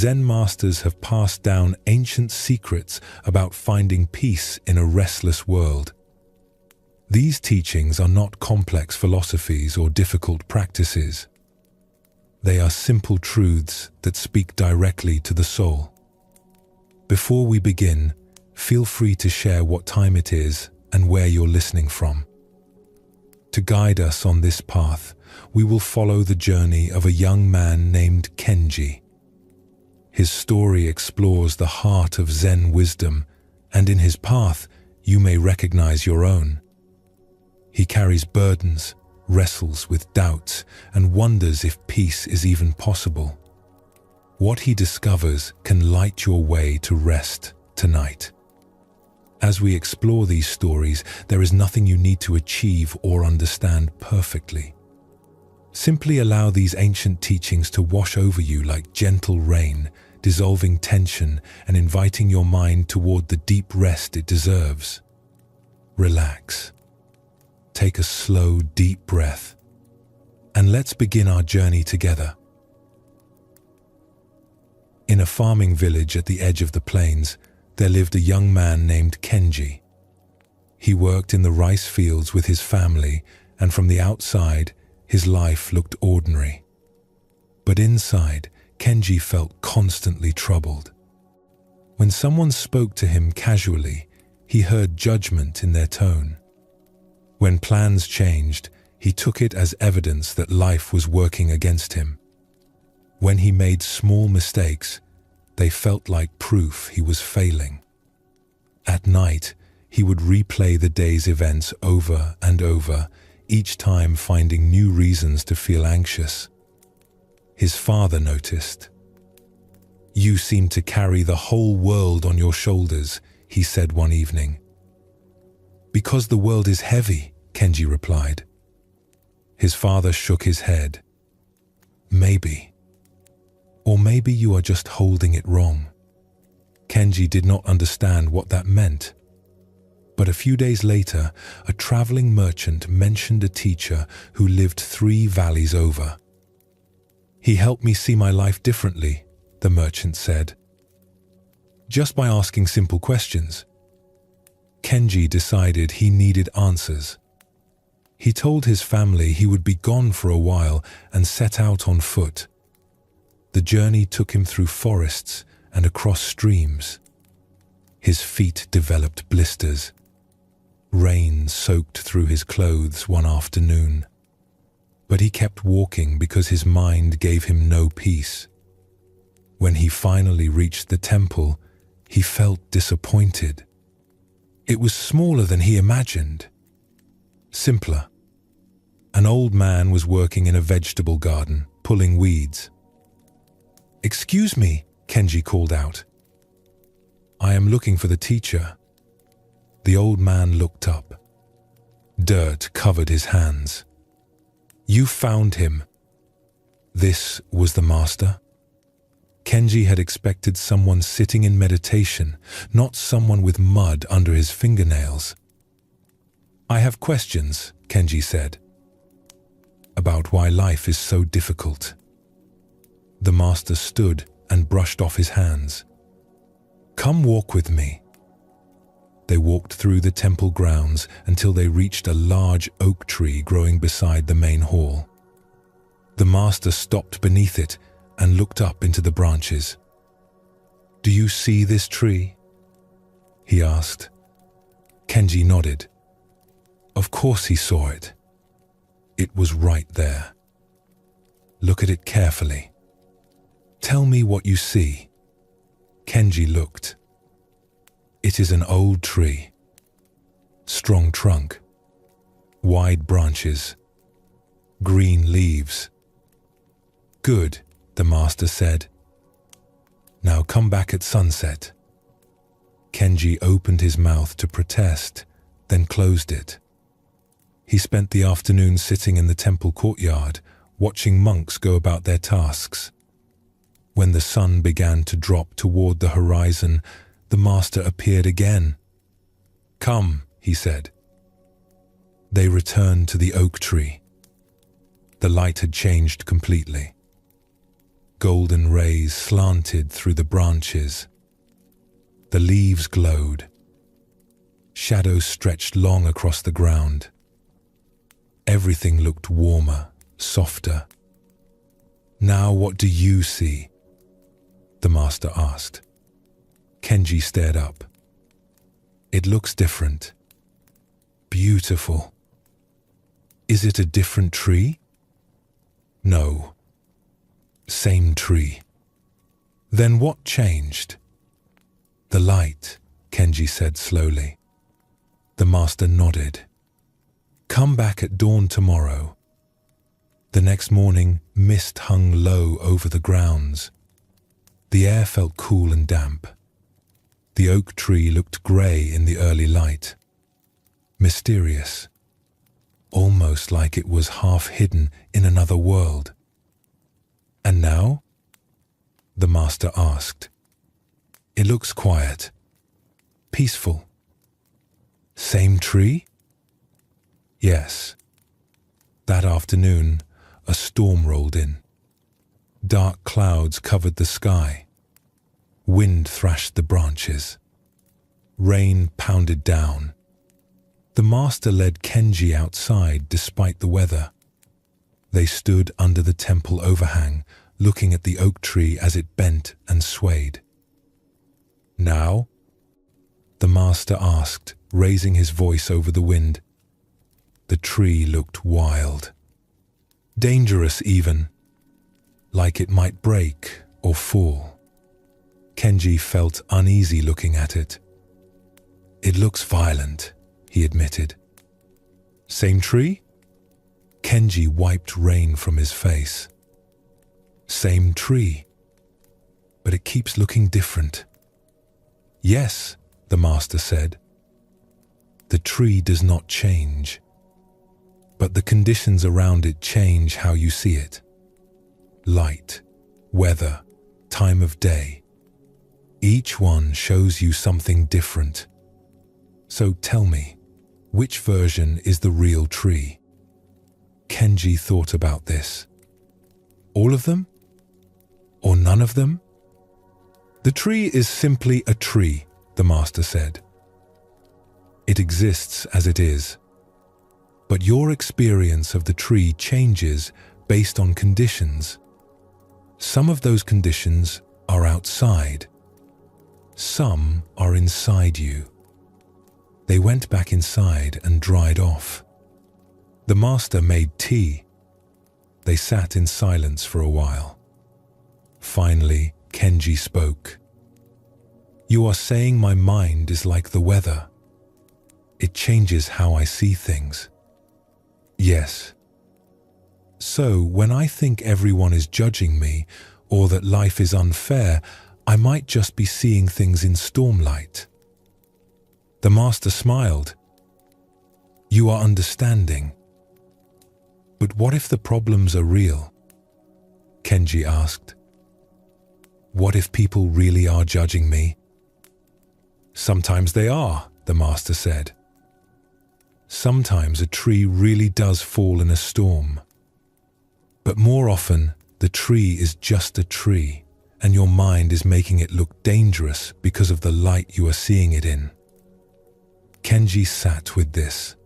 Zen masters have passed down ancient secrets about finding peace in a restless world. These teachings are not complex philosophies or difficult practices. They are simple truths that speak directly to the soul. Before we begin, feel free to share what time it is and where you're listening from. To guide us on this path, we will follow the journey of a young man named Kenji. His story explores the heart of Zen wisdom, and in his path, you may recognize your own. He carries burdens, wrestles with doubts, and wonders if peace is even possible. What he discovers can light your way to rest tonight. As we explore these stories, there is nothing you need to achieve or understand perfectly. Simply allow these ancient teachings to wash over you like gentle rain, dissolving tension and inviting your mind toward the deep rest it deserves. Relax. Take a slow, deep breath, and let's begin our journey together. In a farming village at the edge of the plains, there lived a young man named Kenji. He worked in the rice fields with his family, and from the outside, his life looked ordinary. But inside, Kenji felt constantly troubled. When someone spoke to him casually, he heard judgment in their tone. When plans changed, he took it as evidence that life was working against him. When he made small mistakes, they felt like proof he was failing. At night, he would replay the day's events over and over, each time finding new reasons to feel anxious. His father noticed. "You seem to carry the whole world on your shoulders," he said one evening. "Because the world is heavy," Kenji replied. His father shook his head. "Maybe. Or maybe you are just holding it wrong." Kenji did not understand what that meant. But a few days later, a traveling merchant mentioned a teacher who lived 3 valleys over. "He helped me see my life differently," the merchant said. "Just by asking simple questions." Kenji decided he needed answers. He told his family he would be gone for a while and set out on foot. The journey took him through forests and across streams. His feet developed blisters. Rain soaked through his clothes one afternoon. But he kept walking because his mind gave him no peace. When he finally reached the temple, he felt disappointed. It was smaller than he imagined. Simpler. An old man was working in a vegetable garden, pulling weeds. "Excuse me," Kenji called out. "I am looking for the teacher." The old man looked up. Dirt covered his hands. "You found him." This was the master? Kenji had expected someone sitting in meditation, not someone with mud under his fingernails. "I have questions," Kenji said, "about why life is so difficult." The master stood and brushed off his hands. "Come walk with me." They walked through the temple grounds until they reached a large oak tree growing beside the main hall. The master stopped beneath it and looked up into the branches. "Do you see this tree?" he asked. Kenji nodded. Of course he saw it. It was right there. "Look at it carefully. Tell me what you see." Kenji looked. It is an old tree. Strong trunk. Wide branches. Green leaves. "Good," the master said. "Now come back at sunset." Kenji opened his mouth to protest, then closed it. He spent the afternoon sitting in the temple courtyard, watching monks go about their tasks. When the sun began to drop toward the horizon, the master appeared again. "Come," he said. They returned to the oak tree. The light had changed completely. golden rays slanted through the branches. The leaves glowed. Shadows stretched long across the ground. Everything looked warmer, softer. "Now what do you see?" the master asked. Kenji stared up. "It looks different. Beautiful." "Is it a different tree?" "No. Same tree." "Then what changed?" "The light," Kenji said slowly. The master nodded. "Come back at dawn tomorrow." The next morning, mist hung low over the grounds. The air felt cool and damp. The oak tree looked grey in the early light. Mysterious. Almost like it was half hidden in another world. "And now?" the master asked. "It looks quiet. Peaceful." "Same tree?" "Yes." That afternoon, a storm rolled in. Dark clouds covered the sky. Wind thrashed the branches. Rain pounded down. The master led Kenji outside despite the weather. They stood under the temple overhang, looking at the oak tree as it bent and swayed. "Now?" the master asked, raising his voice over the wind. The tree looked wild. Dangerous even. Like it might break or fall. Kenji felt uneasy looking at it. "It looks violent," he admitted. "Same tree?" Kenji wiped rain from his face. "Same tree. But it keeps looking different." "Yes," the master said. "The tree does not change. But the conditions around it change how you see it. Light, weather, time of day. Each one shows you something different. So tell me, which version is the real tree?" Kenji thought about this. "All of them? Or none of them?" "The tree is simply a tree," the master said. "It exists as it is. But your experience of the tree changes based on conditions. Some of those conditions are outside. Some are inside you." They went back inside and dried off. The master made tea. They sat in silence for a while. Finally, Kenji spoke. "You are saying my mind is like the weather. It changes how I see things." "Yes." "So when I think everyone is judging me or that life is unfair, I might just be seeing things in stormlight." The master smiled. "You are understanding. But what if the problems are real?" Kenji asked. "What if people really are judging me?" "Sometimes they are," the master said. "Sometimes a tree really does fall in a storm. But more often, the tree is just a tree, and your mind is making it look dangerous because of the light you are seeing it in." Kenji sat with this.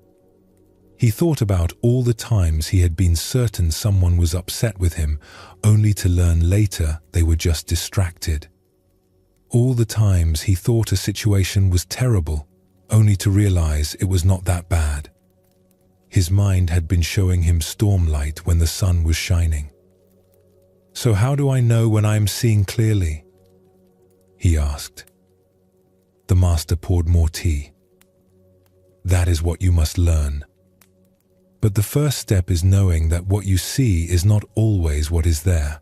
He thought about all the times he had been certain someone was upset with him, only to learn later they were just distracted. All the times he thought a situation was terrible, only to realize it was not that bad. His mind had been showing him stormlight when the sun was shining. "So how do I know when I am seeing clearly?" he asked. The master poured more tea. "That is what you must learn. But the first step is knowing that what you see is not always what is there.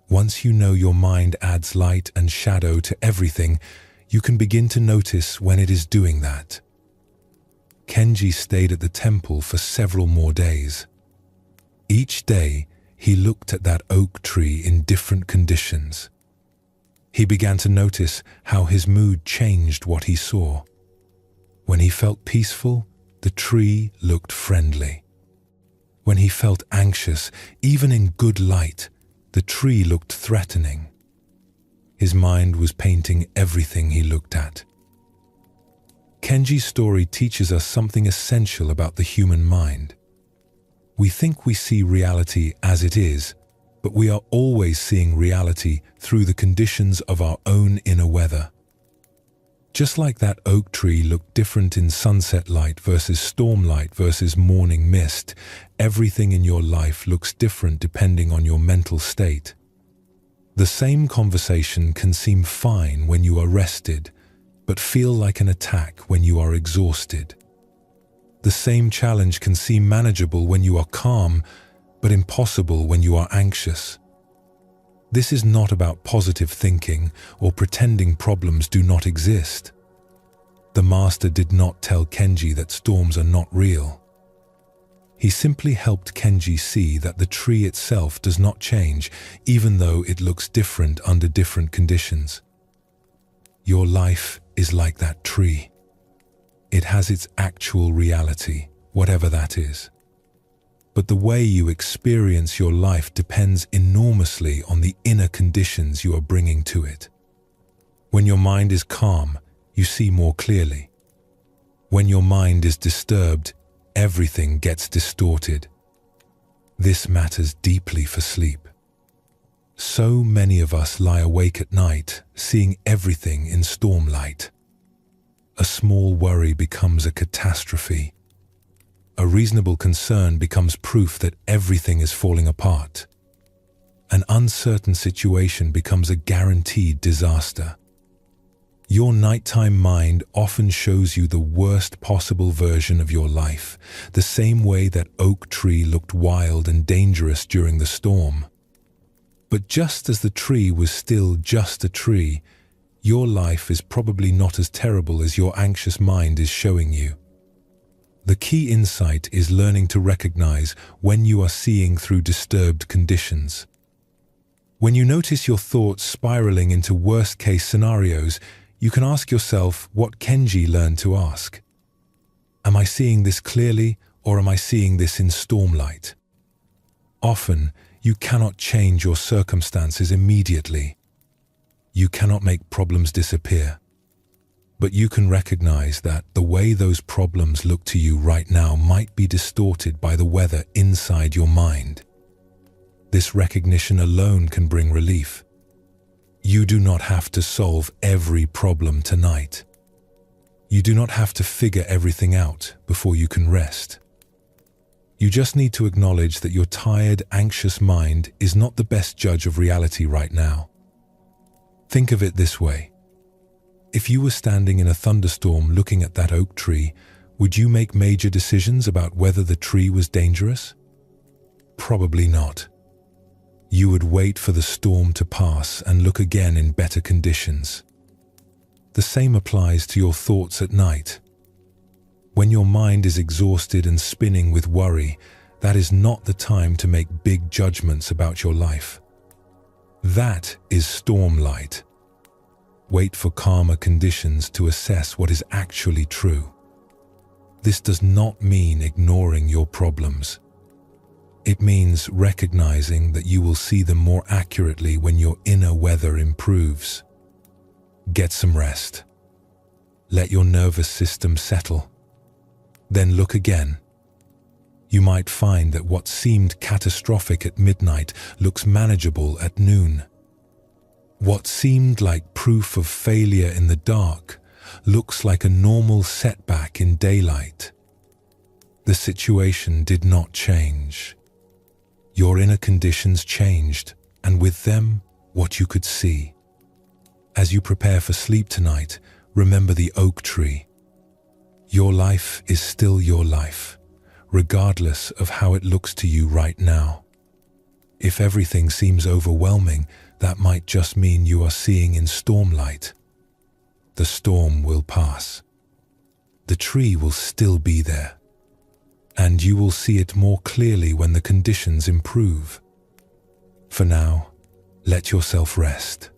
Once you know your mind adds light and shadow to everything, you can begin to notice when it is doing that." Kenji stayed at the temple for several more days. Each day, he looked at that oak tree in different conditions. He began to notice how his mood changed what he saw. When he felt peaceful, the tree looked friendly. When he felt anxious, even in good light, The tree looked threatening. His mind was painting everything he looked at. Kenji's story teaches us something essential about the human mind. We think we see reality as it is, but we are always seeing reality through the conditions of our own inner weather. Just like that oak tree looked different in sunset light versus storm light versus morning mist, everything in your life looks different depending on your mental state. The same conversation can seem fine when you are rested, but feel like an attack when you are exhausted. The same challenge can seem manageable when you are calm, but impossible when you are anxious. This is not about positive thinking or pretending problems do not exist. The master did not tell Kenji that storms are not real. He simply helped Kenji see that the tree itself does not change, even though it looks different under different conditions. Your life is like that tree. It has its actual reality, whatever that is. But the way you experience your life depends enormously on the inner conditions you are bringing to it. When your mind is calm, you see more clearly. When your mind is disturbed, everything gets distorted. This matters deeply for sleep. So many of us lie awake at night, seeing everything in storm light. A small worry becomes a catastrophe. A reasonable concern becomes proof that everything is falling apart. An uncertain situation becomes a guaranteed disaster. Your nighttime mind often shows you the worst possible version of your life, the same way that oak tree looked wild and dangerous during the storm. But just as the tree was still just a tree, your life is probably not as terrible as your anxious mind is showing you. The key insight is learning to recognize when you are seeing through disturbed conditions. When you notice your thoughts spiraling into worst-case scenarios, you can ask yourself what Kenji learned to ask. Am I seeing this clearly, or am I seeing this in stormlight? Often, you cannot change your circumstances immediately. You cannot make problems disappear. But you can recognize that the way those problems look to you right now might be distorted by the weather inside your mind. This recognition alone can bring relief. You do not have to solve every problem tonight. You do not have to figure everything out before you can rest. You just need to acknowledge that your tired, anxious mind is not the best judge of reality right now. Think of it this way. If you were standing in a thunderstorm looking at that oak tree, would you make major decisions about whether the tree was dangerous? Probably not. You would wait for the storm to pass and look again in better conditions. The same applies to your thoughts at night. When your mind is exhausted and spinning with worry, that is not the time to make big judgments about your life. That is stormlight. Wait for calmer conditions to assess what is actually true. This does not mean ignoring your problems. It means recognizing that you will see them more accurately when your inner weather improves. Get some rest. Let your nervous system settle. Then look again. You might find that what seemed catastrophic at midnight looks manageable at noon. What seemed like proof of failure in the dark looks like a normal setback in daylight. The situation did not change. Your inner conditions changed, and with them, what you could see. As you prepare for sleep tonight, remember the oak tree. Your life is still your life, regardless of how it looks to you right now. If everything seems overwhelming, that might just mean you are seeing in stormlight. The storm will pass. The tree will still be there. And you will see it more clearly when the conditions improve. For now, let yourself rest.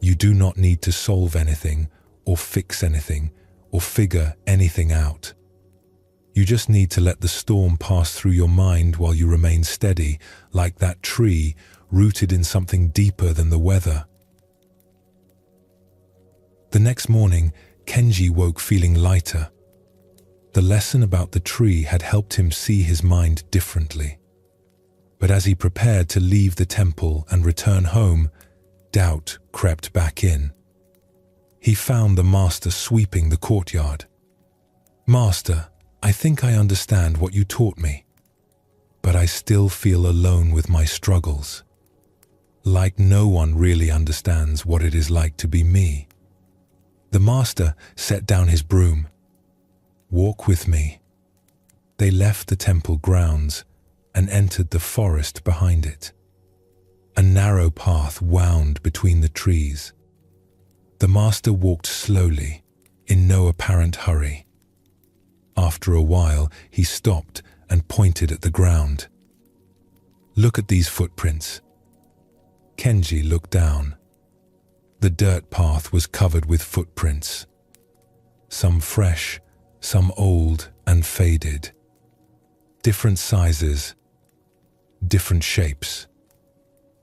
You do not need to solve anything, or fix anything, or figure anything out. You just need to let the storm pass through your mind while you remain steady, like that tree, rooted in something deeper than the weather. The next morning, Kenji woke feeling lighter. The lesson about the tree had helped him see his mind differently. But as he prepared to leave the temple and return home, doubt crept back in. He found the master sweeping the courtyard. "Master, I think I understand what you taught me, but I still feel alone with my struggles. Like no one really understands what it is like to be me." The master set down his broom. "Walk with me." They left the temple grounds and entered the forest behind it. A narrow path wound between the trees. The master walked slowly, in no apparent hurry. After a while, he stopped and pointed at the ground. "Look at these footprints." Kenji looked down. The dirt path was covered with footprints. Some fresh, some old and faded. Different sizes, different shapes.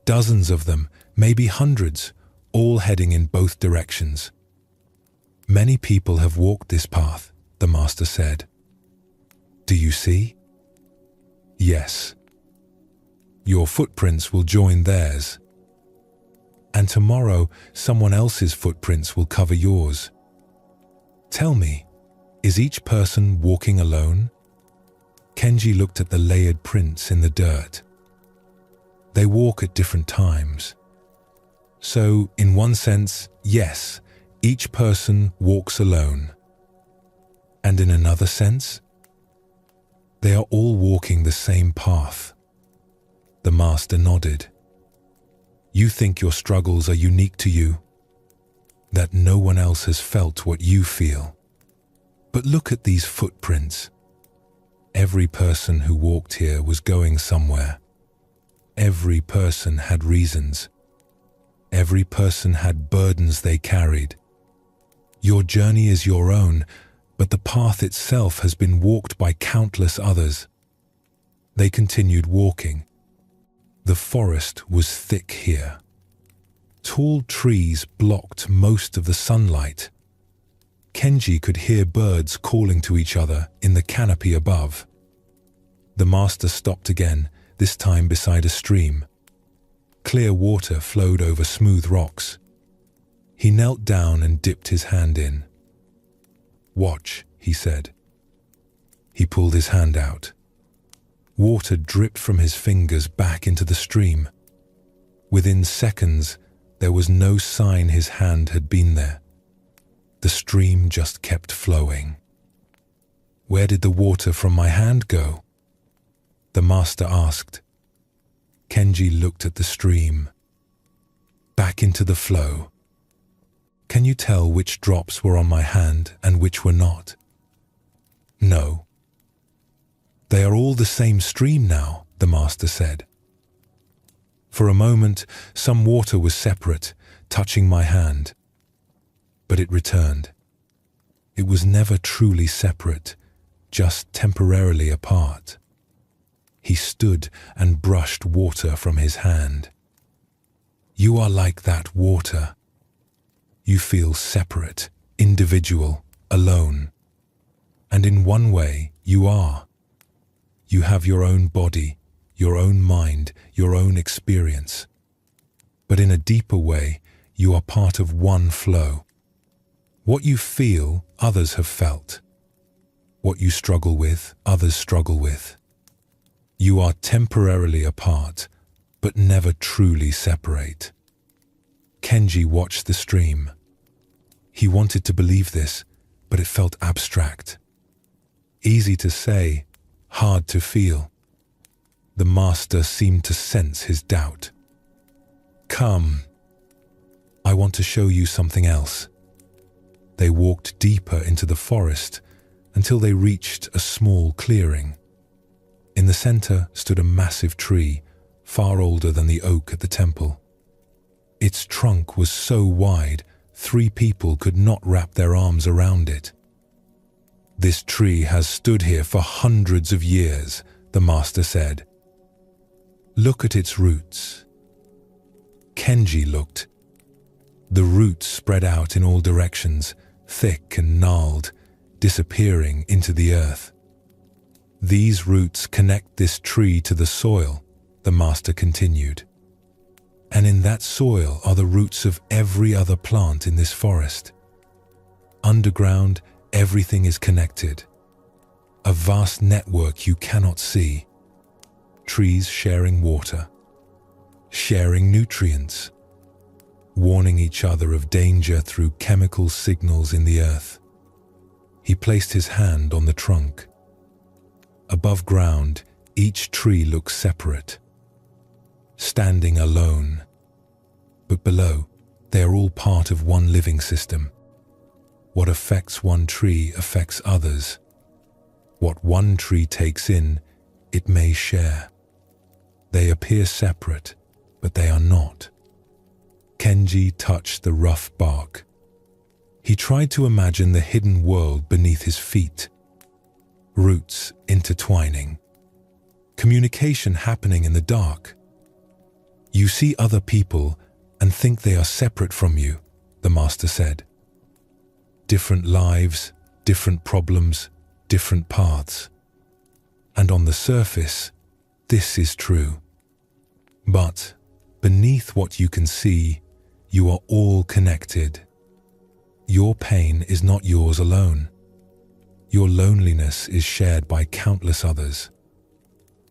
Dozens of them, maybe hundreds, all heading in both directions. "Many people have walked this path," the master said. "Do you see?" "Yes." "Your footprints will join theirs. And tomorrow, someone else's footprints will cover yours. Tell me, is each person walking alone?" Kenji looked at the layered prints in the dirt. They walk at different times. So, in one sense, yes, each person walks alone. And in another sense, they are all walking the same path. The master nodded. "You think your struggles are unique to you, that no one else has felt what you feel. But look at these footprints. Every person who walked here was going somewhere. Every person had reasons. Every person had burdens they carried. Your journey is your own, but the path itself has been walked by countless others." They continued walking. The forest was thick here. Tall trees blocked most of the sunlight. Kenji could hear birds calling to each other in the canopy above. The master stopped again, this time beside a stream. Clear water flowed over smooth rocks. He knelt down and dipped his hand in. "Watch," he said. He pulled his hand out. Water dripped from his fingers back into the stream. Within seconds, there was no sign his hand had been there. The stream just kept flowing. "Where did the water from my hand go?" the master asked. Kenji looked at the stream. "Back into the flow." "Can you tell which drops were on my hand and which were not?" "No." "They are all the same stream now," the master said. For a moment, some water was separate, touching my hand. But it returned. It was never truly separate, just temporarily apart. He stood and brushed water from his hand. "You are like that water. You feel separate, individual, alone. And in one way, you are. You have your own body, your own mind, your own experience. But in a deeper way, you are part of one flow. What you feel, others have felt. What you struggle with, others struggle with. You are temporarily apart, but never truly separate." Kenji watched the stream. He wanted to believe this, but it felt abstract. Easy to say, hard to feel. The master seemed to sense his doubt. "Come. I want to show you something else." They walked deeper into the forest until they reached a small clearing. In the center stood a massive tree, far older than the oak at the temple. Its trunk was so wide, 3 people could not wrap their arms around it. "This tree has stood here for hundreds of years," the master said. "Look at its roots. Kenji looked. The roots spread out in all directions, thick and gnarled, disappearing into the earth. These roots connect this tree to the soil, the master continued. And in that soil are the roots of every other plant in this forest. Underground, everything is connected. A vast network you cannot see. Trees sharing water, sharing nutrients, warning each other of danger through chemical signals in the earth. He placed his hand on the trunk. Above ground, each tree looks separate, standing alone. But below, they are all part of one living system. What affects one tree affects others. What one tree takes in, it may share. They appear separate, but they are not. Kenji touched the rough bark. He tried to imagine the hidden world beneath his feet. Roots intertwining. Communication happening in the dark. You see other people and think they are separate from you, the master said. Different lives, different problems, different paths. And on the surface, this is true. But beneath what you can see, you are all connected. Your pain is not yours alone. Your loneliness is shared by countless others.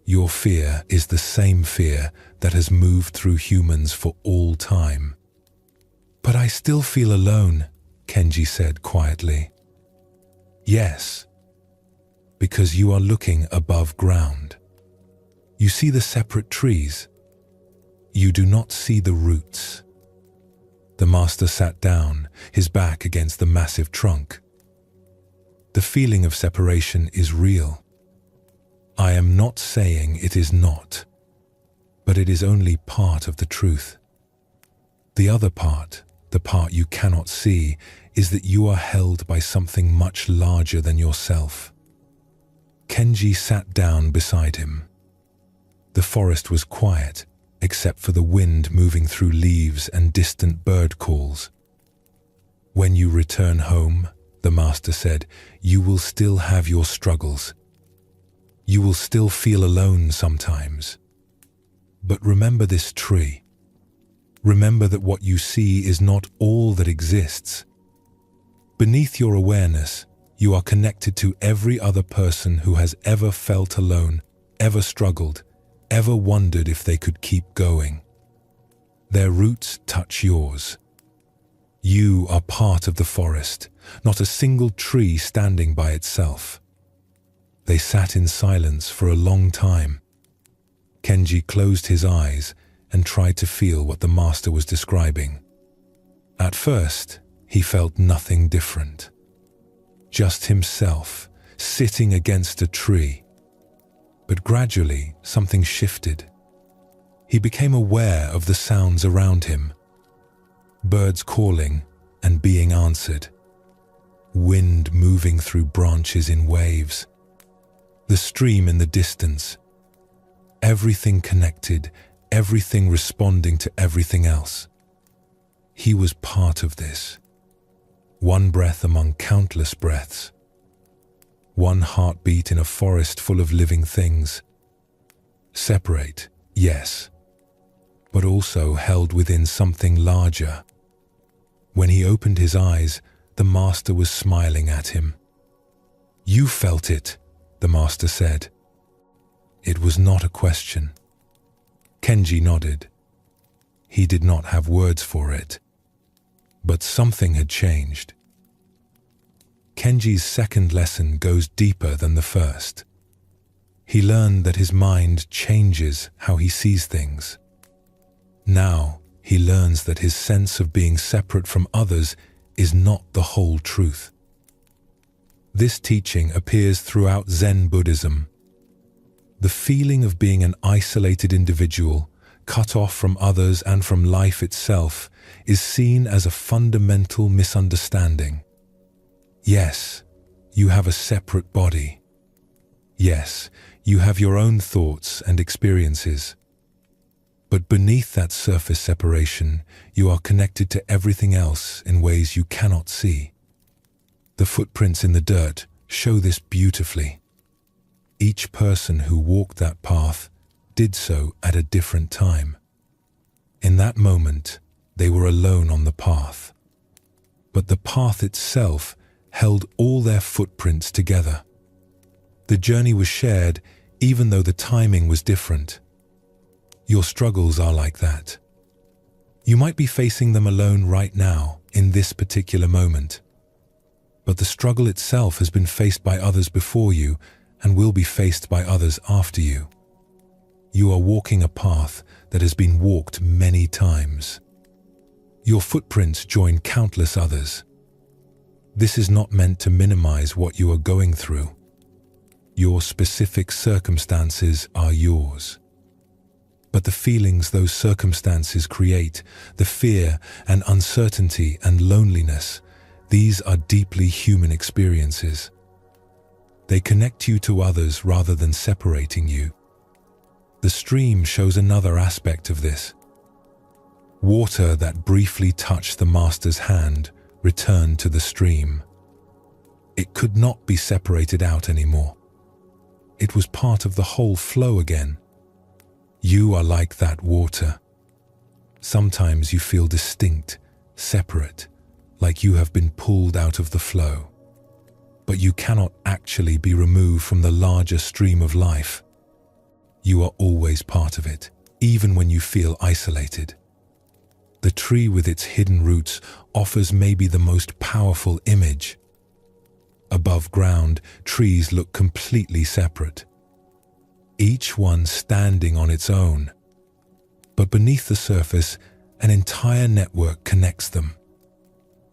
Your fear is the same fear that has moved through humans for all time. But I still feel alone, Kenji said quietly. Yes, because you are looking above ground. You see the separate trees. You do not see the roots. The master sat down, his back against the massive trunk. The feeling of separation is real. I am not saying it is not, but it is only part of the truth. The other part, the part you cannot see, is that you are held by something much larger than yourself. Kenji sat down beside him. The forest was quiet, except for the wind moving through leaves and distant bird calls. When you return home, the master said, you will still have your struggles. You will still feel alone sometimes. But remember this tree. Remember that what you see is not all that exists. Beneath your awareness, you are connected to every other person who has ever felt alone, ever struggled, ever wondered if they could keep going. Their roots touch yours. You are part of the forest, not a single tree standing by itself. They sat in silence for a long time. Kenji closed his eyes and tried to feel what the master was describing. At first, he felt nothing different. Just himself, sitting against a tree. But gradually, something shifted. He became aware of the sounds around him. Birds calling and being answered. Wind moving through branches in waves. The stream in the distance. Everything connected, everything responding to everything else. He was part of this. One breath among countless breaths. One heartbeat in a forest full of living things. Separate, yes, but also held within something larger. When he opened his eyes, the master was smiling at him. You felt it, the master said. It was not a question. Kenji nodded. He did not have words for it. But something had changed. Kenji's second lesson goes deeper than the first. He learned that his mind changes how he sees things. Now, he learns that his sense of being separate from others is not the whole truth. This teaching appears throughout Zen Buddhism. The feeling of being an isolated individual, cut off from others and from life itself, is seen as a fundamental misunderstanding. Yes, you have a separate body. Yes, you have your own thoughts and experiences. But beneath that surface separation, you are connected to everything else in ways you cannot see. The footprints in the dirt show this beautifully. Each person who walked that path did so at a different time. In that moment, they were alone on the path. But the path itself held all their footprints together. The journey was shared even though the timing was different. Your struggles are like that. You might be facing them alone right now, in this particular moment. But the struggle itself has been faced by others before you and will be faced by others after you. You are walking a path that has been walked many times. Your footprints join countless others. This is not meant to minimize what you are going through. Your specific circumstances are yours. But the feelings those circumstances create, the fear and uncertainty and loneliness, these are deeply human experiences. They connect you to others rather than separating you. The stream shows another aspect of this. Water that briefly touched the master's hand returned to the stream. It could not be separated out anymore. It was part of the whole flow again. You are like that water. Sometimes you feel distinct, separate, like you have been pulled out of the flow. But you cannot actually be removed from the larger stream of life. You are always part of it, even when you feel isolated. The tree with its hidden roots offers maybe the most powerful image. Above ground, trees look completely separate, each one standing on its own. But beneath the surface, an entire network connects them.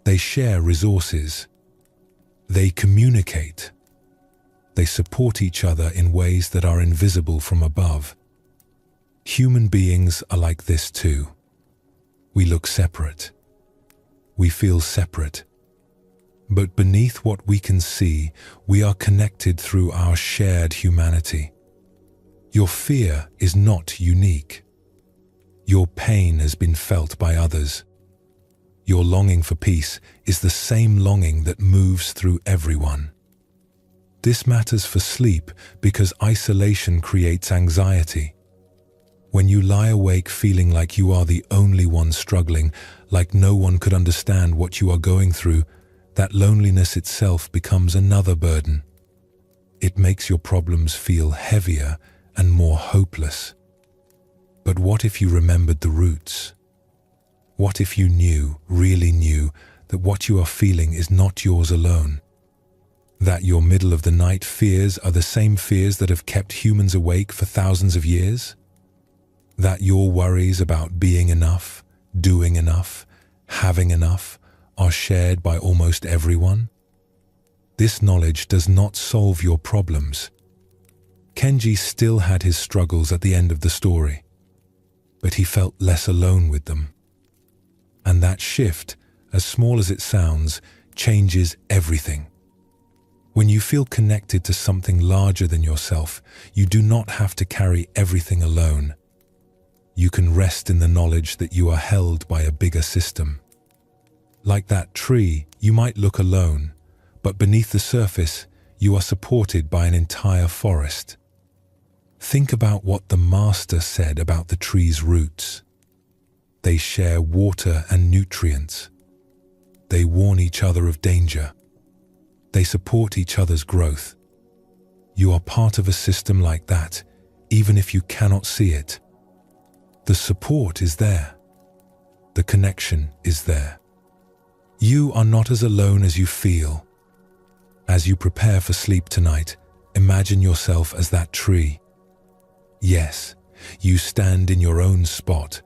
They share resources. They communicate. They support each other in ways that are invisible from above. Human beings are like this too. We look separate. We feel separate. But beneath what we can see, we are connected through our shared humanity. Your fear is not unique. Your pain has been felt by others. Your longing for peace is the same longing that moves through everyone. This matters for sleep because isolation creates anxiety. When you lie awake feeling like you are the only one struggling, like no one could understand what you are going through, that loneliness itself becomes another burden. It makes your problems feel heavier and more hopeless. But what if you remembered the roots? What if you knew, really knew, that what you are feeling is not yours alone? That your middle-of-the-night fears are the same fears that have kept humans awake for thousands of years? That your worries about being enough, doing enough, having enough are shared by almost everyone? This knowledge does not solve your problems. Kenji still had his struggles at the end of the story, but he felt less alone with them. And that shift, as small as it sounds, changes everything. When you feel connected to something larger than yourself, you do not have to carry everything alone. You can rest in the knowledge that you are held by a bigger system. Like that tree, you might look alone, but beneath the surface, you are supported by an entire forest. Think about what the Master said about the tree's roots. They share water and nutrients. They warn each other of danger. They support each other's growth. You are part of a system like that, even if you cannot see it. The support is there. The connection is there. You are not as alone as you feel. As you prepare for sleep tonight, imagine yourself as that tree. Yes, you stand in your own spot.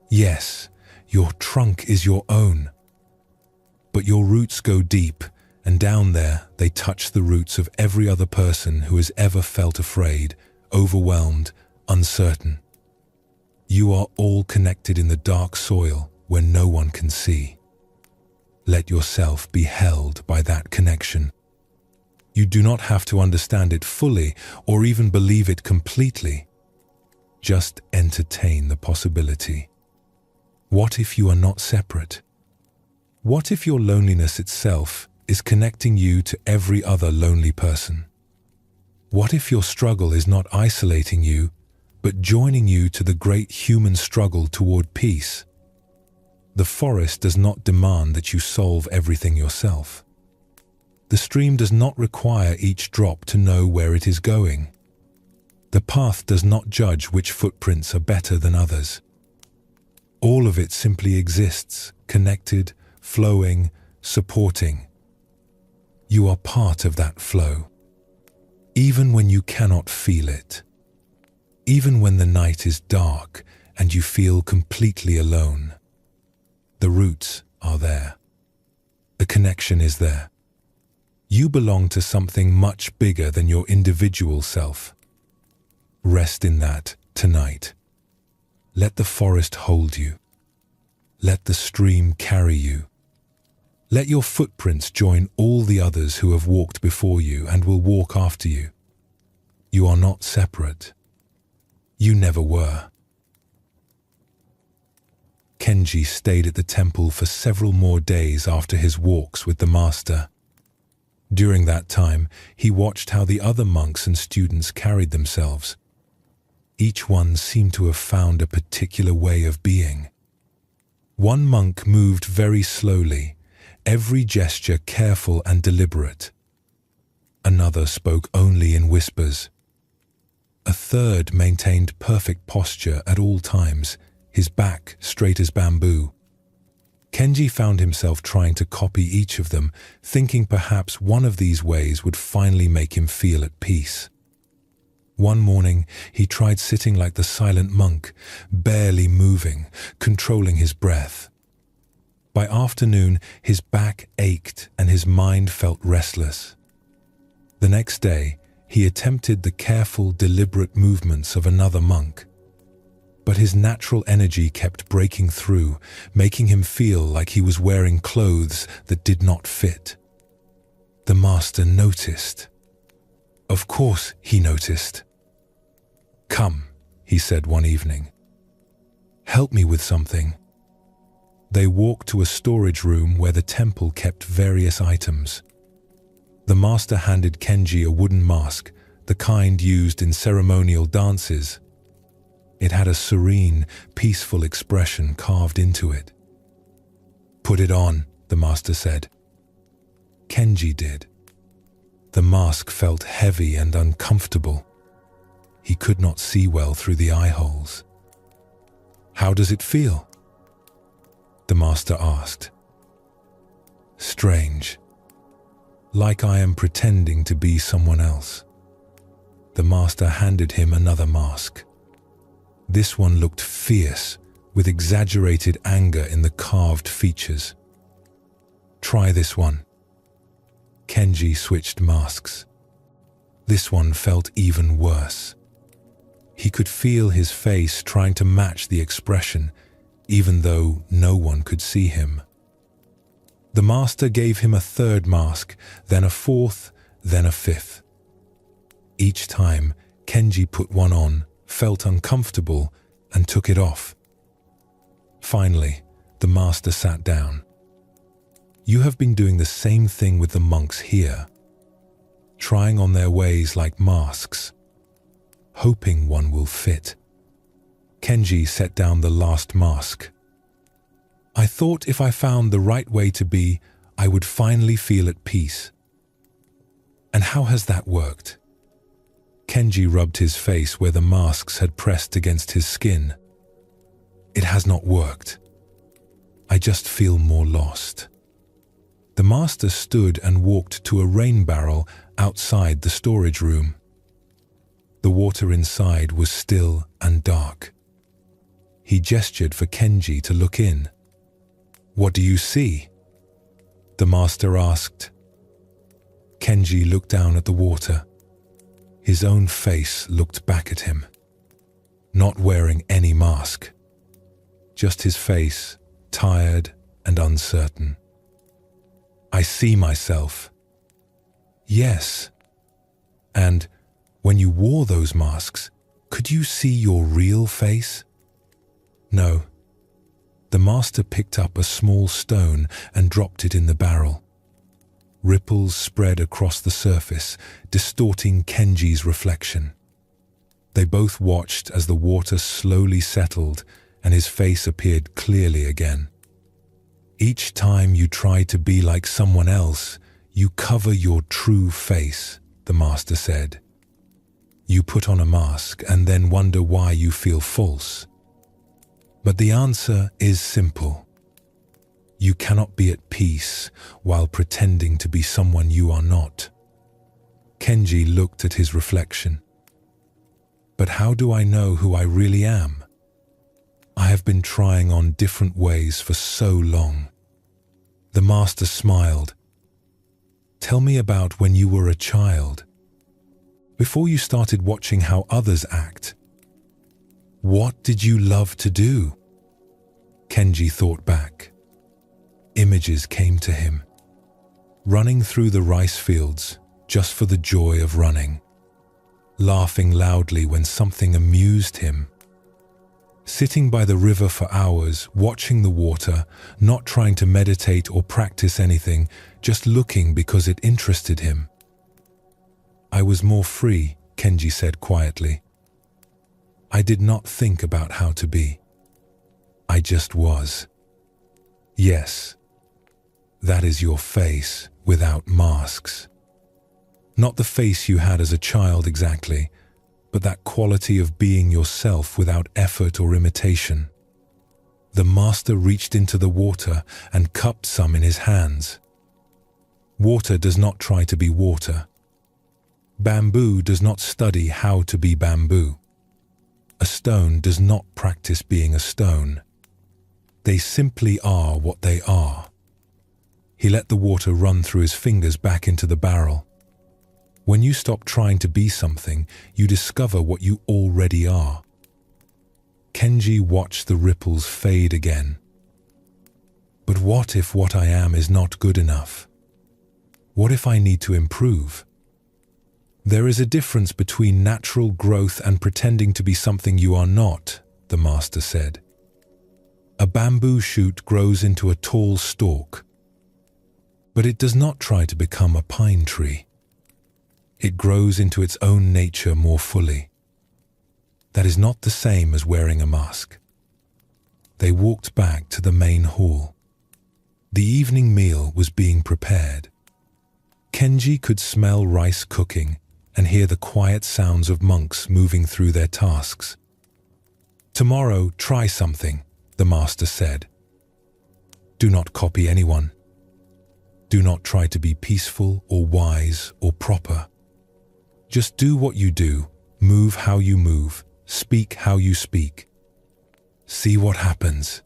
Yes, your trunk is your own. But your roots go deep, and down there they touch the roots of every other person who has ever felt afraid, overwhelmed, uncertain. You are all connected in the dark soil where no one can see. Let yourself be held by that connection. You do not have to understand it fully or even believe it completely. Just entertain the possibility. What if you are not separate? What if your loneliness itself is connecting you to every other lonely person? What if your struggle is not isolating you, but joining you to the great human struggle toward peace? The forest does not demand that you solve everything yourself. The stream does not require each drop to know where it is going. The path does not judge which footprints are better than others. All of it simply exists, connected, flowing, supporting. You are part of that flow. Even when you cannot feel it. Even when the night is dark and you feel completely alone. The roots are there. The connection is there. You belong to something much bigger than your individual self. Rest in that tonight. Let the forest hold you. Let the stream carry you. Let your footprints join all the others who have walked before you and will walk after you. You are not separate. You never were. Kenji stayed at the temple for several more days after his walks with the master. During that time, he watched how the other monks and students carried themselves. Each one seemed to have found a particular way of being. One monk moved very slowly, every gesture careful and deliberate. Another spoke only in whispers. A third maintained perfect posture at all times, his back straight as bamboo. Kenji found himself trying to copy each of them, thinking perhaps one of these ways would finally make him feel at peace. One morning, he tried sitting like the silent monk, barely moving, controlling his breath. By afternoon, his back ached and his mind felt restless. The next day, he attempted the careful, deliberate movements of another monk. But his natural energy kept breaking through, making him feel like he was wearing clothes that did not fit. The master noticed. Of course he noticed. "Come," he said one evening. "Help me with something." They walked to a storage room where the temple kept various items. The master handed Kenji a wooden mask, the kind used in ceremonial dances. It had a serene, peaceful expression carved into it. "Put it on," the master said. Kenji did. The mask felt heavy and uncomfortable. He could not see well through the eye holes. "How does it feel?" the master asked. "Strange. Like I am pretending to be someone else." The master handed him another mask. This one looked fierce, with exaggerated anger in the carved features. "Try this one." Kenji switched masks. This one felt even worse. He could feel his face trying to match the expression, even though no one could see him. The master gave him a third mask, then a fourth, then a fifth. Each time, Kenji put one on, felt uncomfortable, and took it off. Finally, the master sat down. "You have been doing the same thing with the monks here, trying on their ways like masks, hoping one will fit." Kenji set down the last mask. "I thought if I found the right way to be, I would finally feel at peace." "And how has that worked?" Kenji rubbed his face where the masks had pressed against his skin. "It has not worked. I just feel more lost." The master stood and walked to a rain barrel outside the storage room. The water inside was still and dark. He gestured for Kenji to look in. "What do you see?" the master asked. Kenji looked down at the water. His own face looked back at him, not wearing any mask. Just his face, tired and uncertain. "I see myself." "Yes. And when you wore those masks, Could you see your real face? No. The master picked up a small stone and dropped it in the barrel. Ripples spread across the surface, distorting Kenji's reflection. They both watched as the water slowly settled and his face appeared clearly again. Each time you try to be like someone else, you cover your true face, the master said. You put on a mask and then wonder why you feel false. But the answer is simple. You cannot be at peace while pretending to be someone you are not. Kenji looked at his reflection. But how do I know who I really am? I have been trying on different ways for so long. The master smiled. Tell me about when you were a child. Before you started watching how others act. What did you love to do? Kenji thought back. Images came to him. Running through the rice fields just for the joy of running. Laughing loudly when something amused him. Sitting by the river for hours, watching the water, not trying to meditate or practice anything, just looking because it interested him. I was more free, Kenji said quietly. I did not think about how to be. I just was. Yes, that is your face without masks. Not the face you had as a child exactly, but that quality of being yourself without effort or imitation. The master reached into the water and cupped some in his hands. Water does not try to be water. Bamboo does not study how to be bamboo. A stone does not practice being a stone. They simply are what they are. He let the water run through his fingers back into the barrel. When you stop trying to be something, you discover what you already are. Kenji watched the ripples fade again. But what if what I am is not good enough? What if I need to improve? There is a difference between natural growth and pretending to be something you are not, the master said. A bamboo shoot grows into a tall stalk, but it does not try to become a pine tree. It grows into its own nature more fully. That is not the same as wearing a mask. They walked back to the main hall. The evening meal was being prepared. Kenji could smell rice cooking and hear the quiet sounds of monks moving through their tasks. Tomorrow, try something, the master said. Do not copy anyone. Do not try to be peaceful or wise or proper. Just do what you do, move how you move, speak how you speak. See what happens.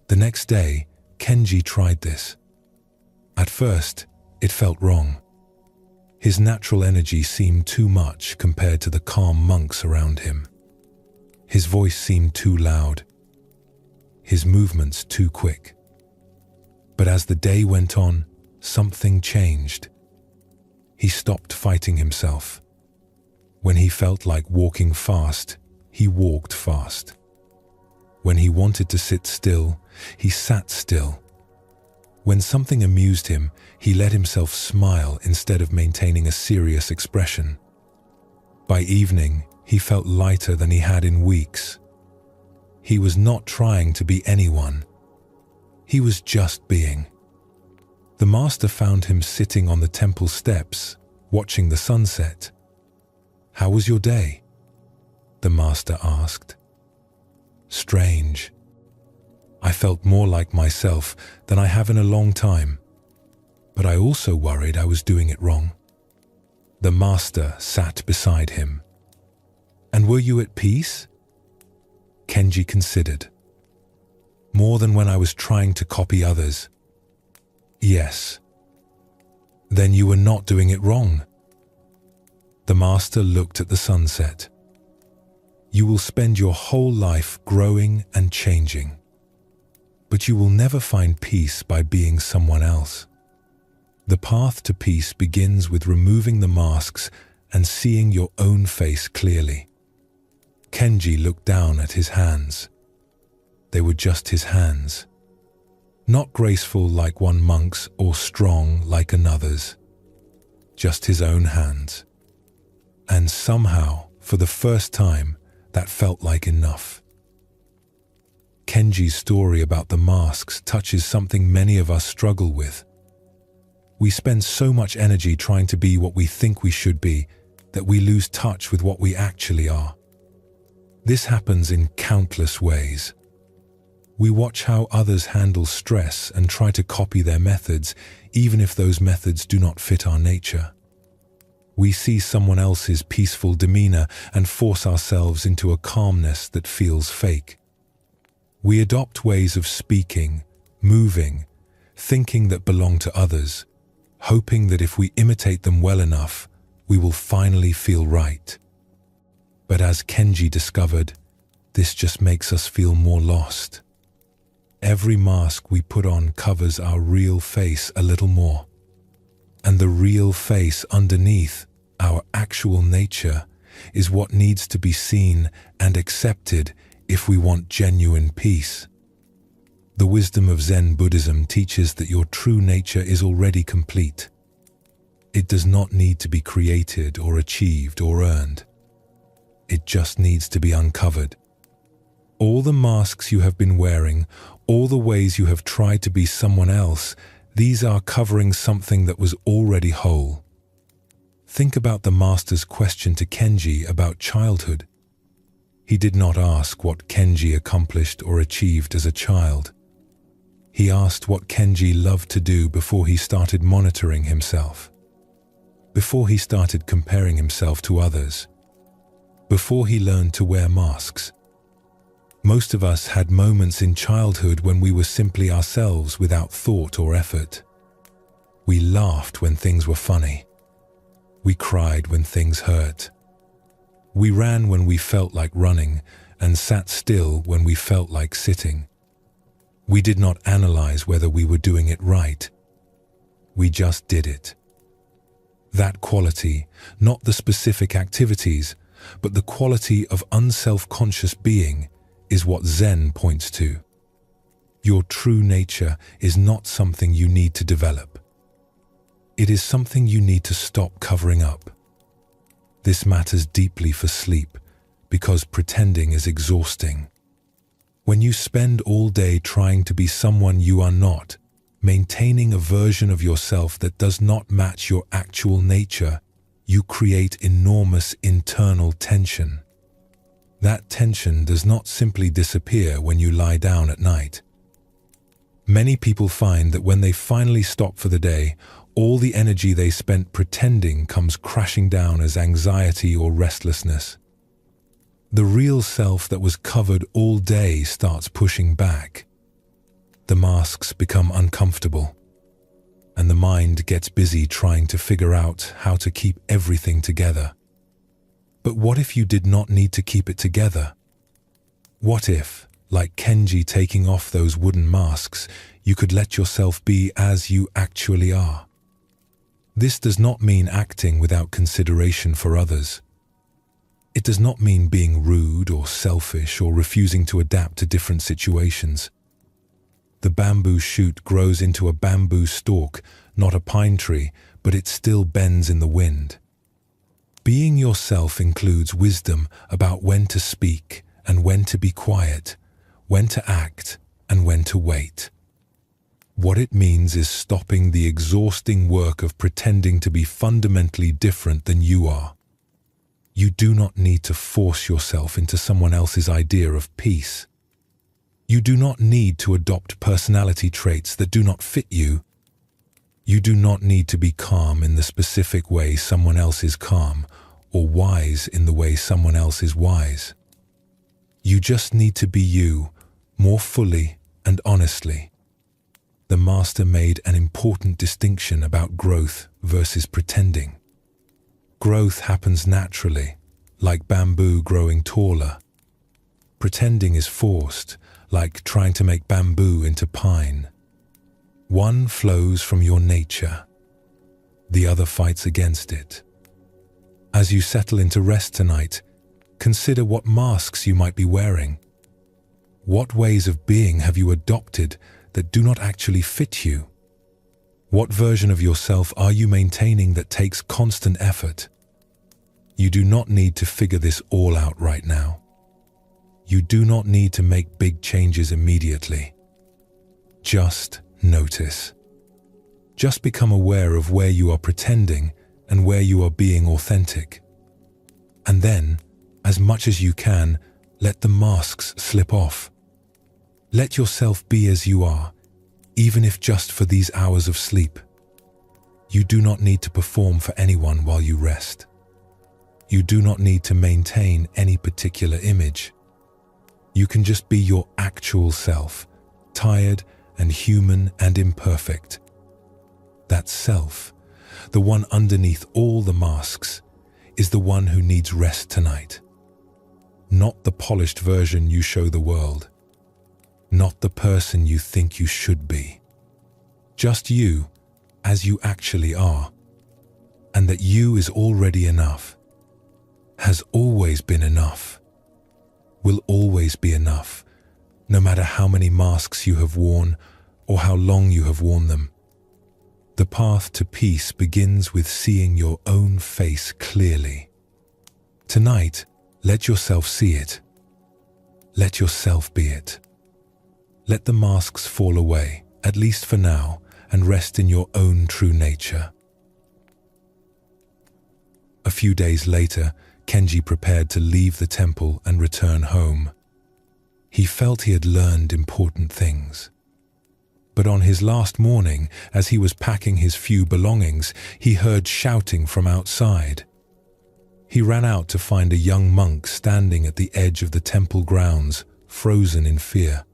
The next day, Kenji tried this. At first, it felt wrong. His natural energy seemed too much compared to the calm monks around him. His voice seemed too loud. His movements too quick. But as the day went on, something changed. He stopped fighting himself. When he felt like walking fast, he walked fast. When he wanted to sit still, he sat still. When something amused him, he let himself smile instead of maintaining a serious expression. By evening, he felt lighter than he had in weeks. He was not trying to be anyone. He was just being. The master found him sitting on the temple steps, watching the sunset. How was your day? The master asked. Strange. I felt more like myself than I have in a long time, but I also worried I was doing it wrong. The master sat beside him. And were you at peace? Kenji considered. More than when I was trying to copy others. Yes. Then you were not doing it wrong. The master looked at the sunset. You will spend your whole life growing and changing. But you will never find peace by being someone else. The path to peace begins with removing the masks and seeing your own face clearly. Kenji looked down at his hands. They were just his hands. Not graceful like one monk's or strong like another's. Just his own hands. And somehow, for the first time, that felt like enough. Kenji's story about the masks touches something many of us struggle with. We spend so much energy trying to be what we think we should be that we lose touch with what we actually are. This happens in countless ways. We watch how others handle stress and try to copy their methods, even if those methods do not fit our nature. We see someone else's peaceful demeanor and force ourselves into a calmness that feels fake. We adopt ways of speaking, moving, thinking that belong to others, hoping that if we imitate them well enough, we will finally feel right. But as Kenji discovered, this just makes us feel more lost. Every mask we put on covers our real face a little more. And the real face underneath, our actual nature, is what needs to be seen and accepted if we want genuine peace. The wisdom of Zen Buddhism teaches that your true nature is already complete. It does not need to be created or achieved or earned. It just needs to be uncovered. All the masks you have been wearing, all the ways you have tried to be someone else, these are covering something that was already whole. Think about the master's question to Kenji about childhood. He did not ask what Kenji accomplished or achieved as a child. He asked what Kenji loved to do before he started monitoring himself. Before he started comparing himself to others. Before he learned to wear masks. Most of us had moments in childhood when we were simply ourselves without thought or effort. We laughed when things were funny. We cried when things hurt. We ran when we felt like running and sat still when we felt like sitting. We did not analyze whether we were doing it right. We just did it. That quality, not the specific activities, but the quality of unself-conscious being, is what Zen points to. Your true nature is not something you need to develop. It is something you need to stop covering up. This matters deeply for sleep because pretending is exhausting. When you spend all day trying to be someone you are not, maintaining a version of yourself that does not match your actual nature, you create enormous internal tension. That tension does not simply disappear when you lie down at night. Many people find that when they finally stop for the day, all the energy they spent pretending comes crashing down as anxiety or restlessness. The real self that was covered all day starts pushing back. The masks become uncomfortable, and the mind gets busy trying to figure out how to keep everything together. But what if you did not need to keep it together? What if, like Kenji taking off those wooden masks, you could let yourself be as you actually are? This does not mean acting without consideration for others. It does not mean being rude or selfish or refusing to adapt to different situations. The bamboo shoot grows into a bamboo stalk, not a pine tree, but it still bends in the wind. Being yourself includes wisdom about when to speak and when to be quiet, when to act and when to wait. What it means is stopping the exhausting work of pretending to be fundamentally different than you are. You do not need to force yourself into someone else's idea of peace. You do not need to adopt personality traits that do not fit you. You do not need to be calm in the specific way someone else is calm, or wise in the way someone else is wise. You just need to be you, more fully and honestly. The master made an important distinction about growth versus pretending. Growth happens naturally, like bamboo growing taller. Pretending is forced, like trying to make bamboo into pine. One flows from your nature. The other fights against it. As you settle into rest tonight, consider what masks you might be wearing. What ways of being have you adopted that do not actually fit you? What version of yourself are you maintaining that takes constant effort? You do not need to figure this all out right now. You do not need to make big changes immediately. Just notice. Just become aware of where you are pretending and where you are being authentic. And then, as much as you can, let the masks slip off. Let yourself be as you are, even if just for these hours of sleep. You do not need to perform for anyone while you rest. You do not need to maintain any particular image. You can just be your actual self, tired and human and imperfect. That self, the one underneath all the masks, is the one who needs rest tonight. Not the polished version you show the world. Not the person you think you should be. Just you, as you actually are. And that you is already enough. Has always been enough. Will always be enough, no matter how many masks you have worn or how long you have worn them. The path to peace begins with seeing your own face clearly. Tonight, let yourself see it. Let yourself be it. Let the masks fall away, at least for now, and rest in your own true nature. A few days later, Kenji prepared to leave the temple and return home. He felt he had learned important things. But on his last morning, as he was packing his few belongings, he heard shouting from outside. He ran out to find a young monk standing at the edge of the temple grounds, frozen in fear.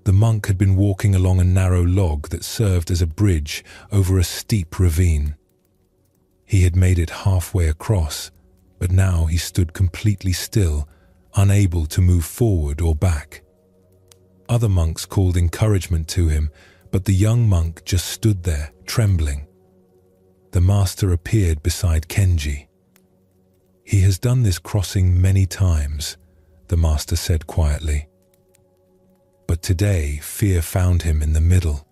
The monk had been walking along a narrow log that served as a bridge over a steep ravine. He had made it halfway across, but now he stood completely still, unable to move forward or back. Other monks called encouragement to him, but the young monk just stood there, trembling. The master appeared beside Kenji. "He has done this crossing many times," the master said quietly. "But today fear found him in the middle."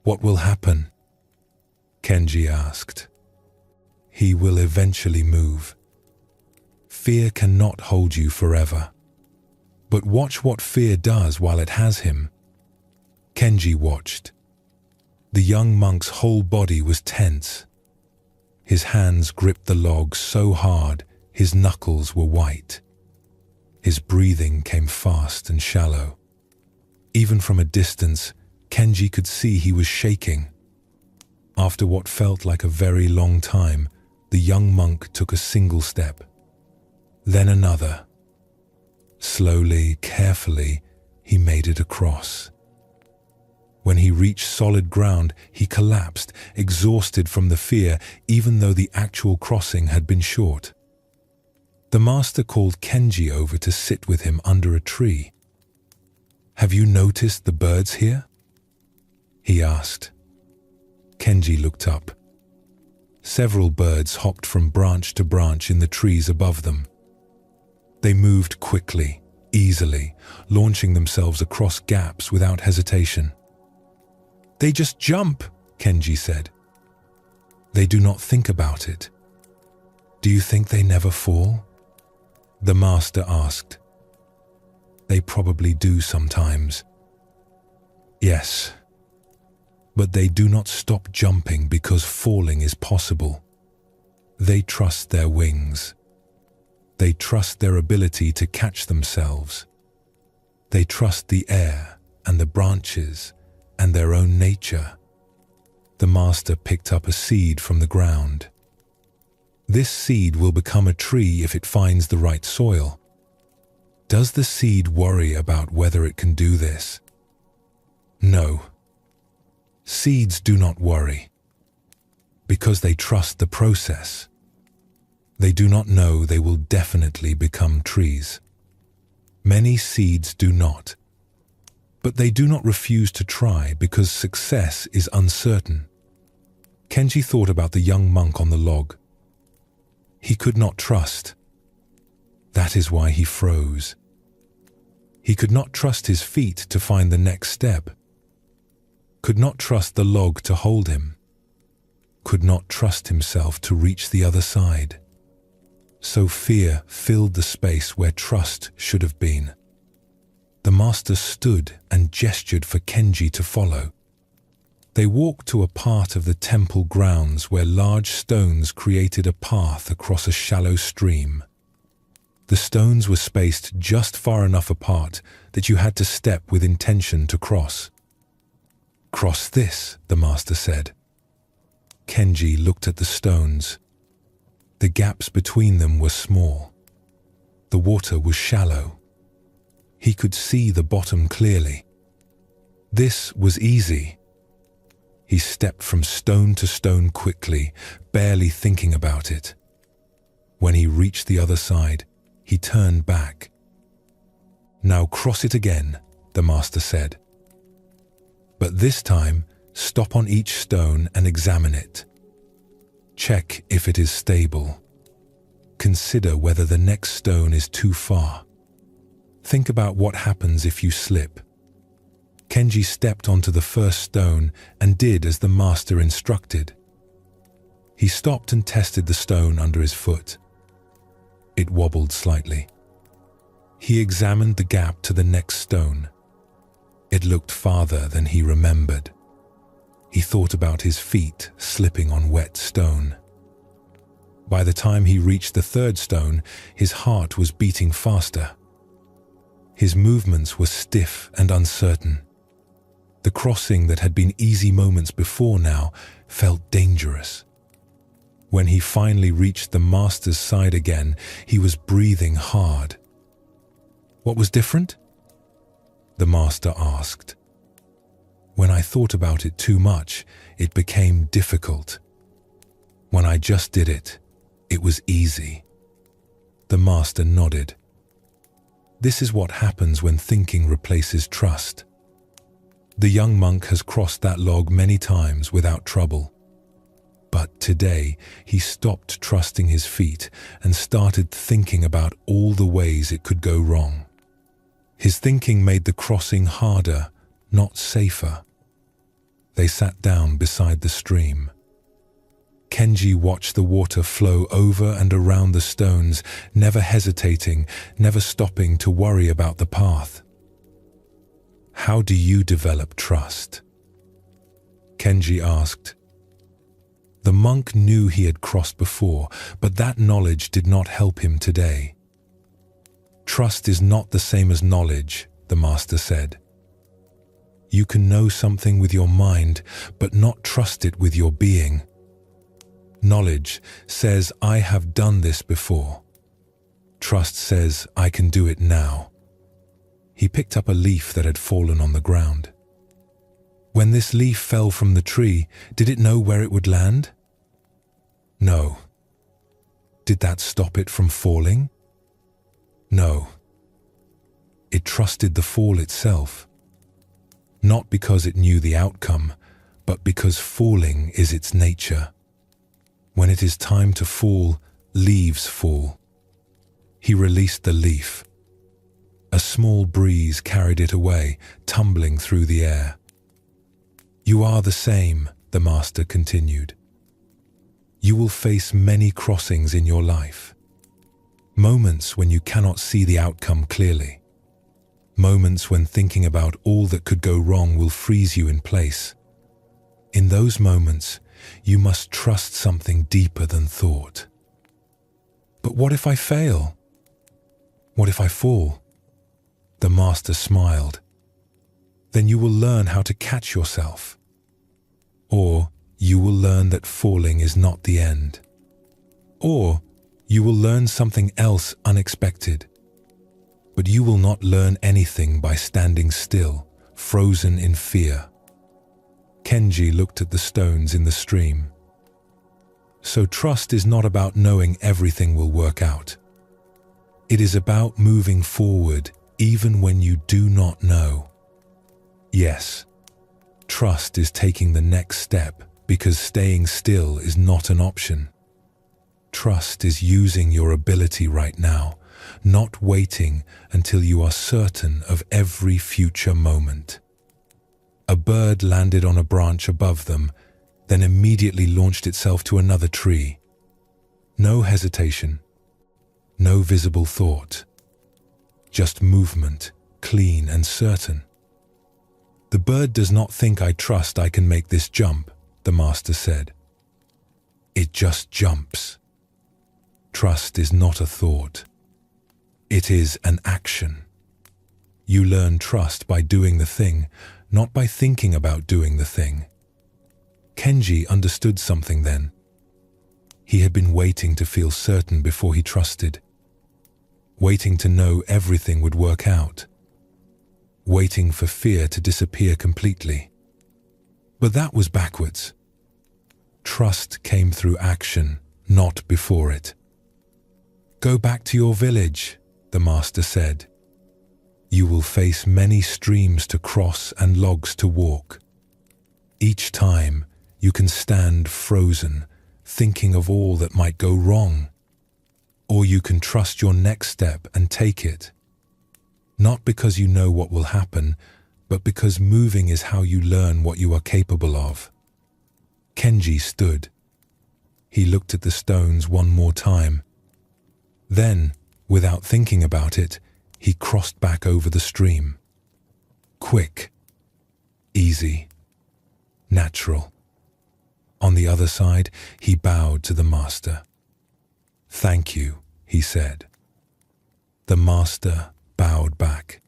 "What will happen?" Kenji asked. "He will eventually move. Fear cannot hold you forever. But watch what fear does while it has him." Kenji watched. The young monk's whole body was tense. His hands gripped the log so hard, his knuckles were white. His breathing came fast and shallow. Even from a distance, Kenji could see he was shaking. After what felt like a very long time, the young monk took a single step. Then another. Slowly, carefully, he made it across. When he reached solid ground, he collapsed, exhausted from the fear, even though the actual crossing had been short. The master called Kenji over to sit with him under a tree. "Have you noticed the birds here?" he asked. Kenji looked up. Several birds hopped from branch to branch in the trees above them. They moved quickly, easily, launching themselves across gaps without hesitation. "They just jump," Kenji said. "They do not think about it." "Do you think they never fall?" the master asked. "They probably do sometimes." "Yes. But they do not stop jumping because falling is possible. They trust their wings. They trust their ability to catch themselves. They trust the air and the branches and their own nature." The master picked up a seed from the ground. "This seed will become a tree if it finds the right soil." "Does the seed worry about whether it can do this?" "No. Seeds do not worry, because they trust the process. They do not know they will definitely become trees. Many seeds do not, but they do not refuse to try because success is uncertain. Kenji thought about the young monk on the log. He could not trust. That is why he froze. He could not trust his feet to find the next step, could not trust the log to hold him, could not trust himself to reach the other side. So fear filled the space where trust should have been. The master stood and gestured for Kenji to follow. They walked to a part of the temple grounds where large stones created a path across a shallow stream. The stones were spaced just far enough apart that you had to step with intention to cross. "Cross this," the master said. Kenji looked at the stones. The gaps between them were small. The water was shallow. He could see the bottom clearly. This was easy. He stepped from stone to stone quickly, barely thinking about it. When he reached the other side, he turned back. "Now cross it again," the master said. "But this time, stop on each stone and examine it. Check if it is stable. Consider whether the next stone is too far. Think about what happens if you slip." Kenji stepped onto the first stone and did as the master instructed. He stopped and tested the stone under his foot. It wobbled slightly. He examined the gap to the next stone. It looked farther than he remembered. He thought about his feet slipping on wet stone. By the time he reached the third stone, his heart was beating faster. His movements were stiff and uncertain. The crossing that had been easy moments before now felt dangerous. When he finally reached the master's side again, he was breathing hard. "What was different?" the master asked. "When I thought about it too much, it became difficult. When I just did it, it was easy." The master nodded. This is what happens when thinking replaces trust. The young monk has crossed that log many times without trouble. But today, he stopped trusting his feet and started thinking about all the ways it could go wrong. His thinking made the crossing harder, not safer. They sat down beside the stream. Kenji watched the water flow over and around the stones, never hesitating, never stopping to worry about the path. "How do you develop trust?" Kenji asked. The monk knew he had crossed before, but that knowledge did not help him today. "Trust is not the same as knowledge," the master said. "You can know something with your mind, but not trust it with your being. Knowledge says, 'I have done this before.' Trust says, 'I can do it now.'" He picked up a leaf that had fallen on the ground. "When this leaf fell from the tree, did it know where it would land?" "No." "Did that stop it from falling?" "No." It trusted the fall itself. Not because it knew the outcome, but because falling is its nature. When it is time to fall, leaves fall. He released the leaf. A small breeze carried it away, tumbling through the air. "You are the same," the master continued. "You will face many crossings in your life. Moments when you cannot see the outcome clearly. Moments when thinking about all that could go wrong will freeze you in place. In those moments, you must trust something deeper than thought." "But what if I fail? What if I fall?" The master smiled. "Then you will learn how to catch yourself. Or you will learn that falling is not the end. Or you will learn something else unexpected. But you will not learn anything by standing still, frozen in fear." Kenji looked at the stones in the stream. "So trust is not about knowing everything will work out. It is about moving forward even when you do not know. Yes, trust is taking the next step because staying still is not an option. Trust is using your ability right now, not waiting until you are certain of every future moment. A bird landed on a branch above them, then immediately launched itself to another tree. No hesitation, no visible thought, just movement, clean and certain. "The bird does not think I trust I can make this jump," the master said. "It just jumps." Trust is not a thought. It is an action. You learn trust by doing the thing, not by thinking about doing the thing. Kenji understood something then. He had been waiting to feel certain before he trusted, waiting to know everything would work out, waiting for fear to disappear completely. But that was backwards. Trust came through action, not before it. "Go back to your village," the master said. "You will face many streams to cross and logs to walk. Each time, you can stand frozen, thinking of all that might go wrong. Or you can trust your next step and take it. Not because you know what will happen, but because moving is how you learn what you are capable of." Kenji stood. He looked at the stones one more time. Then, without thinking about it, he crossed back over the stream. Quick, easy, natural. On the other side, he bowed to the master. "Thank you," he said. The master bowed back.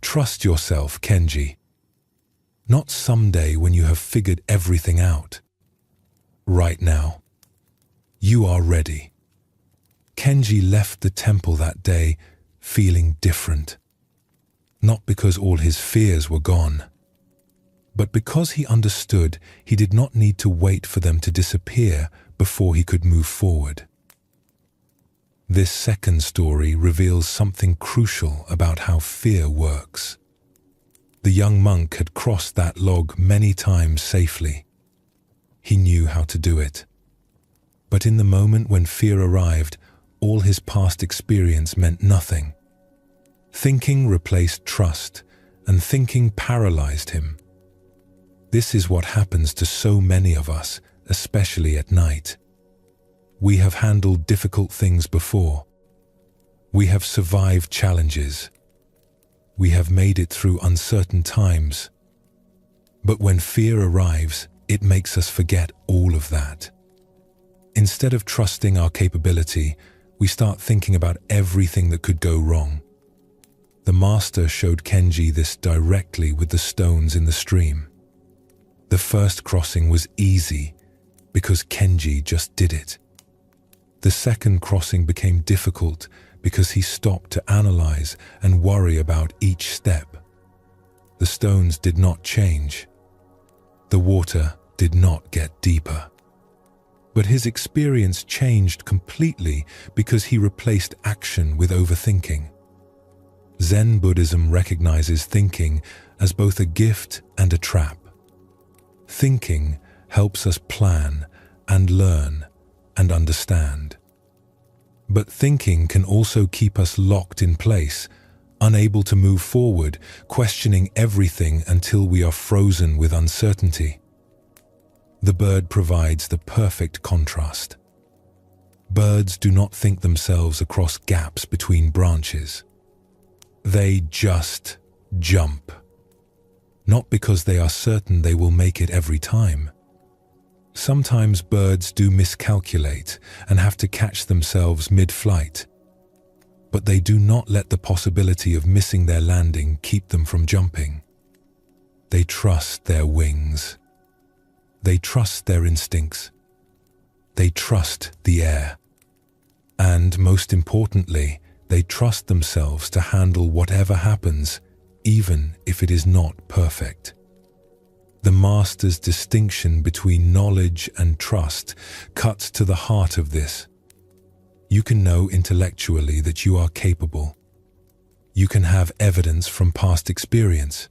"Trust yourself, Kenji. Not someday when you have figured everything out. Right now. You are ready." Kenji left the temple that day feeling different. Not because all his fears were gone, but because he understood he did not need to wait for them to disappear before he could move forward. This second story reveals something crucial about how fear works. The young monk had crossed that log many times safely. He knew how to do it. But in the moment when fear arrived, all his past experience meant nothing. Thinking replaced trust, and thinking paralyzed him. This is what happens to so many of us, especially at night. We have handled difficult things before. We have survived challenges. We have made it through uncertain times. But when fear arrives, it makes us forget all of that. Instead of trusting our capability, we start thinking about everything that could go wrong. The master showed Kenji this directly with the stones in the stream. The first crossing was easy because Kenji just did it. The second crossing became difficult because he stopped to analyze and worry about each step. The stones did not change. The water did not get deeper. But his experience changed completely because he replaced action with overthinking. Zen Buddhism recognizes thinking as both a gift and a trap. Thinking helps us plan and learn and understand. But thinking can also keep us locked in place, unable to move forward, questioning everything until we are frozen with uncertainty. The bird provides the perfect contrast. Birds do not think themselves across gaps between branches. They just jump. Not because they are certain they will make it every time. Sometimes birds do miscalculate and have to catch themselves mid-flight. But they do not let the possibility of missing their landing keep them from jumping. They trust their wings. They trust their instincts. They trust the air. And most importantly, they trust themselves to handle whatever happens, even if it is not perfect. The master's distinction between knowledge and trust cuts to the heart of this. You can know intellectually that you are capable. You can have evidence from past experience.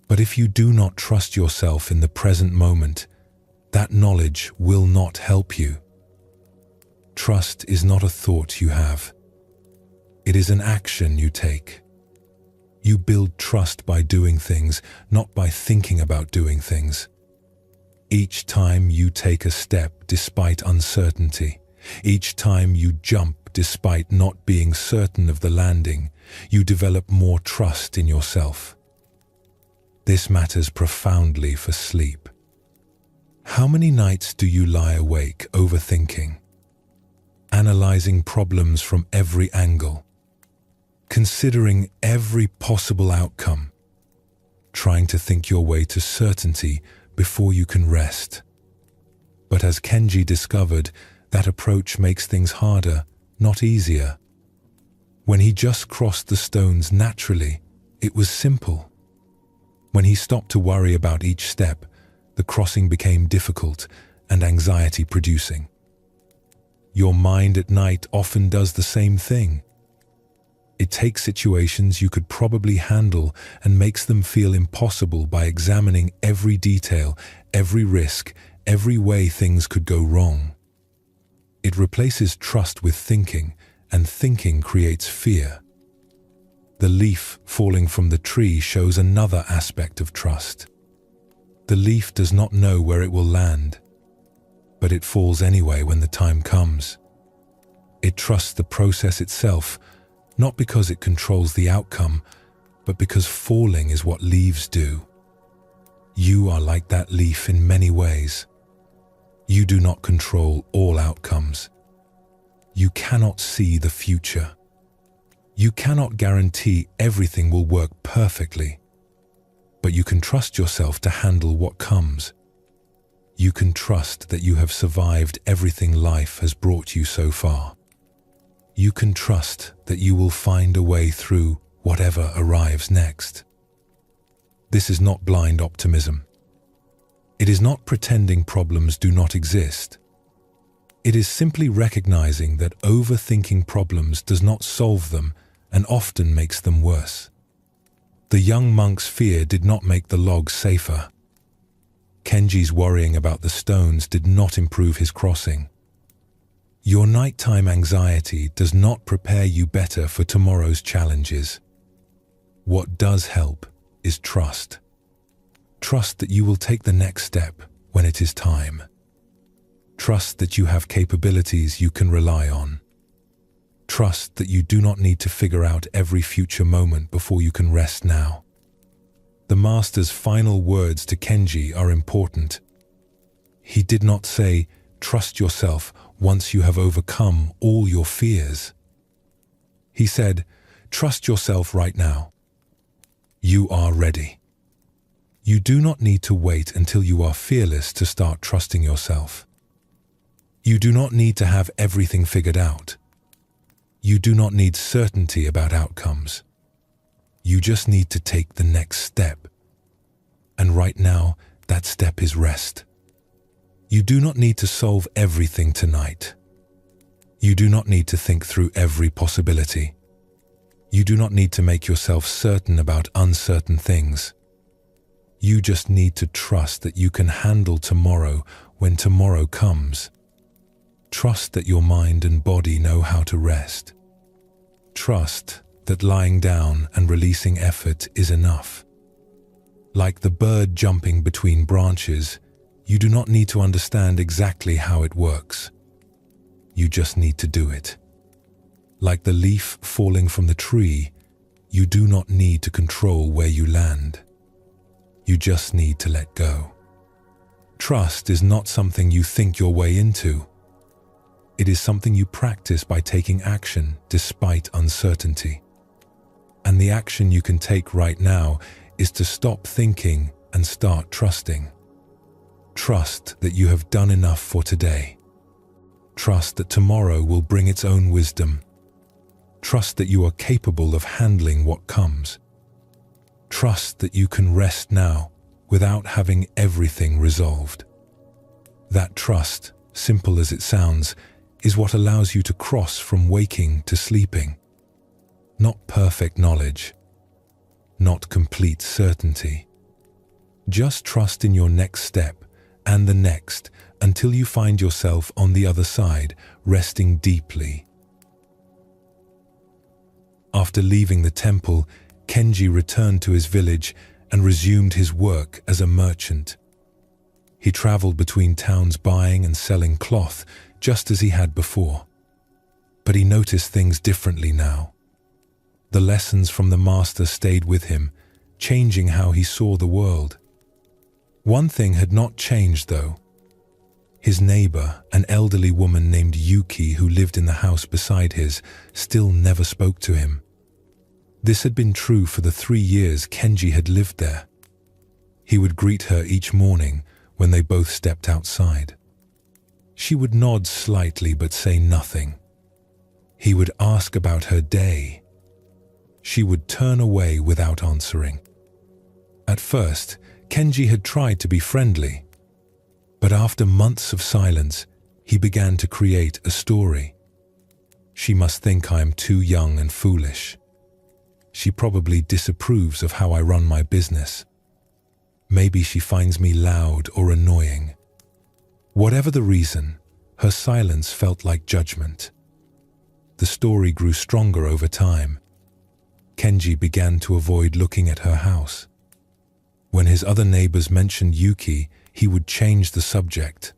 But if you do not trust yourself in the present moment, that knowledge will not help you. Trust is not a thought you have. It is an action you take. You build trust by doing things, not by thinking about doing things. Each time you take a step despite uncertainty, each time you jump despite not being certain of the landing, you develop more trust in yourself. This matters profoundly for sleep. How many nights do you lie awake overthinking, analyzing problems from every angle, considering every possible outcome, trying to think your way to certainty before you can rest? But as Kenji discovered, that approach makes things harder, not easier. When he just crossed the stones naturally, it was simple. When he stopped to worry about each step, the crossing became difficult and anxiety-producing. Your mind at night often does the same thing. It takes situations you could probably handle and makes them feel impossible by examining every detail, every risk, every way things could go wrong. It replaces trust with thinking, and thinking creates fear. The leaf falling from the tree shows another aspect of trust. The leaf does not know where it will land, but it falls anyway when the time comes. It trusts the process itself, not because it controls the outcome, but because falling is what leaves do. You are like that leaf in many ways. You do not control all outcomes. You cannot see the future. You cannot guarantee everything will work perfectly, but you can trust yourself to handle what comes. You can trust that you have survived everything life has brought you so far. You can trust that you will find a way through whatever arrives next. This is not blind optimism. It is not pretending problems do not exist. It is simply recognizing that overthinking problems does not solve them and often makes them worse. The young monk's fear did not make the log safer. Kenji's worrying about the stones did not improve his crossing. Your nighttime anxiety does not prepare you better for tomorrow's challenges. What does help is trust. Trust that you will take the next step when it is time. Trust that you have capabilities you can rely on. Trust that you do not need to figure out every future moment before you can rest now. The master's final words to Kenji are important. He did not say, "Trust yourself once you have overcome all your fears." He said, "Trust yourself right now. You are ready." You do not need to wait until you are fearless to start trusting yourself. You do not need to have everything figured out. You do not need certainty about outcomes. You just need to take the next step. And right now, that step is rest. You do not need to solve everything tonight. You do not need to think through every possibility. You do not need to make yourself certain about uncertain things. You just need to trust that you can handle tomorrow when tomorrow comes. Trust that your mind and body know how to rest. Trust that lying down and releasing effort is enough. Like the bird jumping between branches, you do not need to understand exactly how it works. You just need to do it. Like the leaf falling from the tree, you do not need to control where you land. You just need to let go. Trust is not something you think your way into. It is something you practice by taking action despite uncertainty. And the action you can take right now is to stop thinking and start trusting. Trust that you have done enough for today. Trust that tomorrow will bring its own wisdom. Trust that you are capable of handling what comes. Trust that you can rest now without having everything resolved. That trust, simple as it sounds, is what allows you to cross from waking to sleeping. Not perfect knowledge, not complete certainty. Just trust in your next step and the next until you find yourself on the other side, resting deeply. After leaving the temple, Kenji returned to his village and resumed his work as a merchant. He traveled between towns buying and selling cloth just as he had before. But he noticed things differently now. The lessons from the master stayed with him, changing how he saw the world. One thing had not changed though. His neighbor, an elderly woman named Yuki who lived in the house beside his, still never spoke to him. This had been true for the 3 years Kenji had lived there. He would greet her each morning when they both stepped outside. She would nod slightly but say nothing. He would ask about her day. She would turn away without answering. At first, Kenji had tried to be friendly, but after months of silence, he began to create a story. She must think I am too young and foolish. She probably disapproves of how I run my business. Maybe she finds me loud or annoying. Whatever the reason, her silence felt like judgment. The story grew stronger over time. Kenji began to avoid looking at her house. When his other neighbors mentioned Yuki, he would change the subject.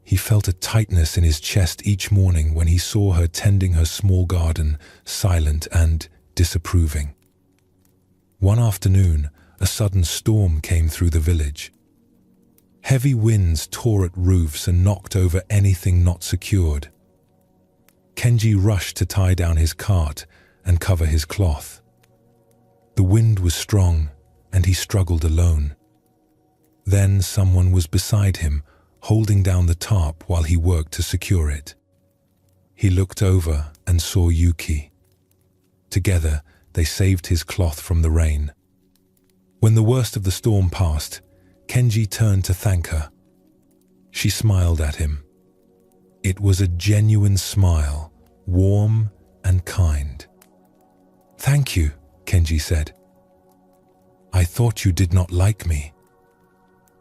He felt a tightness in his chest each morning when he saw her tending her small garden, silent and disapproving. One afternoon, a sudden storm came through the village. Heavy winds tore at roofs and knocked over anything not secured. Kenji rushed to tie down his cart and cover his cloth. The wind was strong, and he struggled alone. Then someone was beside him, holding down the tarp while he worked to secure it. He looked over and saw Yuki. Together, they saved his cloth from the rain. When the worst of the storm passed, Kenji turned to thank her. She smiled at him. It was a genuine smile, warm and kind. "Thank you," Kenji said. "I thought you did not like me."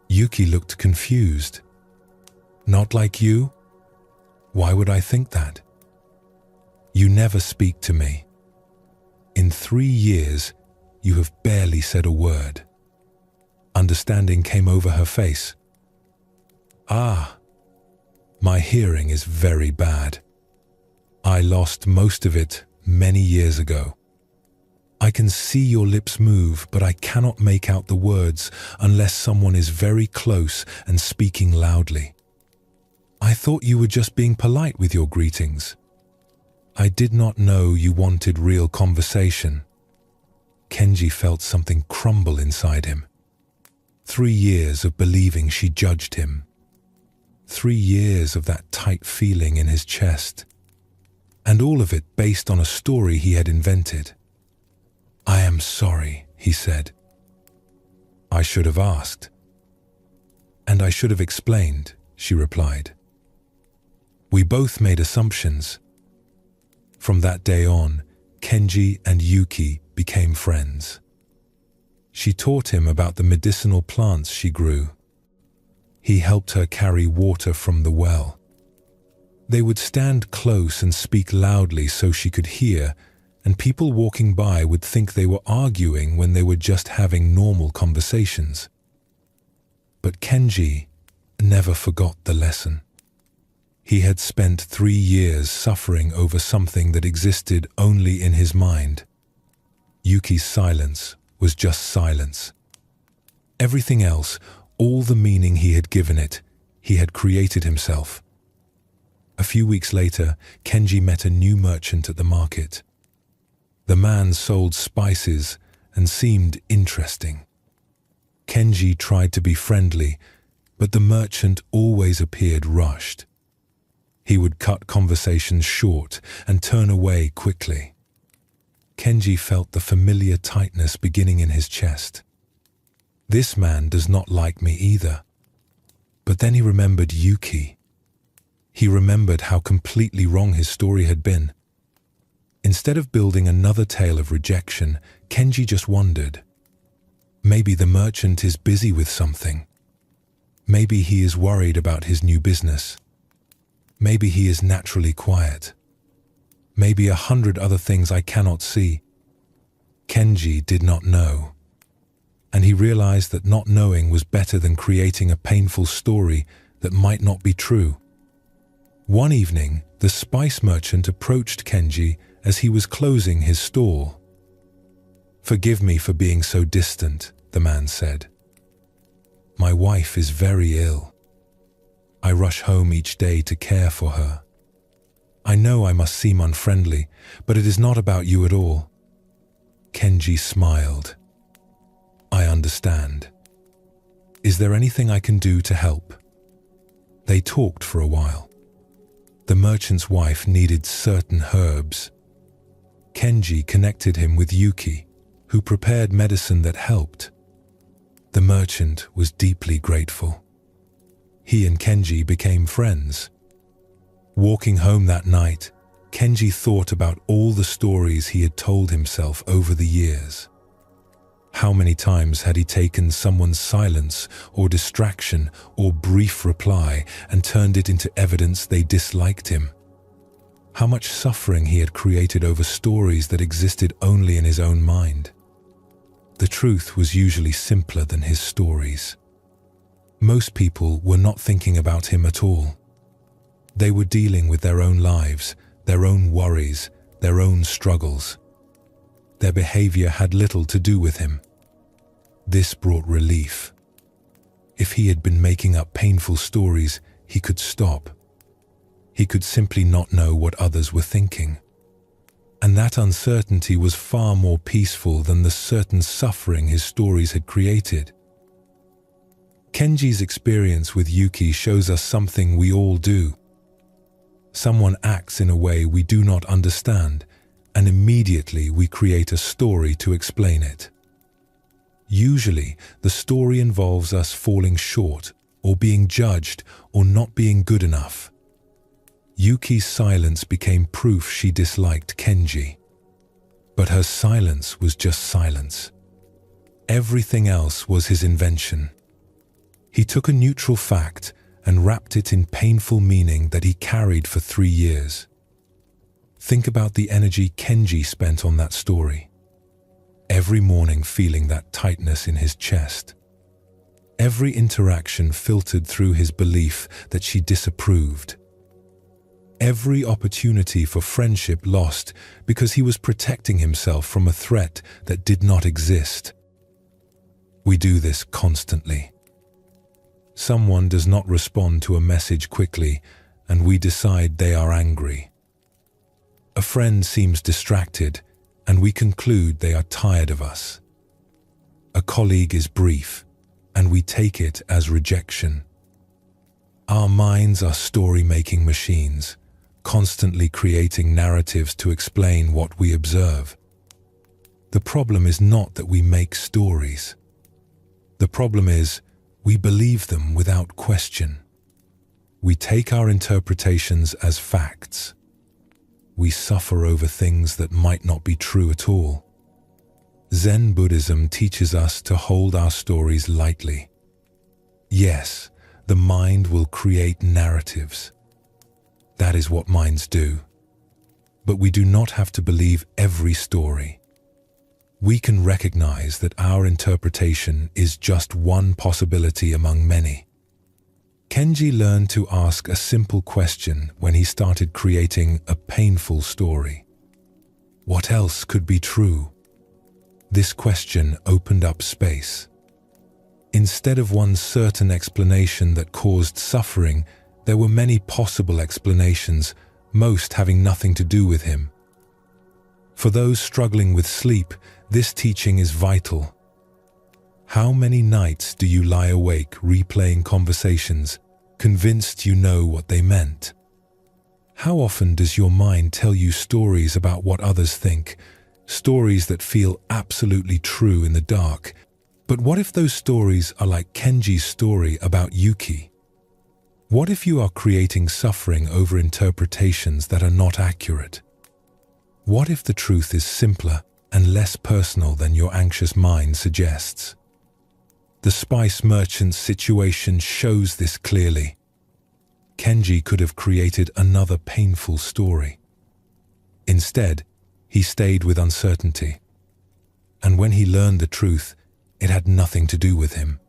Yuki looked confused. "Not like you? Why would I think that? You never speak to me. In 3 years, you have barely said a word." Understanding came over her face. "Ah, my hearing is very bad. I lost most of it many years ago. I can see your lips move, but I cannot make out the words unless someone is very close and speaking loudly. I thought you were just being polite with your greetings. I did not know you wanted real conversation." Kenji felt something crumble inside him. 3 years of believing she judged him. 3 years of that tight feeling in his chest. And all of it based on a story he had invented. "I am sorry," he said. "I should have asked." "And I should have explained," she replied. "We both made assumptions." From that day on, Kenji and Yuki became friends. She taught him about the medicinal plants she grew. He helped her carry water from the well. They would stand close and speak loudly so she could hear, and people walking by would think they were arguing when they were just having normal conversations. But Kenji never forgot the lesson. He had spent 3 years suffering over something that existed only in his mind. Yuki's silence was just silence. Everything else, all the meaning he had given it, he had created himself. A few weeks later, Kenji met a new merchant at the market. The man sold spices and seemed interesting. Kenji tried to be friendly, but the merchant always appeared rushed. He would cut conversations short and turn away quickly. Kenji felt the familiar tightness beginning in his chest. This man does not like me either. But then he remembered Yuki. He remembered how completely wrong his story had been. Instead of building another tale of rejection, Kenji just wondered. Maybe the merchant is busy with something. Maybe he is worried about his new business. Maybe he is naturally quiet. maybe 100 other things I cannot see. Kenji did not know. And he realized that not knowing was better than creating a painful story that might not be true. One evening, the spice merchant approached Kenji as he was closing his stall. "Forgive me for being so distant," the man said. "My wife is very ill. I rush home each day to care for her. I know I must seem unfriendly, but it is not about you at all." Kenji smiled. "I understand. Is there anything I can do to help?" They talked for a while. The merchant's wife needed certain herbs. Kenji connected him with Yuki, who prepared medicine that helped. The merchant was deeply grateful. He and Kenji became friends. Walking home that night, Kenji thought about all the stories he had told himself over the years. How many times had he taken someone's silence or distraction or brief reply and turned it into evidence they disliked him? How much suffering he had created over stories that existed only in his own mind. The truth was usually simpler than his stories. Most people were not thinking about him at all. They were dealing with their own lives, their own worries, their own struggles. Their behavior had little to do with him. This brought relief. If he had been making up painful stories, he could stop. He could simply not know what others were thinking. And that uncertainty was far more peaceful than the certain suffering his stories had created. Kenji's experience with Yuki shows us something we all do. Someone acts in a way we do not understand, and immediately we create a story to explain it. Usually, the story involves us falling short, or being judged, or not being good enough. Yuki's silence became proof she disliked Kenji. But her silence was just silence. Everything else was his invention. He took a neutral fact and wrapped it in painful meaning that he carried for 3 years. Think about the energy Kenji spent on that story. Every morning feeling that tightness in his chest. Every interaction filtered through his belief that she disapproved. Every opportunity for friendship lost because he was protecting himself from a threat that did not exist. We do this constantly. Someone does not respond to a message quickly, and we decide they are angry. A friend seems distracted, and we conclude they are tired of us. A colleague is brief, and we take it as rejection. Our minds are story-making machines, constantly creating narratives to explain what we observe. The problem is not that we make stories. The problem is we believe them without question. We take our interpretations as facts. We suffer over things that might not be true at all. Zen Buddhism teaches us to hold our stories lightly. Yes, the mind will create narratives. That is what minds do. But we do not have to believe every story. We can recognize that our interpretation is just one possibility among many. Kenji learned to ask a simple question when he started creating a painful story. What else could be true? This question opened up space. Instead of one certain explanation that caused suffering, there were many possible explanations, most having nothing to do with him. For those struggling with sleep, this teaching is vital. How many nights do you lie awake replaying conversations, convinced you know what they meant? How often does your mind tell you stories about what others think, stories that feel absolutely true in the dark? But what if those stories are like Kenji's story about Yuki? What if you are creating suffering over interpretations that are not accurate? What if the truth is simpler and less personal than your anxious mind suggests? The spice merchant's situation shows this clearly. Kenji could have created another painful story. Instead, he stayed with uncertainty. And when he learned the truth, it had nothing to do with him.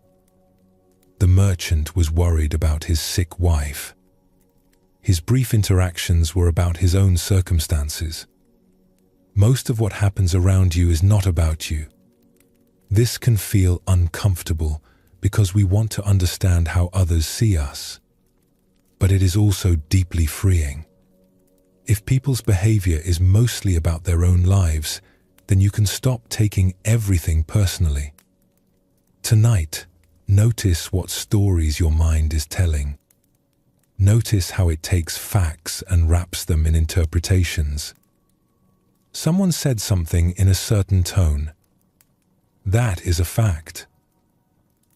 The merchant was worried about his sick wife. His brief interactions were about his own circumstances. Most of what happens around you is not about you. This can feel uncomfortable because we want to understand how others see us. But it is also deeply freeing. If people's behavior is mostly about their own lives, then you can stop taking everything personally. Tonight, notice what stories your mind is telling. Notice how it takes facts and wraps them in interpretations. Someone said something in a certain tone. That is a fact.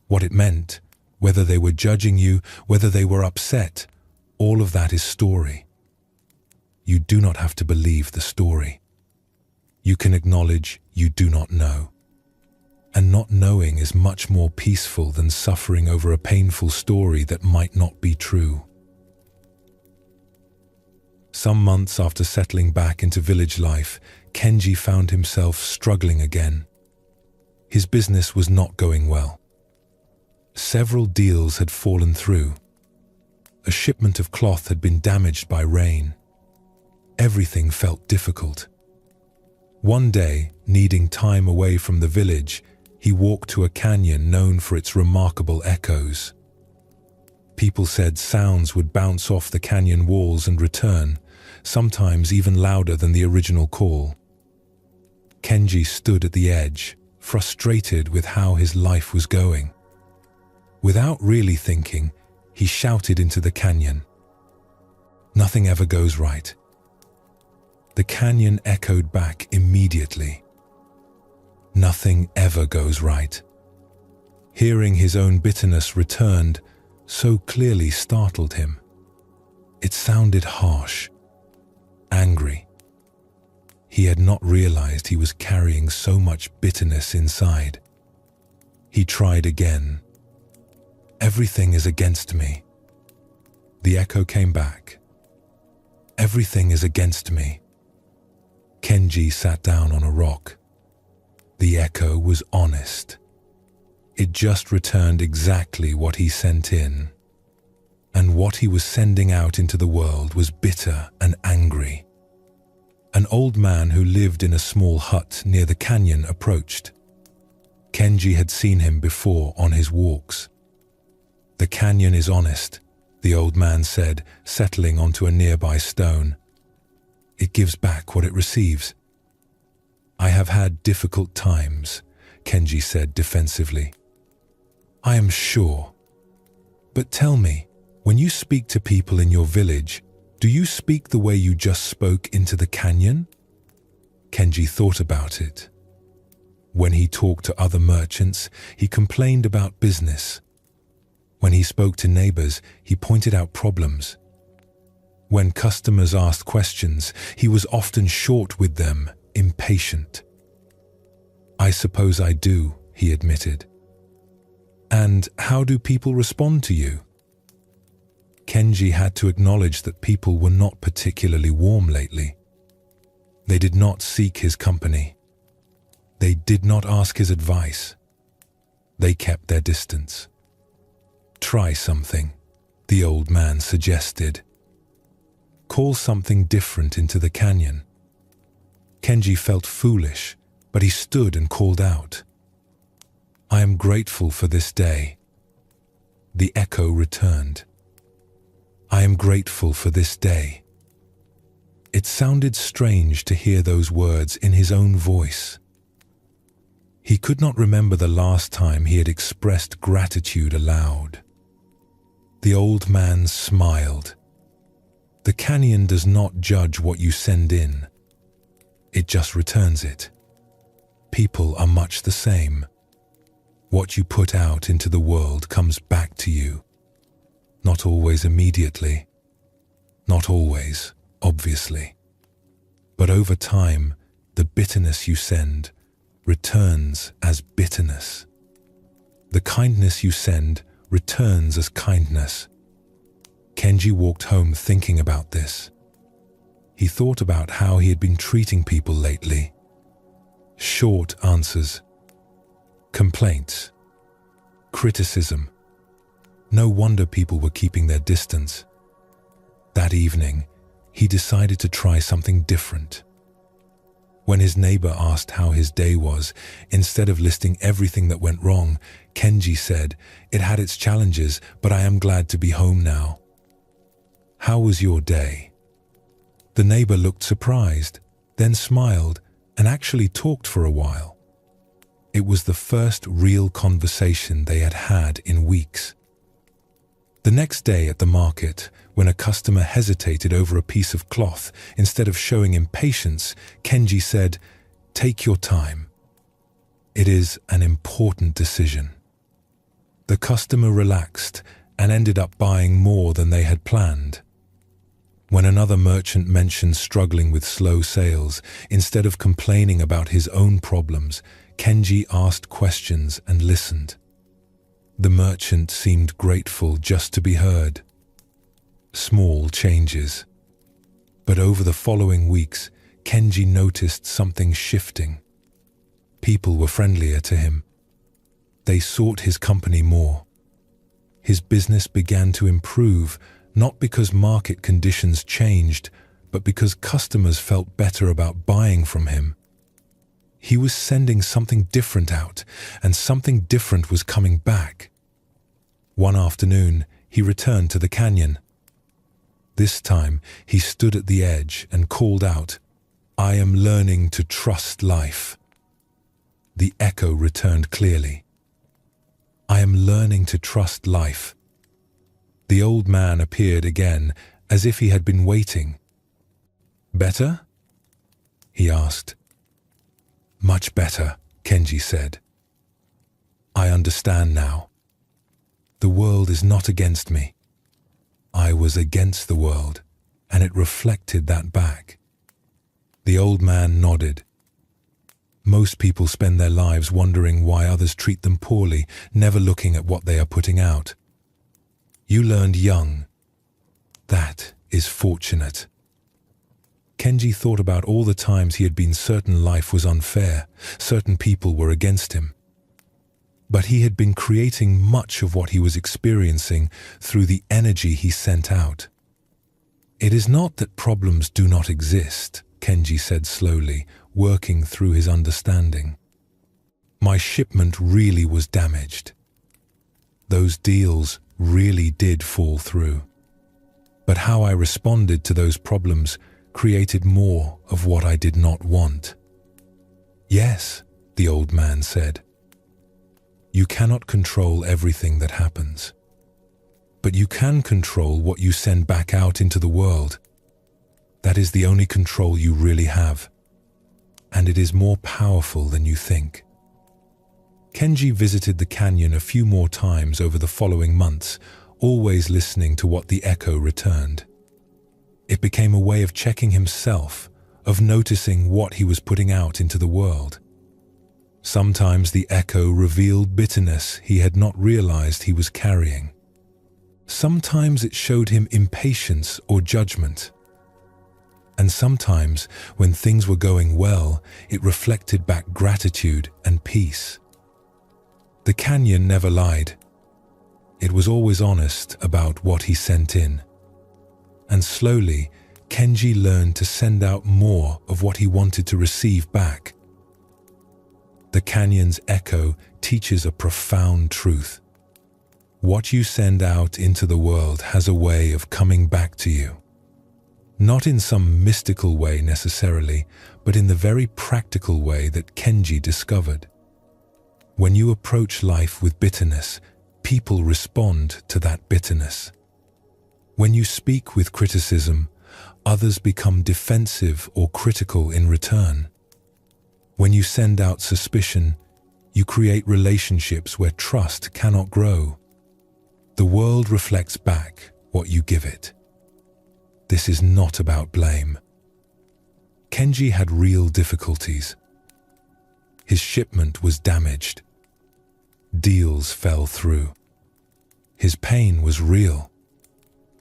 What it meant, whether they were judging you, whether they were upset, all of that is story. You do not have to believe the story. You can acknowledge you do not know. And not knowing is much more peaceful than suffering over a painful story that might not be true. Some months after settling back into village life, Kenji found himself struggling again. His business was not going well. Several deals had fallen through. A shipment of cloth had been damaged by rain. Everything felt difficult. One day, needing time away from the village, he walked to a canyon known for its remarkable echoes. People said sounds would bounce off the canyon walls and return, sometimes even louder than the original call. Kenji stood at the edge, frustrated with how his life was going. Without really thinking, he shouted into the canyon. Nothing ever goes right. The canyon echoed back immediately. Nothing ever goes right. Hearing his own bitterness returned so clearly startled him. It sounded harsh, angry. He had not realized he was carrying so much bitterness inside. He tried again. Everything is against me. The echo came back. Everything is against me. Kenji sat down on a rock. The echo was honest. It just returned exactly what he sent in. And what he was sending out into the world was bitter and angry. An old man who lived in a small hut near the canyon approached. Kenji had seen him before on his walks. "The canyon is honest," the old man said, settling onto a nearby stone. "It gives back what it receives." "I have had difficult times," Kenji said defensively. "I am sure. But tell me, when you speak to people in your village, do you speak the way you just spoke into the canyon?" Kenji thought about it. When he talked to other merchants, he complained about business. When he spoke to neighbors, he pointed out problems. When customers asked questions, he was often short with them, impatient. "I suppose I do," he admitted. "And how do people respond to you?" Kenji had to acknowledge that people were not particularly warm lately. They did not seek his company. They did not ask his advice. They kept their distance. "Try something," the old man suggested. "Call something different into the canyon." Kenji felt foolish, but he stood and called out, "I am grateful for this day." The echo returned. "I am grateful for this day." It sounded strange to hear those words in his own voice. He could not remember the last time he had expressed gratitude aloud. The old man smiled. The canyon does not judge what you send in. It just returns it. People are much the same. What you put out into the world comes back to you. Not always immediately. Not always, obviously. But over time, the bitterness you send returns as bitterness. The kindness you send returns as kindness. Kenji walked home thinking about this. He thought about how he had been treating people lately. Short answers, complaints, criticism. No wonder people were keeping their distance. That evening, he decided to try something different. When his neighbor asked how his day was, instead of listing everything that went wrong, Kenji said, "It had its challenges, but I am glad to be home now." "How was your day?" The neighbor looked surprised, then smiled, and actually talked for a while. It was the first real conversation they had had in weeks. The next day at the market, when a customer hesitated over a piece of cloth, instead of showing impatience, Kenji said, "Take your time. It is an important decision." The customer relaxed and ended up buying more than they had planned. When another merchant mentioned struggling with slow sales, instead of complaining about his own problems, Kenji asked questions and listened. The merchant seemed grateful just to be heard. Small changes. But over the following weeks, Kenji noticed something shifting. People were friendlier to him. They sought his company more. His business began to improve, not because market conditions changed, but because customers felt better about buying from him. He was sending something different out, and something different was coming back. One afternoon, he returned to the canyon. This time, he stood at the edge and called out, "I am learning to trust life." The echo returned clearly. "I am learning to trust life." The old man appeared again, as if he had been waiting. "Better?" he asked. "Much better," Kenji said. "I understand now. The world is not against me. I was against the world, and it reflected that back." The old man nodded. Most people spend their lives wondering why others treat them poorly, never looking at what they are putting out. You learned young. That is fortunate. Kenji thought about all the times he had been certain life was unfair, certain people were against him. But he had been creating much of what he was experiencing through the energy he sent out. "It is not that problems do not exist," Kenji said slowly, working through his understanding. "My shipment really was damaged. Those deals really did fall through. But how I responded to those problems created more of what I did not want." "Yes," the old man said. "You cannot control everything that happens. But you can control what you send back out into the world. That is the only control you really have. And it is more powerful than you think." Kenji visited the canyon a few more times over the following months, always listening to what the echo returned. It became a way of checking himself, of noticing what he was putting out into the world. Sometimes the echo revealed bitterness he had not realized he was carrying. Sometimes it showed him impatience or judgment. And sometimes, when things were going well, it reflected back gratitude and peace. The canyon never lied. It was always honest about what he sent in. And slowly, Kenji learned to send out more of what he wanted to receive back. The canyon's echo teaches a profound truth. What you send out into the world has a way of coming back to you. Not in some mystical way necessarily, but in the very practical way that Kenji discovered. When you approach life with bitterness, people respond to that bitterness. When you speak with criticism, others become defensive or critical in return. When you send out suspicion, you create relationships where trust cannot grow. The world reflects back what you give it. This is not about blame. Kenji had real difficulties. His shipment was damaged. Deals fell through. His pain was real.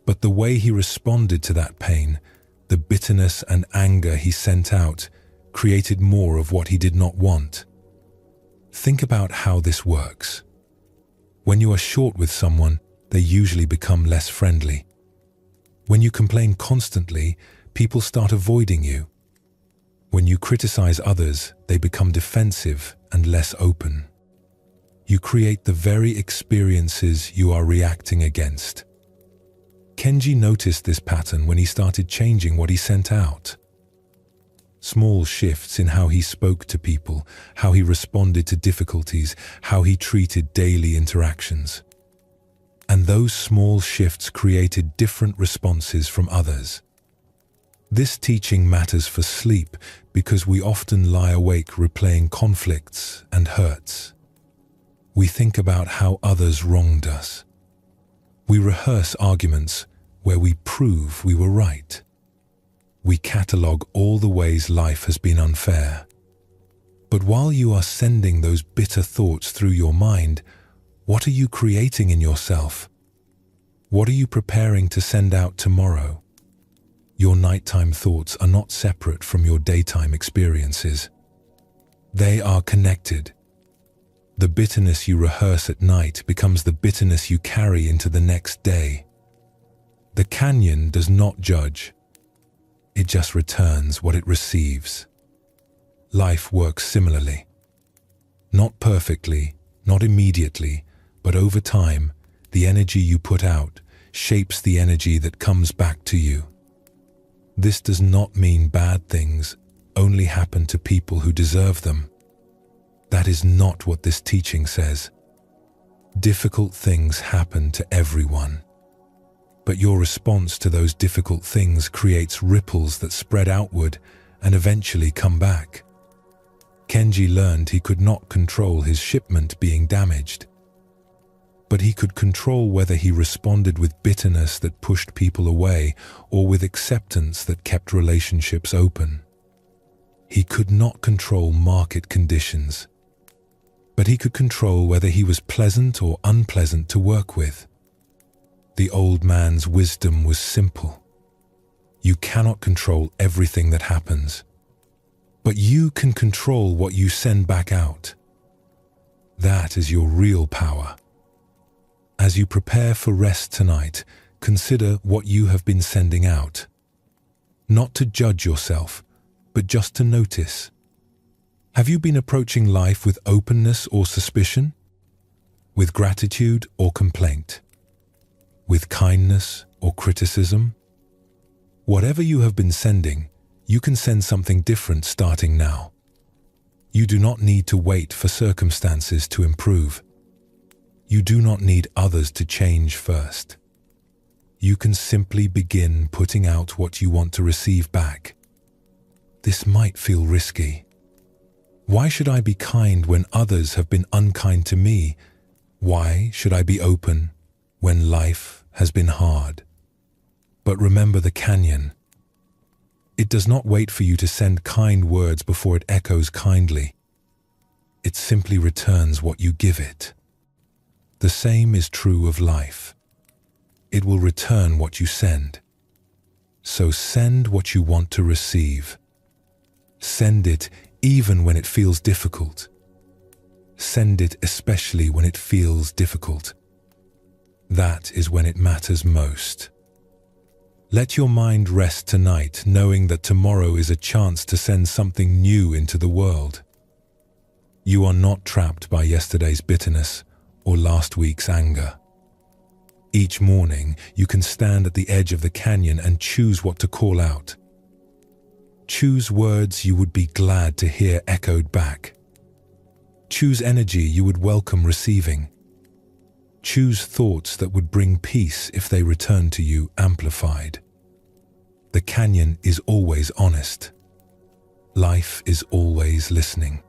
But the way he responded to that pain The bitterness and anger he sent out created more of what he did not want. Think about how this works. When you are short with someone, they usually become less friendly. When you complain constantly, people start avoiding you. When you criticize others, they become defensive and less open. You create the very experiences you are reacting against. Kenji noticed this pattern when he started changing what he sent out. Small shifts in how he spoke to people, how he responded to difficulties, how he treated daily interactions. And those small shifts created different responses from others. This teaching matters for sleep because we often lie awake replaying conflicts and hurts. We think about how others wronged us. We rehearse arguments where we prove we were right. We catalogue all the ways life has been unfair. But while you are sending those bitter thoughts through your mind, what are you creating in yourself? What are you preparing to send out tomorrow? Your nighttime thoughts are not separate from your daytime experiences. They are connected. The bitterness you rehearse at night becomes the bitterness you carry into the next day. The canyon does not judge. It just returns what it receives. Life works similarly. Not perfectly, not immediately, but over time, the energy you put out shapes the energy that comes back to you. This does not mean bad things only happen to people who deserve them. That is not what this teaching says. Difficult things happen to everyone. But your response to those difficult things creates ripples that spread outward and eventually come back. Kenji learned he could not control his shipment being damaged. But he could control whether he responded with bitterness that pushed people away or with acceptance that kept relationships open. He could not control market conditions, but he could control whether he was pleasant or unpleasant to work with. The old man's wisdom was simple. You cannot control everything that happens, but you can control what you send back out. That is your real power. As you prepare for rest tonight, consider what you have been sending out. Not to judge yourself, but just to notice. Have you been approaching life with openness or suspicion? With gratitude or complaint? With kindness or criticism? Whatever you have been sending, you can send something different starting now. You do not need to wait for circumstances to improve. You do not need others to change first. You can simply begin putting out what you want to receive back. This might feel risky. Why should I be kind when others have been unkind to me? Why should I be open when life has been hard? But remember the canyon. It does not wait for you to send kind words before it echoes kindly. It simply returns what you give it. The same is true of life. It will return what you send. So send what you want to receive. Send it even when it feels difficult. Send it especially when it feels difficult. That is when it matters most. Let your mind rest tonight knowing that tomorrow is a chance to send something new into the world. You are not trapped by yesterday's bitterness or last week's anger. Each morning, you can stand at the edge of the canyon and choose what to call out. Choose words you would be glad to hear echoed back. Choose energy you would welcome receiving. Choose thoughts that would bring peace if they return to you amplified. The canyon is always honest. Life is always listening.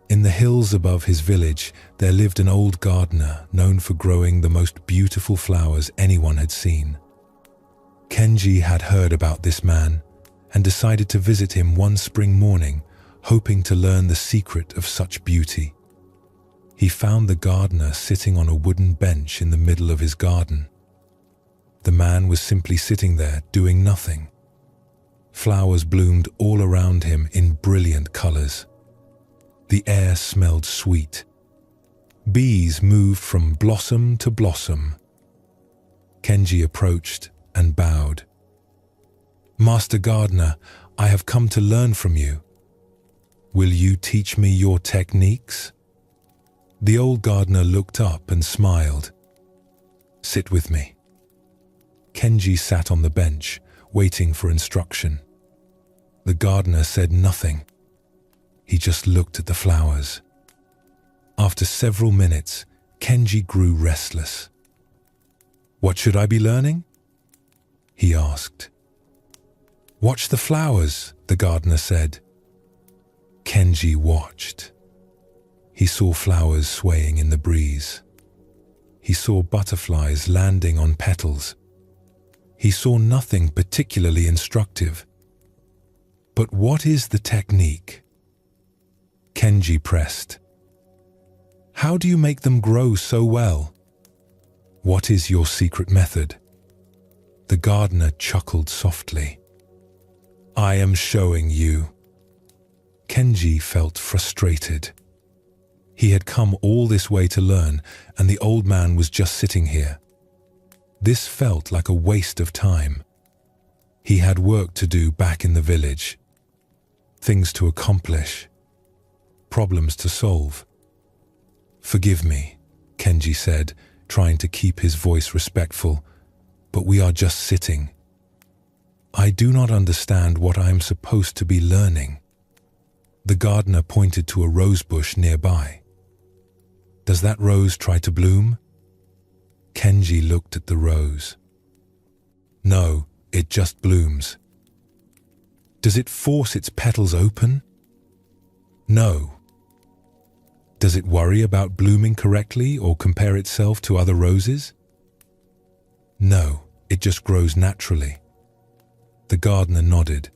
In the hills above his village, there lived an old gardener known for growing the most beautiful flowers anyone had seen. Kenji had heard about this man and decided to visit him one spring morning, hoping to learn the secret of such beauty. He found the gardener sitting on a wooden bench in the middle of his garden. The man was simply sitting there, doing nothing. Flowers bloomed all around him in brilliant colors. The air smelled sweet. Bees moved from blossom to blossom. Kenji approached and bowed. "Master Gardener, I have come to learn from you. Will you teach me your techniques?" The old gardener looked up and smiled. "Sit with me." Kenji sat on the bench, waiting for instruction. The gardener said nothing. He just looked at the flowers. After several minutes, Kenji grew restless. "What should I be learning?" he asked. "Watch the flowers," the gardener said. Kenji watched. He saw flowers swaying in the breeze. He saw butterflies landing on petals. He saw nothing particularly instructive. But what is the technique? Kenji pressed. "How do you make them grow so well? What is your secret method?" The gardener chuckled softly. "I am showing you." Kenji felt frustrated. He had come all this way to learn, and the old man was just sitting here. This felt like a waste of time. He had work to do back in the village. Things to accomplish. Problems to solve. "Forgive me," Kenji said, trying to keep his voice respectful, "but we are just sitting. I do not understand what I am supposed to be learning." The gardener pointed to a rose bush nearby. "Does that rose try to bloom?" Kenji looked at the rose. "No, it just blooms." "Does it force its petals open?" "No." "Does it worry about blooming correctly or compare itself to other roses?" "No, it just grows naturally." The gardener nodded.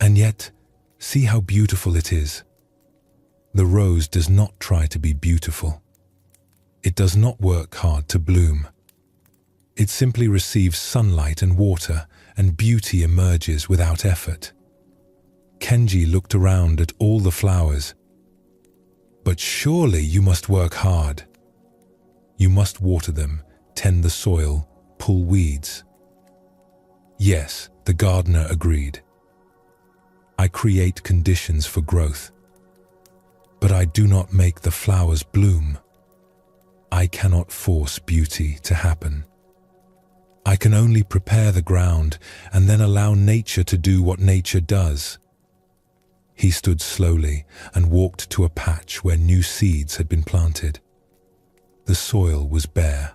"And yet, see how beautiful it is. The rose does not try to be beautiful. It does not work hard to bloom. It simply receives sunlight and water, and beauty emerges without effort." Kenji looked around at all the flowers. "But surely you must work hard. You must water them, tend the soil, pull weeds." "Yes," the gardener agreed. "I create conditions for growth. But I do not make the flowers bloom. I cannot force beauty to happen. I can only prepare the ground and then allow nature to do what nature does." He stood slowly and walked to a patch where new seeds had been planted. The soil was bare.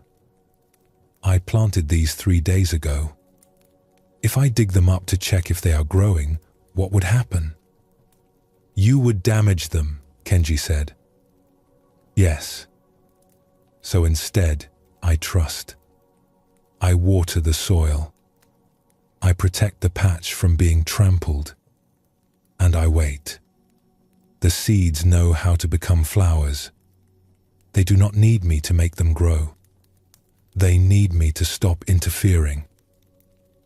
"I planted these 3 days ago. If I dig them up to check if they are growing, what would happen?" "You would damage them," Kenji said. "Yes. So instead, I trust. I water the soil. I protect the patch from being trampled. And I wait. The seeds know how to become flowers. They do not need me to make them grow. They need me to stop interfering."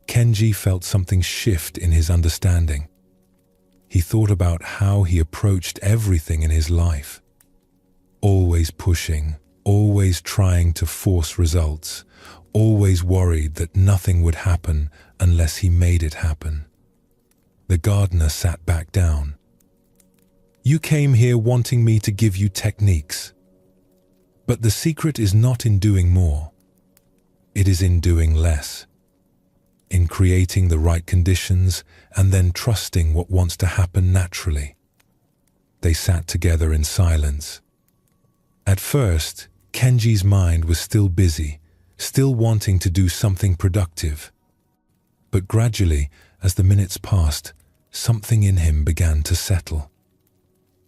Kenji felt something shift in his understanding. He thought about how he approached everything in his life. Always pushing, always trying to force results, always worried that nothing would happen unless he made it happen. The gardener sat back down. "You came here wanting me to give you techniques. But the secret is not in doing more. It is in doing less. In creating the right conditions and then trusting what wants to happen naturally." They sat together in silence. At first, Kenji's mind was still busy, still wanting to do something productive. But gradually, as the minutes passed, something in him began to settle.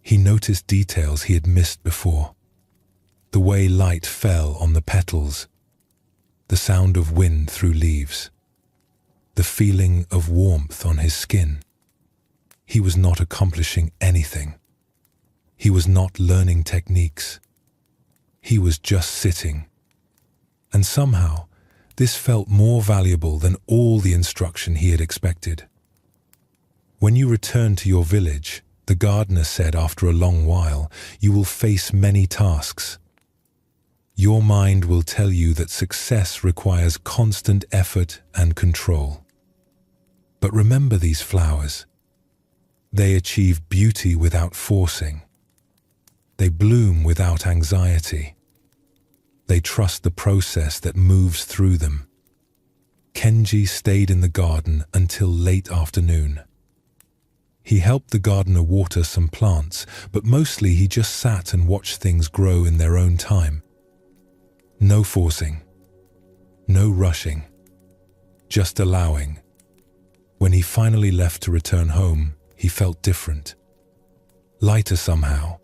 He noticed details he had missed before. The way light fell on the petals, the sound of wind through leaves, the feeling of warmth on his skin. He was not accomplishing anything. He was not learning techniques. He was just sitting. And somehow, This felt more valuable than all the instruction he had expected. When you return to your village, the gardener said after a long while, you will face many tasks. Your mind will tell you that success requires constant effort and control. But remember these flowers. They achieve beauty without forcing. They bloom without anxiety. They trust the process that moves through them. Kenji stayed in the garden until late afternoon. He helped the gardener water some plants, but mostly he just sat and watched things grow in their own time. No forcing, no rushing, just allowing. When he finally left to return home, he felt different. Lighter somehow.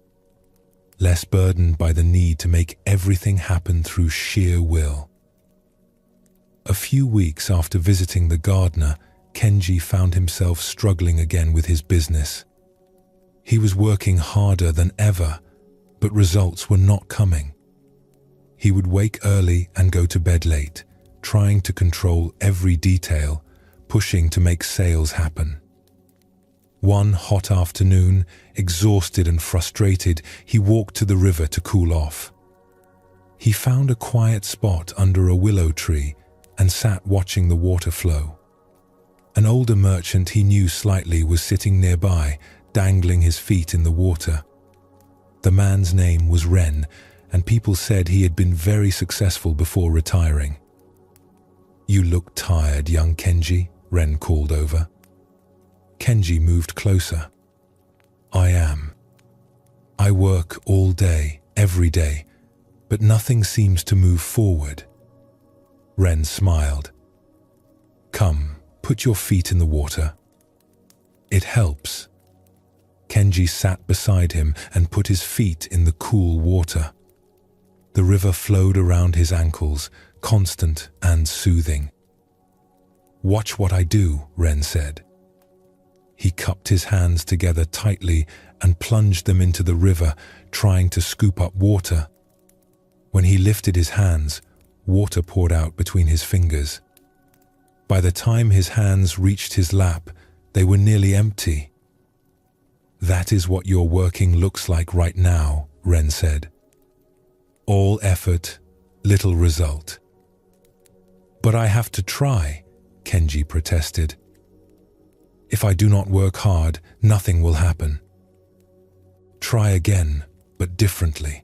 Less burdened by the need to make everything happen through sheer will. A few weeks after visiting the gardener, Kenji found himself struggling again with his business. He was working harder than ever, but results were not coming. He would wake early and go to bed late, trying to control every detail, pushing to make sales happen. One hot afternoon, exhausted and frustrated, he walked to the river to cool off. He found a quiet spot under a willow tree and sat watching the water flow. An older merchant he knew slightly was sitting nearby, dangling his feet in the water. The man's name was Ren, and people said he had been very successful before retiring. "You look tired, young Kenji," Ren called over. Kenji moved closer. "I am. I work all day, every day, but nothing seems to move forward." Ren smiled. "Come, put your feet in the water. It helps." Kenji sat beside him and put his feet in the cool water. The river flowed around his ankles, constant and soothing. "Watch what I do," Ren said. He cupped his hands together tightly and plunged them into the river, trying to scoop up water. When he lifted his hands, water poured out between his fingers. By the time his hands reached his lap, they were nearly empty. "That is what your working looks like right now," Ren said. "All effort, little result." "But I have to try," Kenji protested. "If I do not work hard, nothing will happen." "Try again, but differently."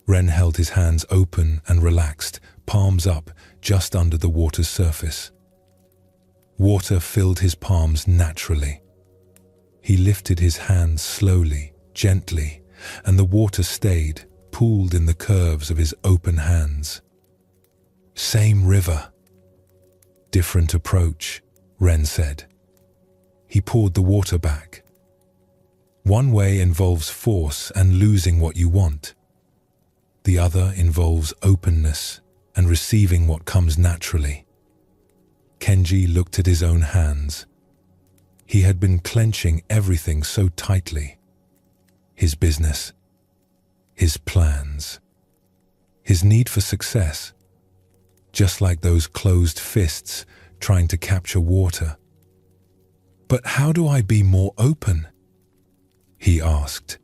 Ren held his hands open and relaxed, palms up, just under the water's surface. Water filled his palms naturally. He lifted his hands slowly, gently, and the water stayed, pooled in the curves of his open hands. "Same river. Different approach," Ren said. He poured the water back. "One way involves force and losing what you want. The other involves openness and receiving what comes naturally." Kenji looked at his own hands. He had been clenching everything so tightly. His business, his plans, his need for success, just like those closed fists trying to capture water. "But how do I be more open?" he asked.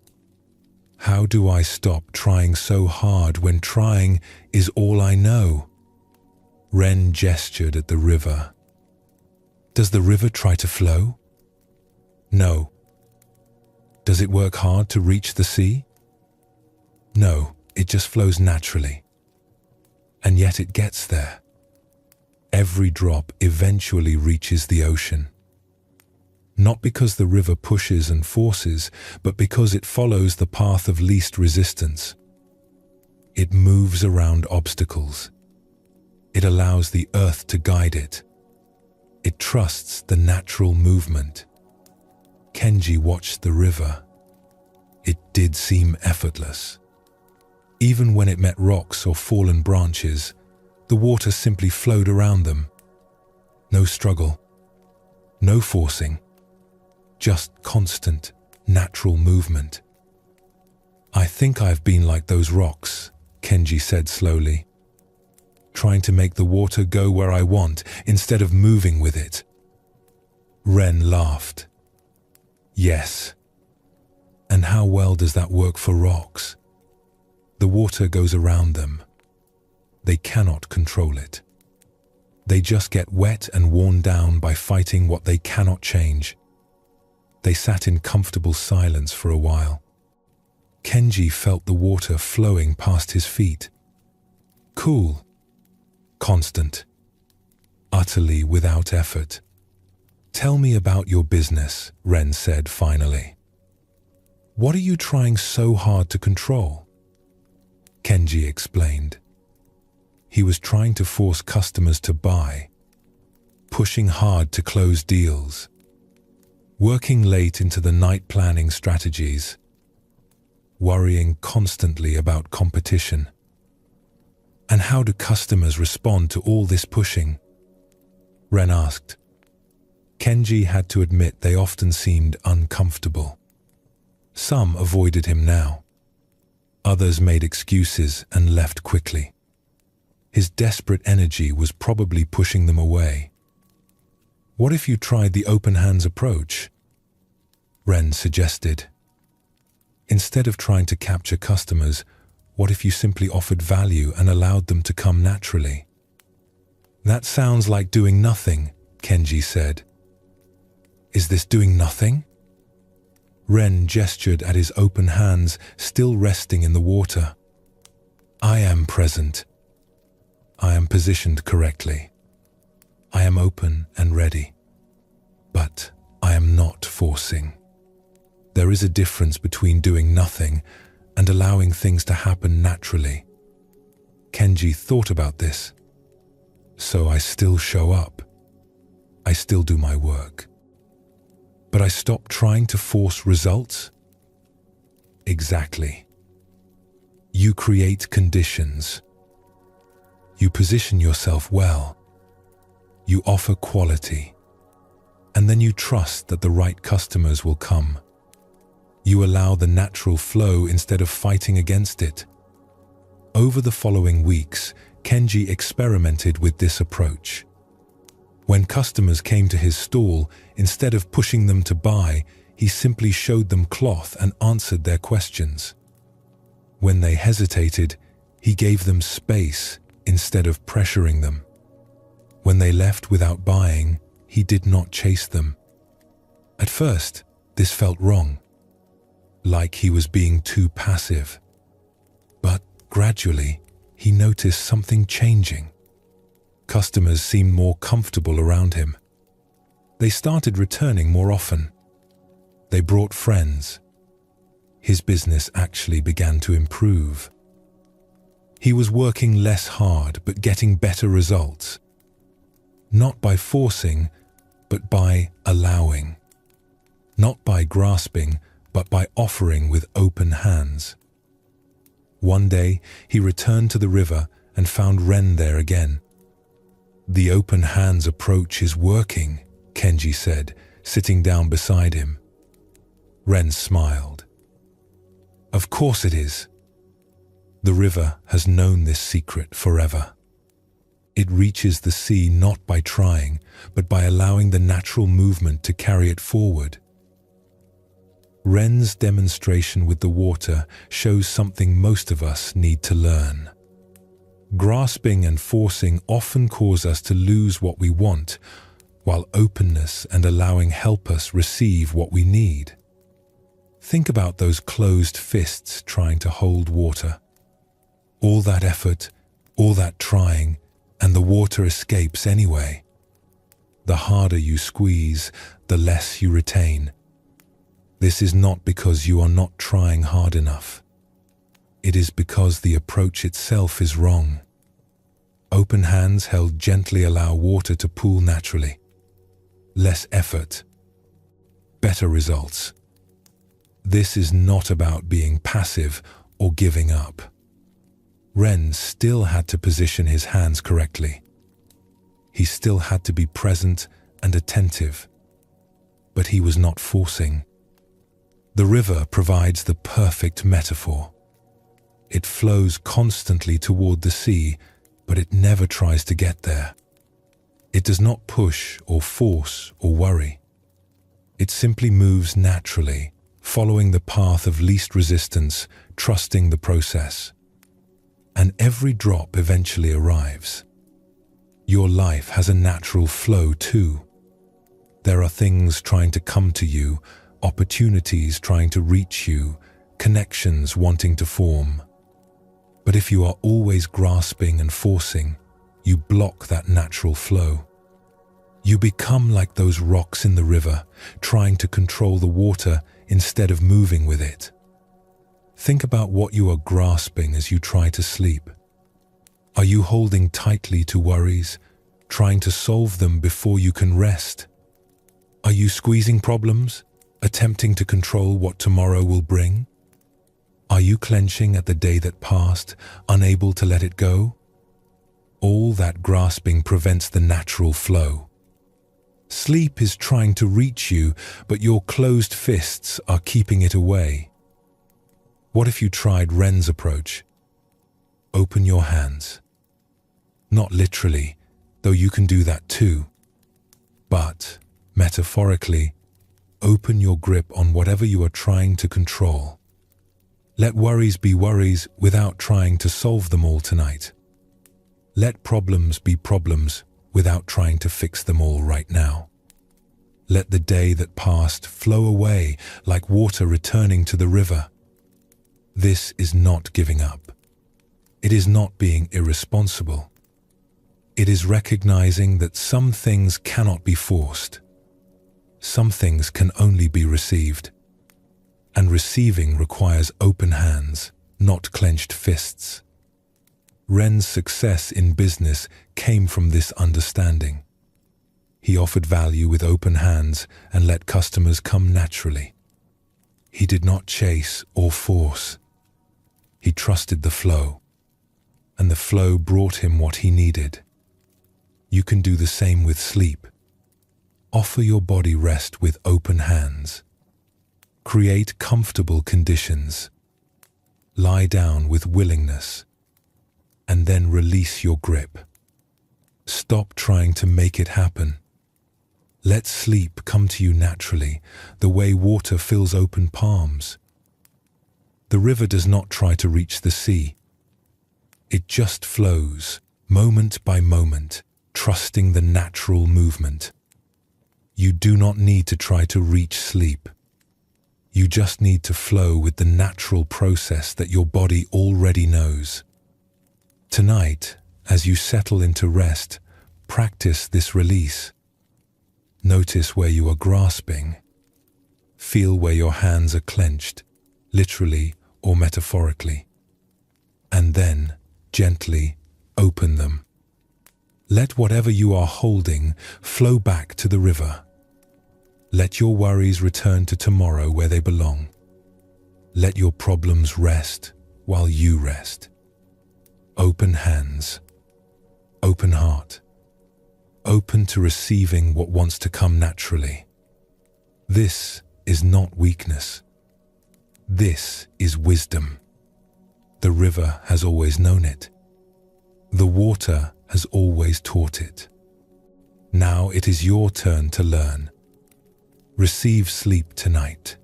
"How do I stop trying so hard when trying is all I know?" Ren gestured at the river. "Does the river try to flow?" "No." "Does it work hard to reach the sea?" "No, it just flows naturally. And yet it gets there. Every drop eventually reaches the ocean. Not because the river pushes and forces, but because it follows the path of least resistance. It moves around obstacles. It allows the earth to guide it. It trusts the natural movement." Kenji watched the river. It did seem effortless. Even when it met rocks or fallen branches, the water simply flowed around them. No struggle, no forcing. Just constant, natural movement. "I think I've been like those rocks," Kenji said slowly. trying to make the water go where I want instead of moving with it. Ren laughed. Yes. And how well does that work for rocks? The water goes around them. They cannot control it. They just get wet and worn down by fighting what they cannot change. They sat in comfortable silence for a while. Kenji felt the water flowing past his feet. Cool. Constant. Utterly without effort. Tell me about your business, Ren said finally. What are you trying so hard to control? Kenji explained. He was trying to force customers to buy, pushing hard to close deals, working late into the night planning strategies, worrying constantly about competition. And how do customers respond to all this pushing? Ren asked. Kenji had to admit they often seemed uncomfortable. Some avoided him now. Others made excuses and left quickly. His desperate energy was probably pushing them away. What if you tried the open hands approach? Ren suggested. Instead of trying to capture customers, what if you simply offered value and allowed them to come naturally? That sounds like doing nothing, Kenji said. Is this doing nothing? Ren gestured at his open hands, still resting in the water. I am present. I am positioned correctly. I am open and ready. But I am not forcing. There is a difference between doing nothing and allowing things to happen naturally. Kenji thought about this. So I still show up. I still do my work. But I stop trying to force results? Exactly. You create conditions. You position yourself well. You offer quality. And then you trust that the right customers will come. You allow the natural flow instead of fighting against it. Over the following weeks, Kenji experimented with this approach. When customers came to his stall, instead of pushing them to buy, he simply showed them cloth and answered their questions. When they hesitated, he gave them space instead of pressuring them. When they left without buying, he did not chase them. At first, this felt wrong, like he was being too passive. But gradually, he noticed something changing. Customers seemed more comfortable around him. They started returning more often. They brought friends. His business actually began to improve. He was working less hard but getting better results. Not by forcing, but by allowing. Not by grasping, but by offering with open hands. One day, he returned to the river and found Ren there again. The open hands approach is working, Kenji said, sitting down beside him. Ren smiled. Of course it is. The river has known this secret forever. It reaches the sea not by trying, but by allowing the natural movement to carry it forward. Ren's demonstration with the water shows something most of us need to learn. Grasping and forcing often cause us to lose what we want, while openness and allowing help us receive what we need. Think about those closed fists trying to hold water. All that effort, all that trying, and the water escapes anyway. The harder you squeeze, the less you retain. This is not because you are not trying hard enough. It is because the approach itself is wrong. Open hands held gently allow water to pool naturally. Less effort. Better results. This is not about being passive or giving up. Ren still had to position his hands correctly. He still had to be present and attentive. But he was not forcing. The river provides the perfect metaphor. It flows constantly toward the sea, but it never tries to get there. It does not push or force or worry. It simply moves naturally, following the path of least resistance, trusting the process. And every drop eventually arrives. Your life has a natural flow too. There are things trying to come to you, opportunities trying to reach you, connections wanting to form. But if you are always grasping and forcing, you block that natural flow. You become like those rocks in the river, trying to control the water instead of moving with it. Think about what you are grasping as you try to sleep. Are you holding tightly to worries, trying to solve them before you can rest? Are you squeezing problems, attempting to control what tomorrow will bring? Are you clenching at the day that passed, unable to let it go? All that grasping prevents the natural flow. Sleep is trying to reach you, but your closed fists are keeping it away. What if you tried Ren's approach? Open your hands. Not literally, though you can do that too. But, metaphorically, open your grip on whatever you are trying to control. Let worries be worries without trying to solve them all tonight. Let problems be problems without trying to fix them all right now. Let the day that passed flow away like water returning to the river. This is not giving up. It is not being irresponsible. It is recognizing that some things cannot be forced. Some things can only be received. And receiving requires open hands, not clenched fists. Ren's success in business came from this understanding. He offered value with open hands and let customers come naturally. He did not chase or force. He trusted the flow, and the flow brought him what he needed. You can do the same with sleep. Offer your body rest with open hands. Create comfortable conditions. Lie down with willingness. And then release your grip. Stop trying to make it happen. Let sleep come to you naturally, the way water fills open palms. The river does not try to reach the sea. It just flows, moment by moment, trusting the natural movement. You do not need to try to reach sleep. You just need to flow with the natural process that your body already knows. Tonight, as you settle into rest, practice this release. Notice where you are grasping. Feel where your hands are clenched, literally or metaphorically. And then, gently, open them. Let whatever you are holding flow back to the river. Let your worries return to tomorrow where they belong. Let your problems rest while you rest. Open hands, open heart, open to receiving what wants to come naturally. This is not weakness. This is wisdom. The river has always known it. The water has always taught it. Now it is your turn to learn. Receive sleep tonight.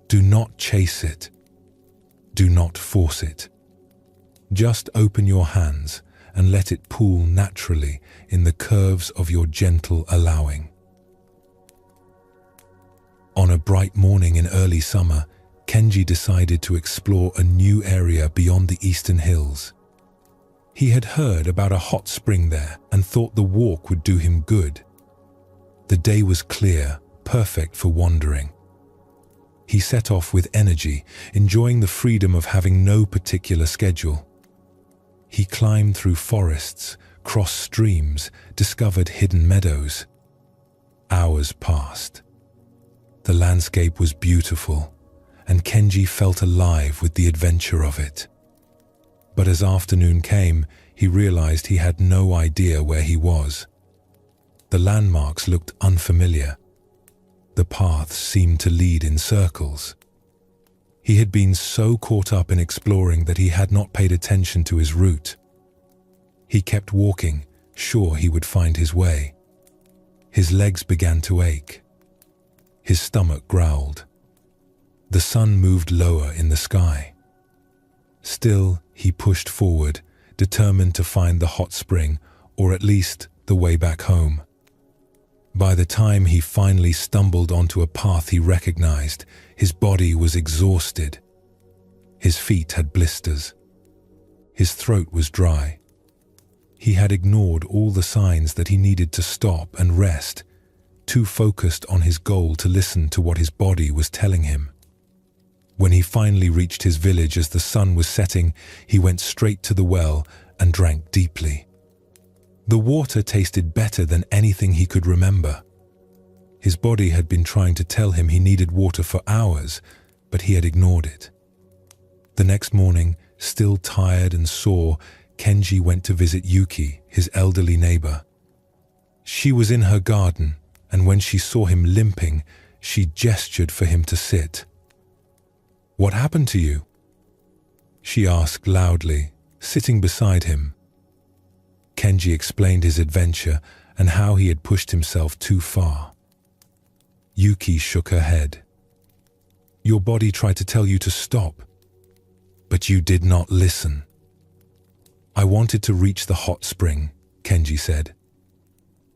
Do not chase it. Do not force it. Just open your hands and let it pool naturally in the curves of your gentle allowing. On a bright morning in early summer, Kenji decided to explore a new area beyond the eastern hills. He had heard about a hot spring there and thought the walk would do him good. The day was clear, perfect for wandering. He set off with energy, enjoying the freedom of having no particular schedule. He climbed through forests, crossed streams, discovered hidden meadows. Hours passed. The landscape was beautiful, and Kenji felt alive with the adventure of it. But as afternoon came, he realized he had no idea where he was. The landmarks looked unfamiliar. The paths seemed to lead in circles. He had been so caught up in exploring that he had not paid attention to his route. He kept walking, sure he would find his way. His legs began to ache. His stomach growled. The sun moved lower in the sky. Still, he pushed forward, determined to find the hot spring, or at least the way back home. By the time he finally stumbled onto a path he recognized, his body was exhausted. His feet had blisters. His throat was dry. He had ignored all the signs that he needed to stop and rest, too focused on his goal to listen to what his body was telling him. When he finally reached his village as the sun was setting, he went straight to the well and drank deeply. The water tasted better than anything he could remember. His body had been trying to tell him he needed water for hours, but he had ignored it. The next morning, still tired and sore, Kenji went to visit Yuki, his elderly neighbor. She was in her garden, and when she saw him limping, she gestured for him to sit. "What happened to you?" she asked loudly, sitting beside him. Kenji explained his adventure and how he had pushed himself too far. Yuki shook her head. "Your body tried to tell you to stop, but you did not listen." "I wanted to reach the hot spring," Kenji said.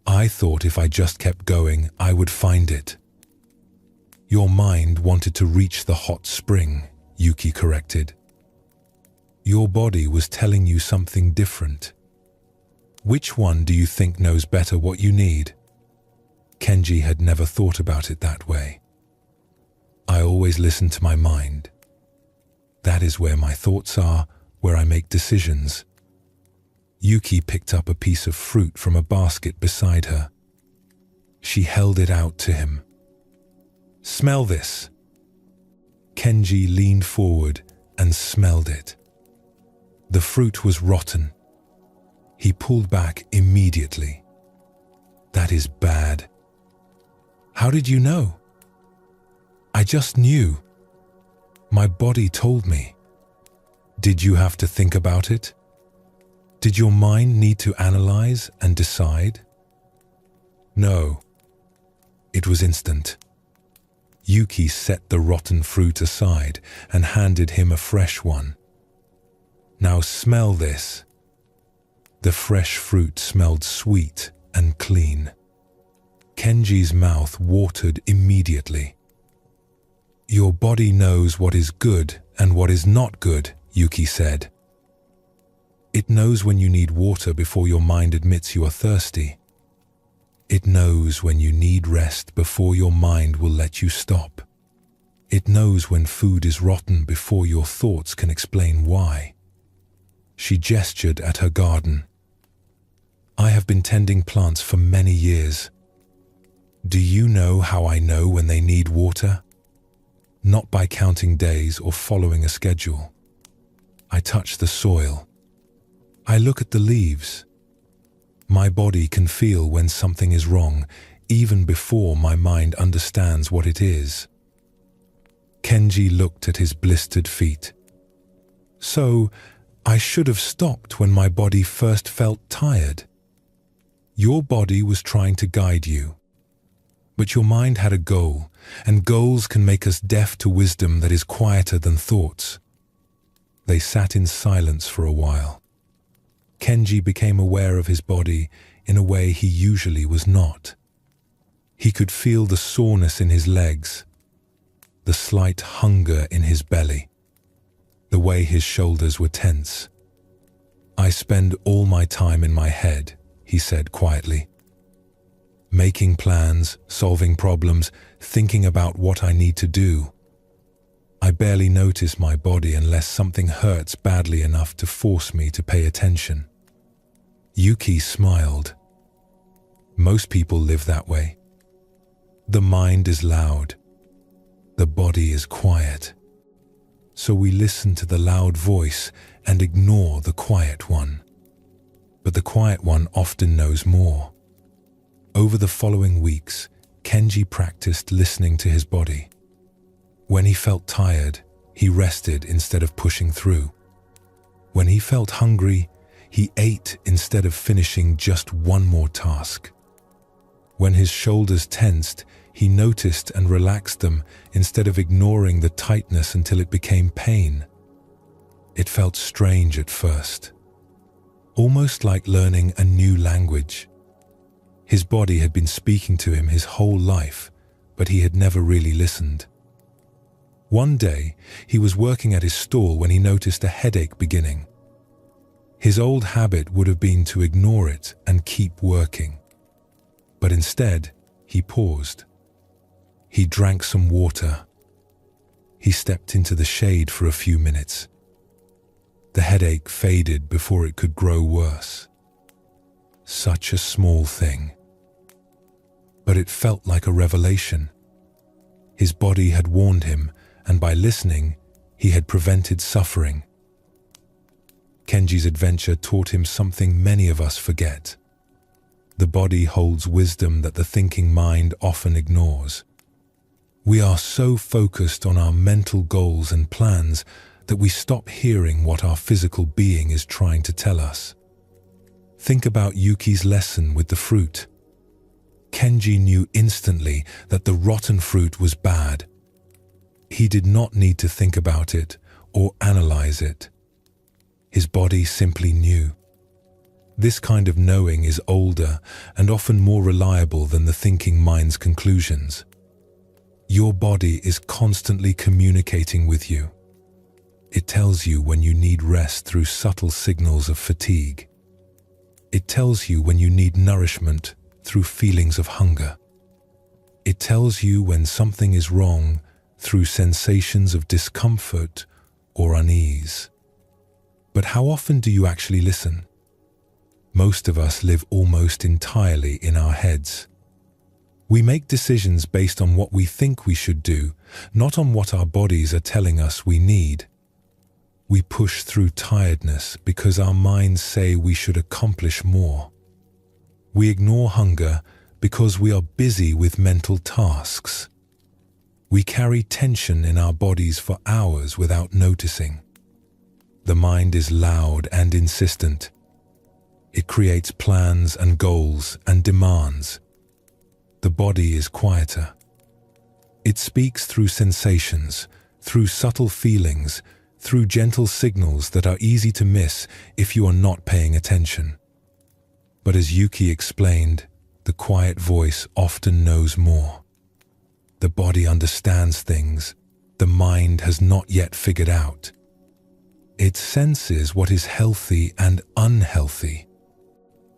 "I thought if I just kept going, I would find it." "Your mind wanted to reach the hot spring," Yuki corrected. "Your body was telling you something different. Which one do you think knows better what you need?" Kenji had never thought about it that way. "I always listen to my mind. That is where my thoughts are, where I make decisions." Yuki picked up a piece of fruit from a basket beside her. She held it out to him. "Smell this." Kenji leaned forward and smelled it. The fruit was rotten. He pulled back immediately. "That is bad." "How did you know?" "I just knew. My body told me." "Did you have to think about it? Did your mind need to analyze and decide?" "No. It was instant." Yuki set the rotten fruit aside and handed him a fresh one. "Now smell this." The fresh fruit smelled sweet and clean. Kenji's mouth watered immediately. "Your body knows what is good and what is not good," Yuki said. "It knows when you need water before your mind admits you are thirsty. It knows when you need rest before your mind will let you stop. It knows when food is rotten before your thoughts can explain why." She gestured at her garden. "I have been tending plants for many years. Do you know how I know when they need water? Not by counting days or following a schedule. I touch the soil. I look at the leaves. My body can feel when something is wrong, even before my mind understands what it is." Kenji looked at his blistered feet. "So, I should have stopped when my body first felt tired. Your body was trying to guide you. But your mind had a goal, and goals can make us deaf to wisdom that is quieter than thoughts." They sat in silence for a while. Kenji became aware of his body in a way he usually was not. He could feel the soreness in his legs, the slight hunger in his belly, the way his shoulders were tense. "I spend all my time in my head," he said quietly. "Making plans, solving problems, thinking about what I need to do. I barely notice my body unless something hurts badly enough to force me to pay attention." Yuki smiled. "Most people live that way. The mind is loud. The body is quiet. So we listen to the loud voice and ignore the quiet one. But the quiet one often knows more." Over the following weeks, Kenji practiced listening to his body. When he felt tired, he rested instead of pushing through. When he felt hungry, he ate instead of finishing just one more task. When his shoulders tensed, he noticed and relaxed them instead of ignoring the tightness until it became pain. It felt strange at first, almost like learning a new language. His body had been speaking to him his whole life, but he had never really listened. One day, he was working at his stall when he noticed a headache beginning. His old habit would have been to ignore it and keep working. But instead, he paused. He drank some water. He stepped into the shade for a few minutes. The headache faded before it could grow worse. Such a small thing. But it felt like a revelation. His body had warned him, and by listening, he had prevented suffering. Kenji's adventure taught him something many of us forget. The body holds wisdom that the thinking mind often ignores. We are so focused on our mental goals and plans that we stop hearing what our physical being is trying to tell us. Think about Yuki's lesson with the fruit. Kenji knew instantly that the rotten fruit was bad. He did not need to think about it or analyze it. His body simply knew. This kind of knowing is older and often more reliable than the thinking mind's conclusions. Your body is constantly communicating with you. It tells you when you need rest through subtle signals of fatigue. It tells you when you need nourishment through feelings of hunger. It tells you when something is wrong through sensations of discomfort or unease. But how often do you actually listen? Most of us live almost entirely in our heads. We make decisions based on what we think we should do, not on what our bodies are telling us we need. We push through tiredness because our minds say we should accomplish more. We ignore hunger because we are busy with mental tasks. We carry tension in our bodies for hours without noticing. The mind is loud and insistent. It creates plans and goals and demands. The body is quieter. It speaks through sensations, through subtle feelings, through gentle signals that are easy to miss if you are not paying attention. But as Yuki explained, the quiet voice often knows more. The body understands things the mind has not yet figured out. It senses what is healthy and unhealthy.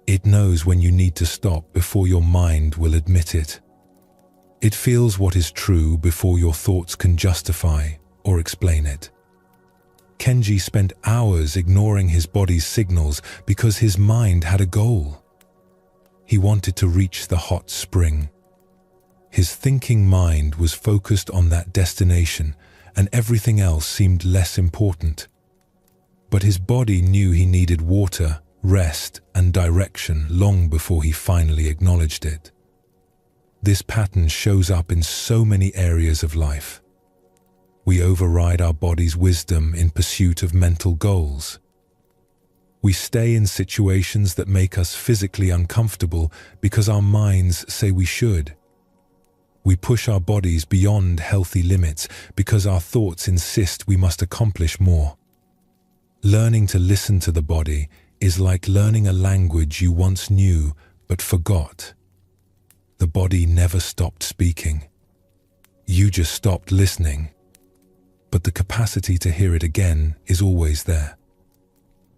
It knows when you need to stop before your mind will admit it. It feels what is true before your thoughts can justify or explain it. Kenji spent hours ignoring his body's signals because his mind had a goal. He wanted to reach the hot spring. His thinking mind was focused on that destination, and everything else seemed less important. But his body knew he needed water, rest, and direction long before he finally acknowledged it. This pattern shows up in so many areas of life. We override our body's wisdom in pursuit of mental goals. We stay in situations that make us physically uncomfortable because our minds say we should. We push our bodies beyond healthy limits because our thoughts insist we must accomplish more. Learning to listen to the body is like learning a language you once knew but forgot. The body never stopped speaking. You just stopped listening. But the capacity to hear it again is always there.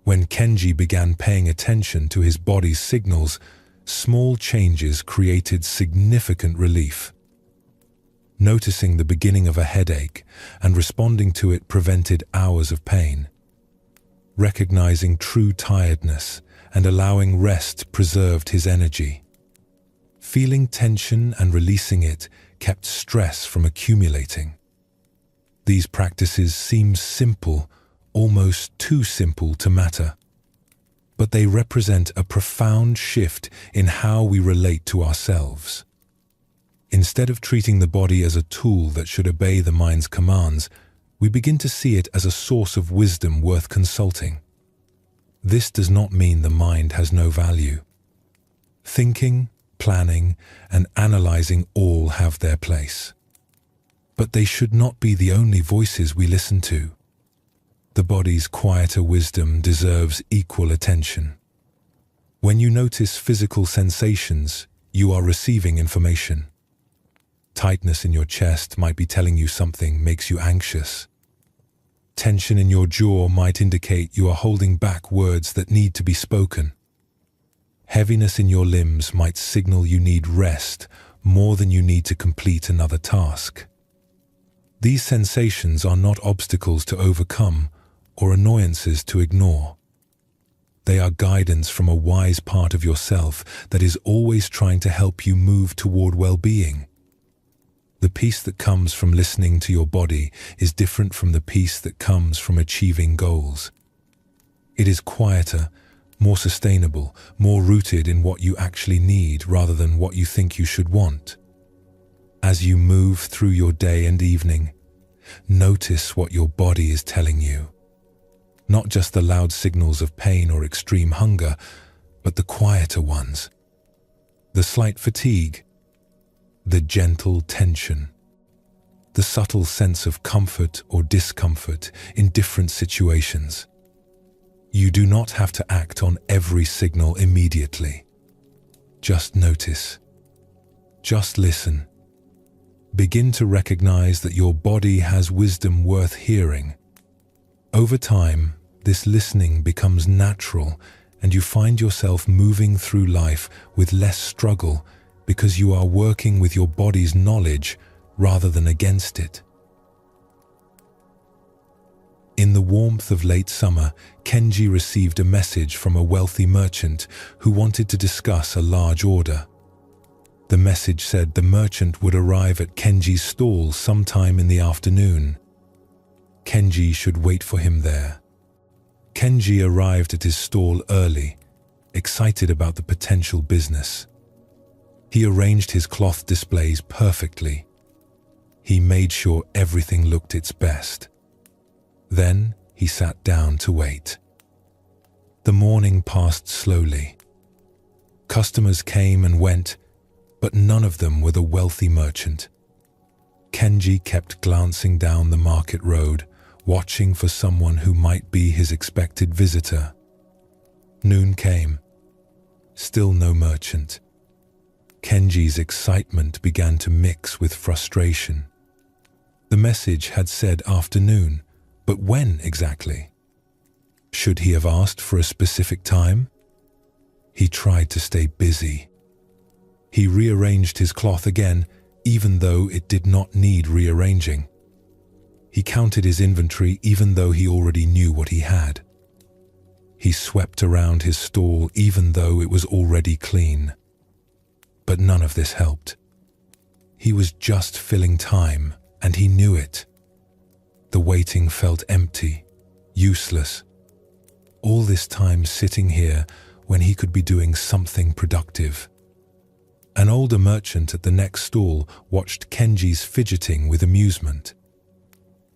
When Kenji began paying attention to his body's signals, small changes created significant relief. Noticing the beginning of a headache and responding to it prevented hours of pain. Recognizing true tiredness and allowing rest preserved his energy. Feeling tension and releasing it kept stress from accumulating. These practices seem simple, almost too simple to matter. But they represent a profound shift in how we relate to ourselves. Instead of treating the body as a tool that should obey the mind's commands, we begin to see it as a source of wisdom worth consulting. This does not mean the mind has no value. Thinking, planning, and analyzing all have their place. But they should not be the only voices we listen to. The body's quieter wisdom deserves equal attention. When you notice physical sensations, you are receiving information. Tightness in your chest might be telling you something makes you anxious. Tension in your jaw might indicate you are holding back words that need to be spoken. Heaviness in your limbs might signal you need rest more than you need to complete another task. These sensations are not obstacles to overcome or annoyances to ignore. They are guidance from a wise part of yourself that is always trying to help you move toward well-being. The peace that comes from listening to your body is different from the peace that comes from achieving goals. It is quieter, more sustainable, more rooted in what you actually need rather than what you think you should want. As you move through your day and evening, notice what your body is telling you. Not just the loud signals of pain or extreme hunger, but the quieter ones. The slight fatigue, the gentle tension, the subtle sense of comfort or discomfort in different situations. You do not have to act on every signal immediately. Just notice. Just listen. Begin to recognize that your body has wisdom worth hearing. Over time, this listening becomes natural and you find yourself moving through life with less struggle because you are working with your body's knowledge rather than against it. In the warmth of late summer, Kenji received a message from a wealthy merchant who wanted to discuss a large order. The message said the merchant would arrive at Kenji's stall sometime in the afternoon. Kenji should wait for him there. Kenji arrived at his stall early, excited about the potential business. He arranged his cloth displays perfectly. He made sure everything looked its best. Then he sat down to wait. The morning passed slowly. Customers came and went, but none of them were the wealthy merchant. Kenji kept glancing down the market road, watching for someone who might be his expected visitor. Noon came. Still no merchant. Kenji's excitement began to mix with frustration. The message had said afternoon, but when exactly? Should he have asked for a specific time? He tried to stay busy. He rearranged his cloth again, even though it did not need rearranging. He counted his inventory even though he already knew what he had. He swept around his stall even though it was already clean. But none of this helped. He was just filling time, and he knew it. The waiting felt empty, useless. All this time sitting here when he could be doing something productive. An older merchant at the next stall watched Kenji's fidgeting with amusement.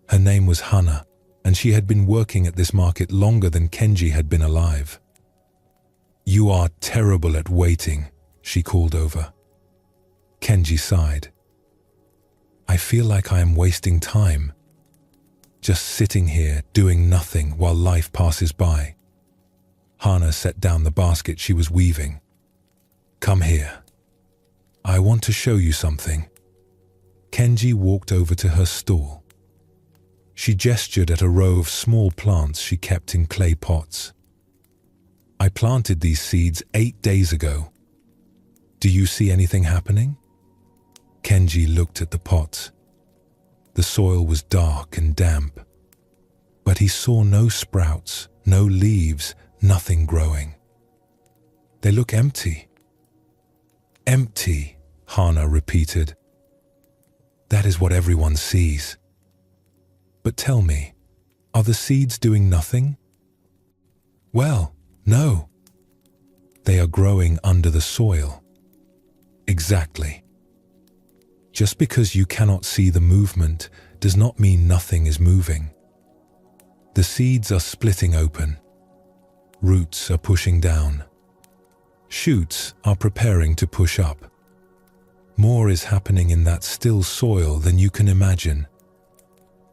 Her name was Hana, and she had been working at this market longer than Kenji had been alive. "You are terrible at waiting," she called over. Kenji sighed. "I feel like I am wasting time. Just sitting here doing nothing while life passes by." Hana set down the basket she was weaving. "Come here. I want to show you something." Kenji walked over to her stall. She gestured at a row of small plants she kept in clay pots. "I planted these seeds 8 days ago. Do you see anything happening?" Kenji looked at the pots. The soil was dark and damp, but he saw no sprouts, no leaves, nothing growing. "They look empty." "Empty," Hana repeated. "That is what everyone sees. But tell me, are the seeds doing nothing?" "Well, no. They are growing under the soil." "Exactly. Just because you cannot see the movement does not mean nothing is moving. The seeds are splitting open. Roots are pushing down. Shoots are preparing to push up. More is happening in that still soil than you can imagine.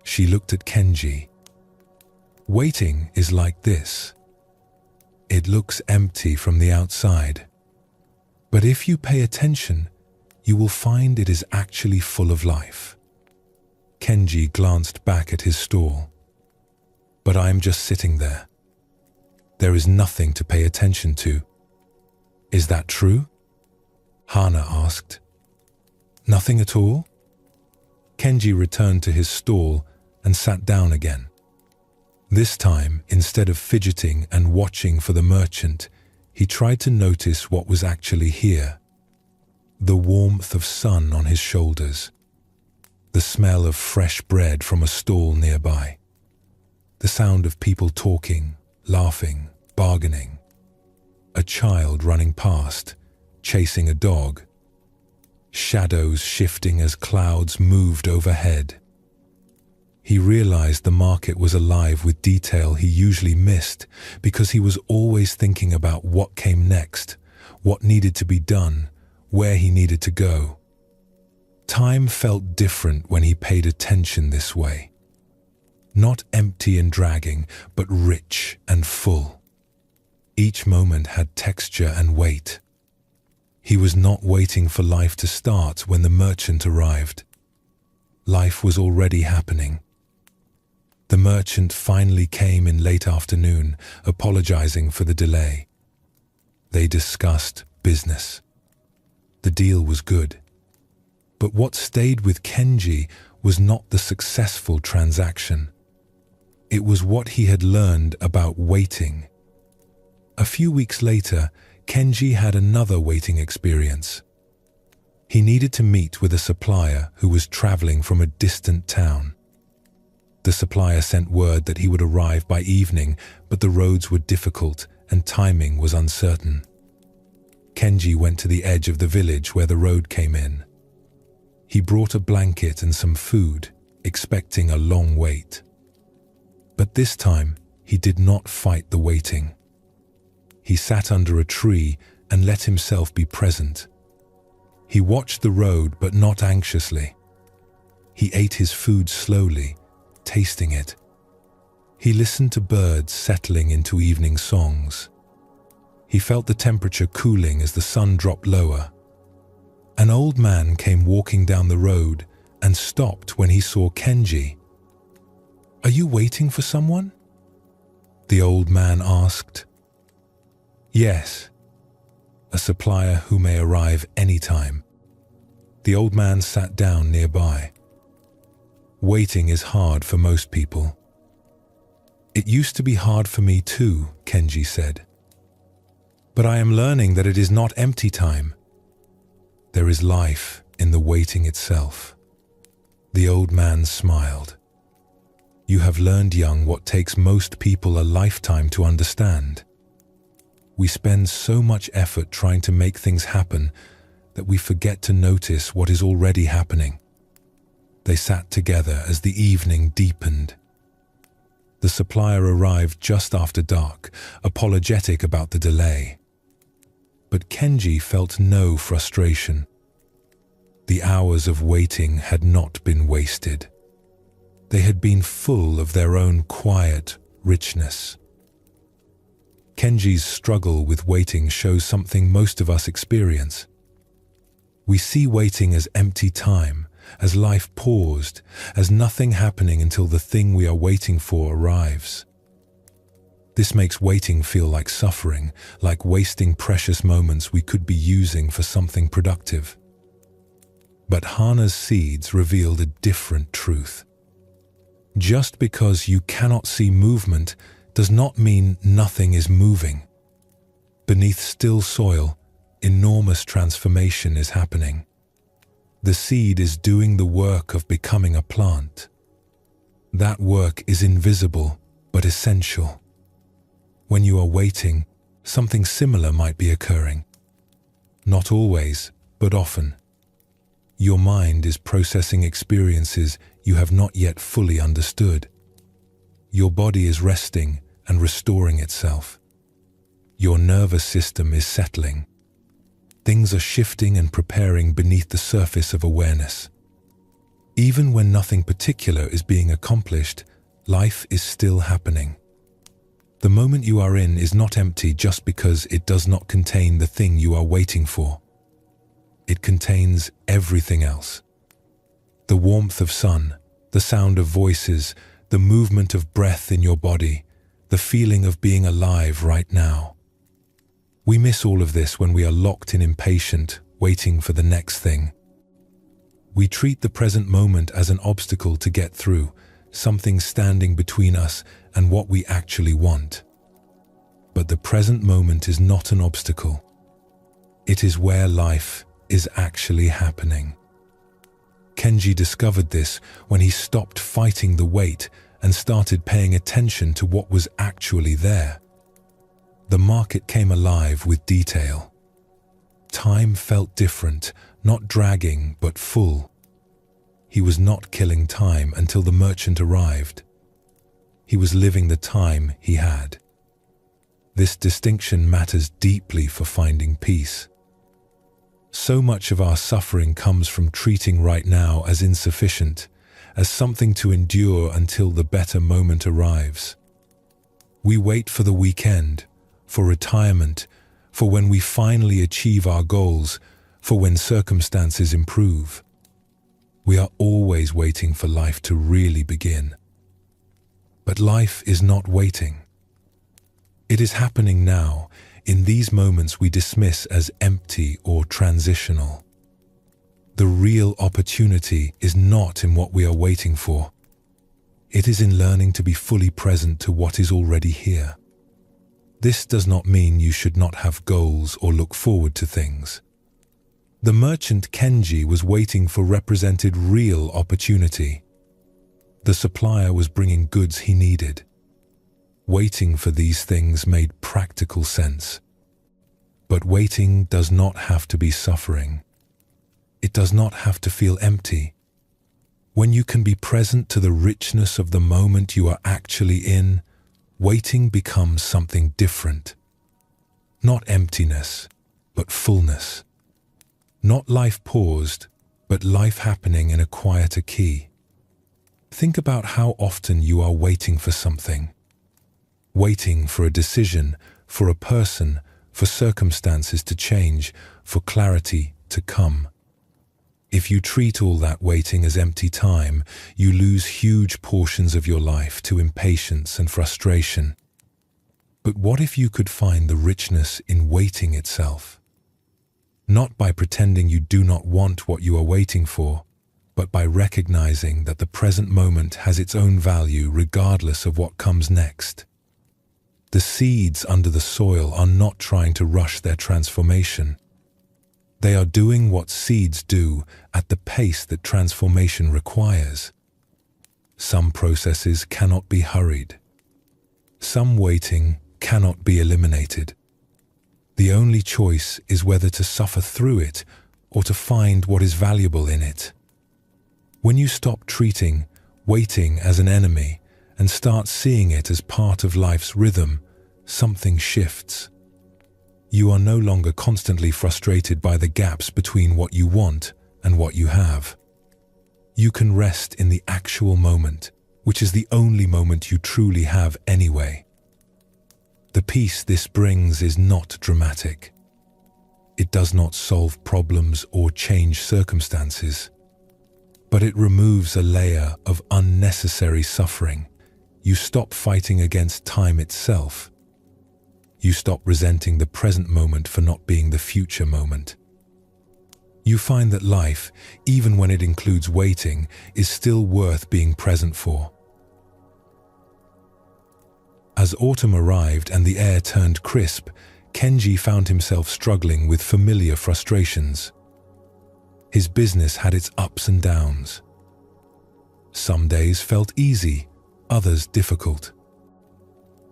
She looked at Kenji. Waiting is like this. It looks empty from the outside. But if you pay attention, you will find it is actually full of life. Kenji glanced back at his stall. But I am just sitting there. There is nothing to pay attention to. Is that true? Hana asked. Nothing at all? Kenji returned to his stall and sat down again. This time, instead of fidgeting and watching for the merchant, he tried to notice what was actually here. The warmth of sun on his shoulders. The smell of fresh bread from a stall nearby. The sound of people talking, laughing, bargaining. A child running past, chasing a dog. Shadows shifting as clouds moved overhead. He realized the market was alive with detail he usually missed because he was always thinking about what came next, what needed to be done, where he needed to go. Time felt different when he paid attention this way. Not empty and dragging, but rich and full. Each moment had texture and weight. He was not waiting for life to start when the merchant arrived. Life was already happening. The merchant finally came in late afternoon, apologizing for the delay. They discussed business. The deal was good. But what stayed with Kenji was not the successful transaction. It was what he had learned about waiting. A few weeks later, Kenji had another waiting experience. He needed to meet with a supplier who was traveling from a distant town. The supplier sent word that he would arrive by evening, but the roads were difficult and timing was uncertain. Kenji went to the edge of the village where the road came in. He brought a blanket and some food, expecting a long wait. But this time, he did not fight the waiting. He sat under a tree and let himself be present. He watched the road, but not anxiously. He ate his food slowly, tasting it. He listened to birds settling into evening songs. He felt the temperature cooling as the sun dropped lower. An old man came walking down the road and stopped when he saw Kenji. "Are you waiting for someone?" the old man asked. "Yes, a supplier who may arrive any time." The old man sat down nearby. Waiting is hard for most people. "It used to be hard for me too," Kenji said. "But I am learning that it is not empty time. There is life in the waiting itself." The old man smiled. "You have learned, young, what takes most people a lifetime to understand. We spend so much effort trying to make things happen that we forget to notice what is already happening." They sat together as the evening deepened. The supplier arrived just after dark, apologetic about the delay. But Kenji felt no frustration. The hours of waiting had not been wasted. They had been full of their own quiet richness. Kenji's struggle with waiting shows something most of us experience. We see waiting as empty time, as life paused, as nothing happening until the thing we are waiting for arrives. This makes waiting feel like suffering, like wasting precious moments we could be using for something productive. But Hana's seeds revealed a different truth. Just because you cannot see movement does not mean nothing is moving. Beneath still soil, enormous transformation is happening. The seed is doing the work of becoming a plant. That work is invisible but essential. When you are waiting, something similar might be occurring. Not always, but often. Your mind is processing experiences you have not yet fully understood. Your body is resting and restoring itself. Your nervous system is settling. Things are shifting and preparing beneath the surface of awareness. Even when nothing particular is being accomplished, life is still happening. The moment you are in is not empty just because it does not contain the thing you are waiting for. It contains everything else. The warmth of sun, the sound of voices, the movement of breath in your body, the feeling of being alive right now. We miss all of this when we are locked in impatient, waiting for the next thing. We treat the present moment as an obstacle to get through, something standing between us and what we actually want. But the present moment is not an obstacle. It is where life is actually happening. Kenji discovered this when he stopped fighting the wait and started paying attention to what was actually there. The market came alive with detail. Time felt different, not dragging but full. He was not killing time until the merchant arrived. He was living the time he had. This distinction matters deeply for finding peace. So much of our suffering comes from treating right now as insufficient, as something to endure until the better moment arrives. We wait for the weekend, for retirement, for when we finally achieve our goals, for when circumstances improve. We are always waiting for life to really begin. But life is not waiting. It is happening now, in these moments we dismiss as empty or transitional. The real opportunity is not in what we are waiting for. It is in learning to be fully present to what is already here. This does not mean you should not have goals or look forward to things. The merchant Kenji was waiting for represented real opportunity. The supplier was bringing goods he needed. Waiting for these things made practical sense. But waiting does not have to be suffering. It does not have to feel empty. When you can be present to the richness of the moment you are actually in, waiting becomes something different. Not emptiness, but fullness. Not life paused, but life happening in a quieter key. Think about how often you are waiting for something. Waiting for a decision, for a person, for circumstances to change, for clarity to come. If you treat all that waiting as empty time, you lose huge portions of your life to impatience and frustration. But what if you could find the richness in waiting itself? Not by pretending you do not want what you are waiting for, but by recognizing that the present moment has its own value regardless of what comes next. The seeds under the soil are not trying to rush their transformation. They are doing what seeds do at the pace that transformation requires. Some processes cannot be hurried. Some waiting cannot be eliminated. The only choice is whether to suffer through it or to find what is valuable in it. When you stop treating waiting as an enemy and start seeing it as part of life's rhythm, something shifts. You are no longer constantly frustrated by the gaps between what you want and what you have. You can rest in the actual moment, which is the only moment you truly have anyway. The peace this brings is not dramatic. It does not solve problems or change circumstances, but it removes a layer of unnecessary suffering. You stop fighting against time itself. You stop resenting the present moment for not being the future moment. You find that life, even when it includes waiting, is still worth being present for. As autumn arrived and the air turned crisp, Kenji found himself struggling with familiar frustrations. His business had its ups and downs. Some days felt easy, others difficult.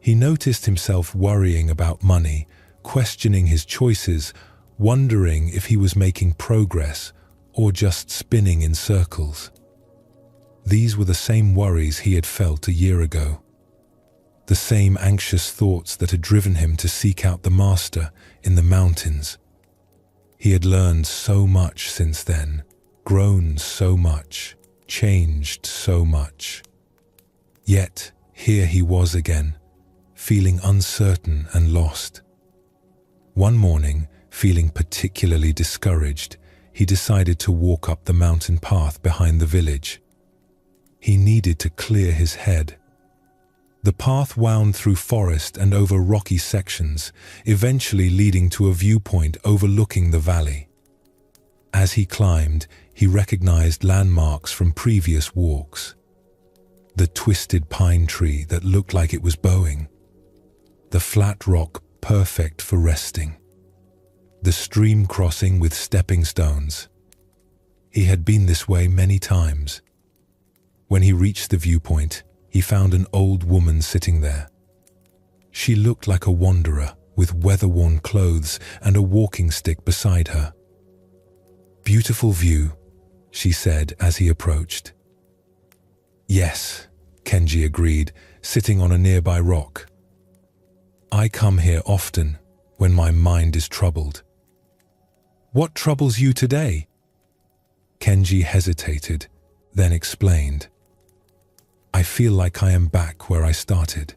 He noticed himself worrying about money, questioning his choices, wondering if he was making progress or just spinning in circles. These were the same worries he had felt a year ago. The the same anxious thoughts that had driven him to seek out the master in the mountains. He had learned so much since then, grown so much, changed so much. Yet, here he was again, feeling uncertain and lost. One morning, feeling particularly discouraged, he decided to walk up the mountain path behind the village. He needed to clear his head. The path wound through forest and over rocky sections, eventually leading to a viewpoint overlooking the valley. As he climbed, he recognized landmarks from previous walks. The twisted pine tree that looked like it was bowing. The flat rock perfect for resting. The stream crossing with stepping stones. He had been this way many times. When he reached the viewpoint, he found an old woman sitting there. She looked like a wanderer with weather-worn clothes and a walking stick beside her. "Beautiful view," she said as he approached. "Yes," Kenji agreed, sitting on a nearby rock. "I come here often when my mind is troubled." "What troubles you today?" Kenji hesitated, then explained. "I feel like I am back where I started.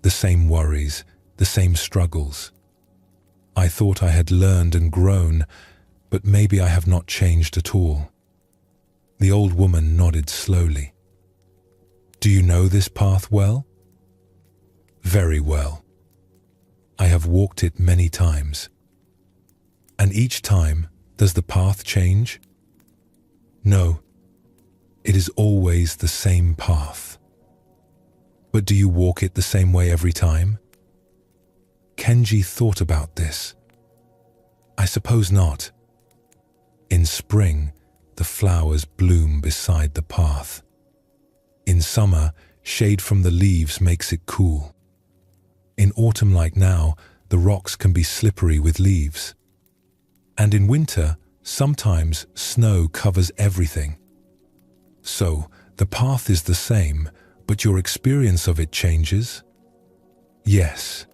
The same worries, the same struggles. I thought I had learned and grown, but maybe I have not changed at all." The old woman nodded slowly. "Do you know this path well?" "Very well. I have walked it many times." "And each time, does the path change?" "No. It is always the same path." "But do you walk it the same way every time?" Kenji thought about this. "I suppose not. In spring, the flowers bloom beside the path. In summer, shade from the leaves makes it cool. In autumn like now, the rocks can be slippery with leaves. And in winter, sometimes snow covers everything. So, the path is the same, but your experience of it changes?" "Yes."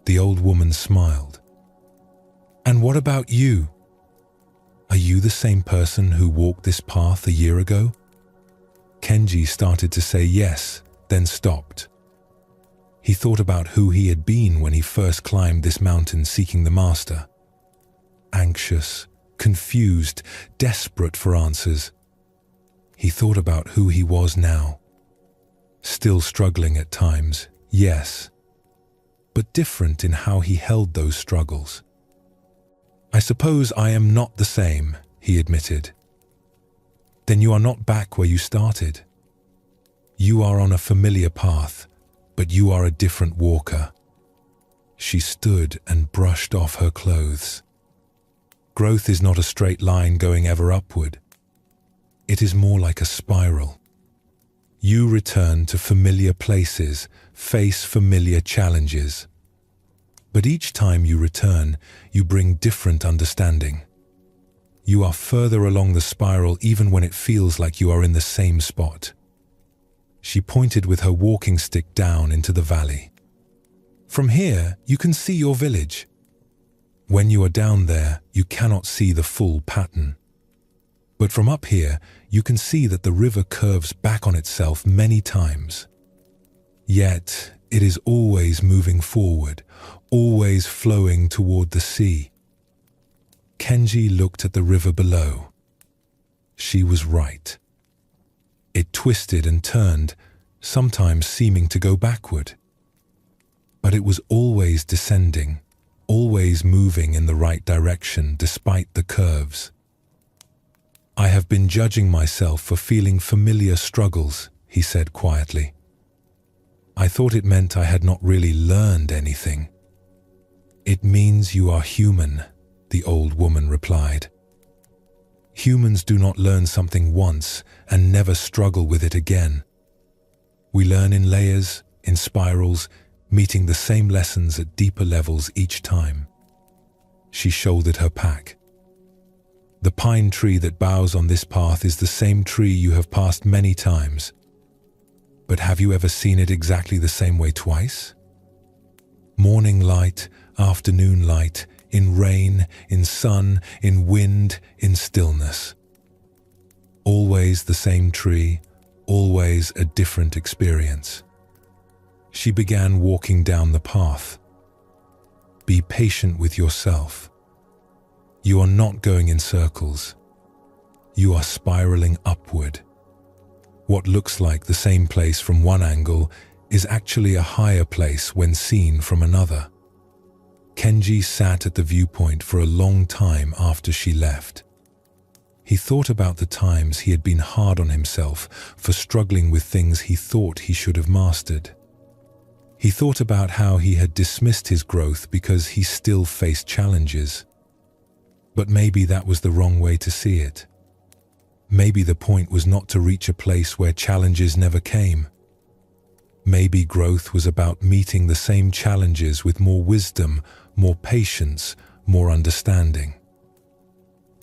The old woman smiled. "And what about you? Are you the same person who walked this path a year ago?" Kenji started to say yes, then stopped. He thought about who he had been when he first climbed this mountain seeking the master. Anxious, confused, desperate for answers. He thought about who he was now. Still struggling at times, yes, but different in how he held those struggles. "I suppose I am not the same," he admitted. "Then you are not back where you started. You are on a familiar path, but you are a different walker." She stood and brushed off her clothes. "Growth is not a straight line going ever upward. It is more like a spiral. You return to familiar places, face familiar challenges. But each time you return, you bring different understanding. You are further along the spiral even when it feels like you are in the same spot." She pointed with her walking stick down into the valley. "From here, you can see your village. When you are down there, you cannot see the full pattern. But from up here, you can see that the river curves back on itself many times. Yet, it is always moving forward, always flowing toward the sea." Kenji looked at the river below. She was right. It twisted and turned, sometimes seeming to go backward. But it was always descending, always moving in the right direction despite the curves. "I have been judging myself for feeling familiar struggles," he said quietly. "I thought it meant I had not really learned anything." "It means you are human," the old woman replied. "Humans do not learn something once and never struggle with it again. We learn in layers, in spirals, meeting the same lessons at deeper levels each time." She shouldered her pack. "The pine tree that bows on this path is the same tree you have passed many times. but have you ever seen it exactly the same way twice? Morning light, afternoon light, in rain, in sun, in wind, in stillness. Always the same tree, always a different experience. She began walking down the path. Be patient with yourself. You are not going in circles. You are spiraling upward. What looks like the same place from one angle is actually a higher place when seen from another. Kenji sat at the viewpoint for a long time after she left. He thought about the times he had been hard on himself for struggling with things he thought he should have mastered. He thought about how he had dismissed his growth because he still faced challenges. But maybe that was the wrong way to see it. Maybe the point was not to reach a place where challenges never came. Maybe growth was about meeting the same challenges with more wisdom, more patience, more understanding.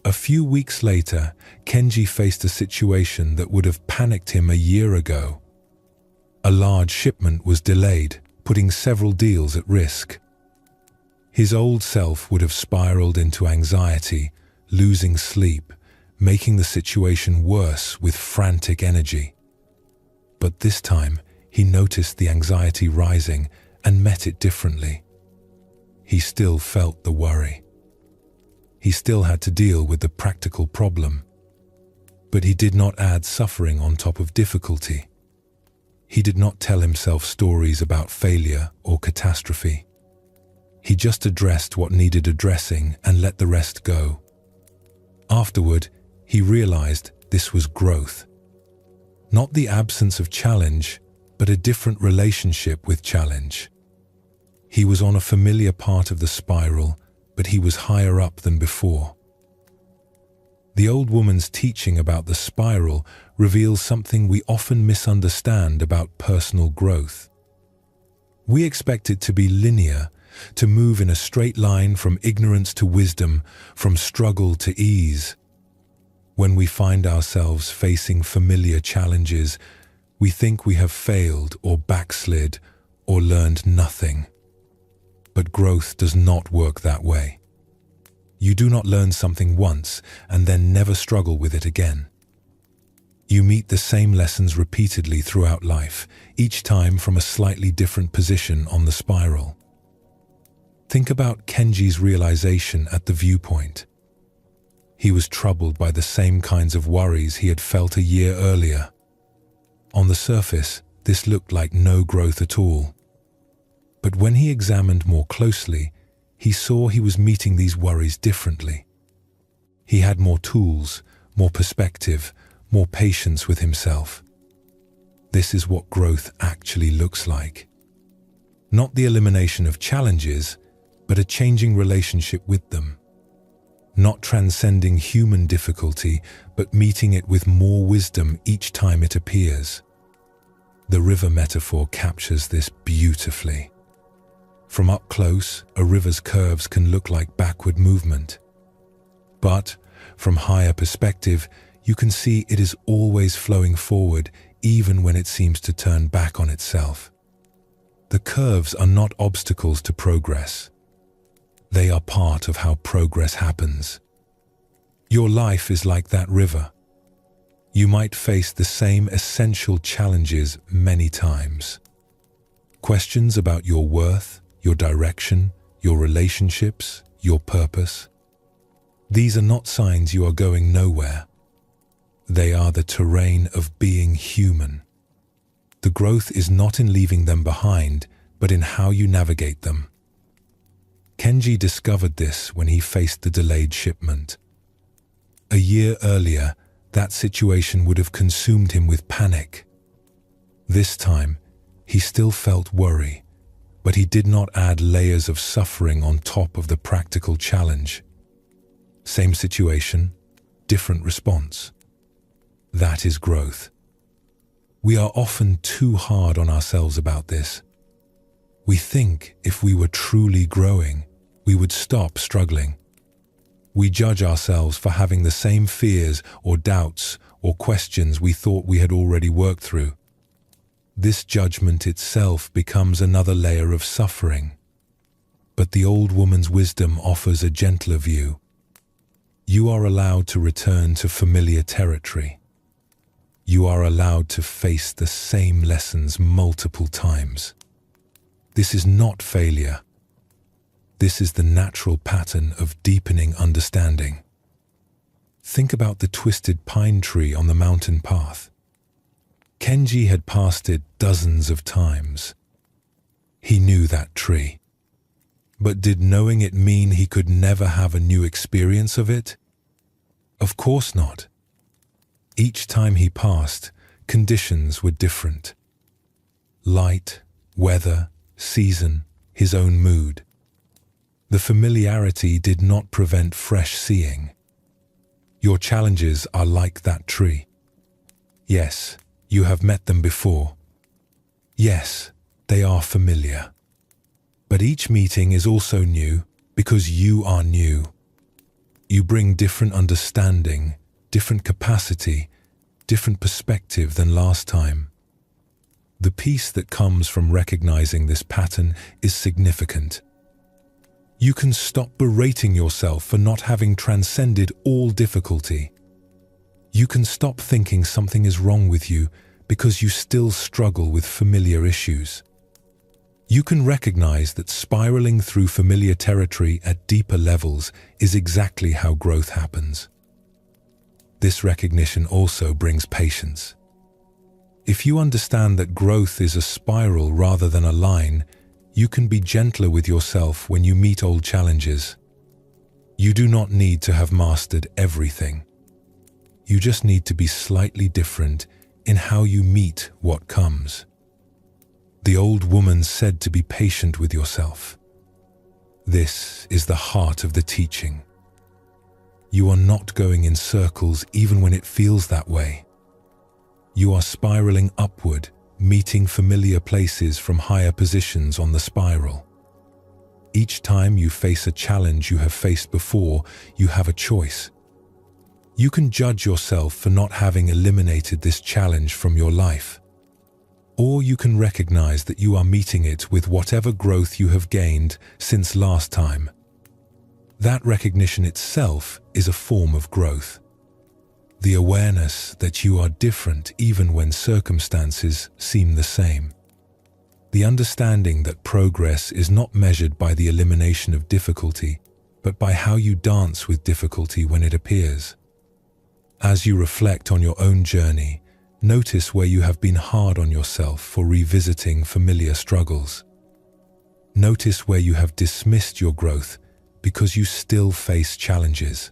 A few weeks later, Kenji faced a situation that would have panicked him a year ago. A large shipment was delayed, putting several deals at risk. His old self would have spiraled into anxiety, losing sleep, making the situation worse with frantic energy. But this time, he noticed the anxiety rising and met it differently. He still felt the worry. He still had to deal with the practical problem. But he did not add suffering on top of difficulty. He did not tell himself stories about failure or catastrophe. He just addressed what needed addressing and let the rest go. Afterward, he realized this was growth. Not the absence of challenge, but a different relationship with challenge. He was on a familiar part of the spiral, but he was higher up than before. The old woman's teaching about the spiral reveals something we often misunderstand about personal growth. We expect it to be linear, to move in a straight line from ignorance to wisdom, from struggle to ease. When we find ourselves facing familiar challenges, we think we have failed or backslid or learned nothing. But growth does not work that way. You do not learn something once and then never struggle with it again. You meet the same lessons repeatedly throughout life, each time from a slightly different position on the spiral. Think about Kenji's realization at the viewpoint. He was troubled by the same kinds of worries he had felt a year earlier. On the surface, this looked like no growth at all. But when he examined more closely, he saw he was meeting these worries differently. He had more tools, more perspective, more patience with himself. This is what growth actually looks like. Not the elimination of challenges, but a changing relationship with them. Not transcending human difficulty, but meeting it with more wisdom each time it appears. The river metaphor captures this beautifully. From up close, a river's curves can look like backward movement. But, from higher perspective, you can see it is always flowing forward, even when it seems to turn back on itself. The curves are not obstacles to progress. They are part of how progress happens. Your life is like that river. You might face the same essential challenges many times. Questions about your worth, your direction, your relationships, your purpose. These are not signs you are going nowhere. They are the terrain of being human. The growth is not in leaving them behind, but in how you navigate them. Kenji discovered this when he faced the delayed shipment. A year earlier, that situation would have consumed him with panic. This time, he still felt worry, but he did not add layers of suffering on top of the practical challenge. Same situation, different response. That is growth. We are often too hard on ourselves about this. We think if we were truly growing, we would stop struggling. We judge ourselves for having the same fears or doubts or questions we thought we had already worked through. this judgment itself becomes another layer of suffering. But the old woman's wisdom offers a gentler view. You are allowed to return to familiar territory. You are allowed to face the same lessons multiple times. This is not failure. This is the natural pattern of deepening understanding. Think about the twisted pine tree on the mountain path. Kenji had passed it dozens of times. He knew that tree. But did knowing it mean he could never have a new experience of it? Of course not. Each time he passed, conditions were different. Light, weather, season, his own mood. The familiarity did not prevent fresh seeing. Your challenges are like that tree. Yes, you have met them before. Yes, they are familiar. But each meeting is also new because you are new. You bring different understanding, different capacity, different perspective than last time. The peace that comes from recognizing this pattern is significant. You can stop berating yourself for not having transcended all difficulty. You can stop thinking something is wrong with you because you still struggle with familiar issues. You can recognize that spiraling through familiar territory at deeper levels is exactly how growth happens. This recognition also brings patience. If you understand that growth is a spiral rather than a line, you can be gentler with yourself when you meet old challenges. You do not need to have mastered everything. You just need to be slightly different in how you meet what comes. The old woman said to be patient with yourself. This is the heart of the teaching. You are not going in circles even when it feels that way. You are spiraling upward, meeting familiar places from higher positions on the spiral. Each time you face a challenge you have faced before, you have a choice. You can judge yourself for not having eliminated this challenge from your life. Or you can recognize that you are meeting it with whatever growth you have gained since last time. That recognition itself is a form of growth. The awareness that you are different even when circumstances seem the same. The understanding that progress is not measured by the elimination of difficulty, but by how you dance with difficulty when it appears. As you reflect on your own journey, notice where you have been hard on yourself for revisiting familiar struggles. Notice where you have dismissed your growth because you still face challenges.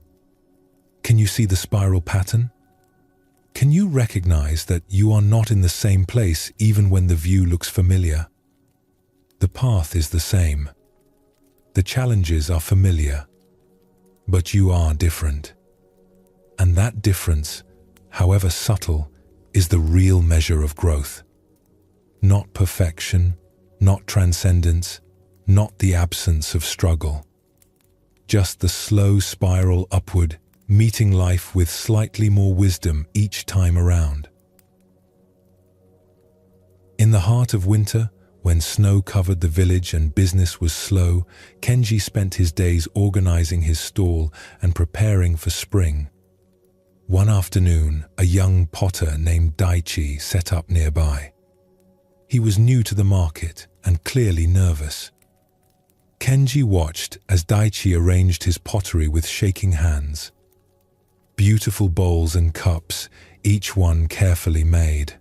Can you see the spiral pattern? Can you recognize that you are not in the same place even when the view looks familiar? The path is the same. The challenges are familiar, but you are different. And that difference, however subtle, is the real measure of growth. Not perfection, not transcendence, not the absence of struggle. Just the slow spiral upward, meeting life with slightly more wisdom each time around. In the heart of winter, when snow covered the village and business was slow, Kenji spent his days organizing his stall and preparing for spring. One afternoon, a young potter named Daichi set up nearby. He was new to the market and clearly nervous. Kenji watched as Daichi arranged his pottery with shaking hands. Beautiful bowls and cups, each one carefully made.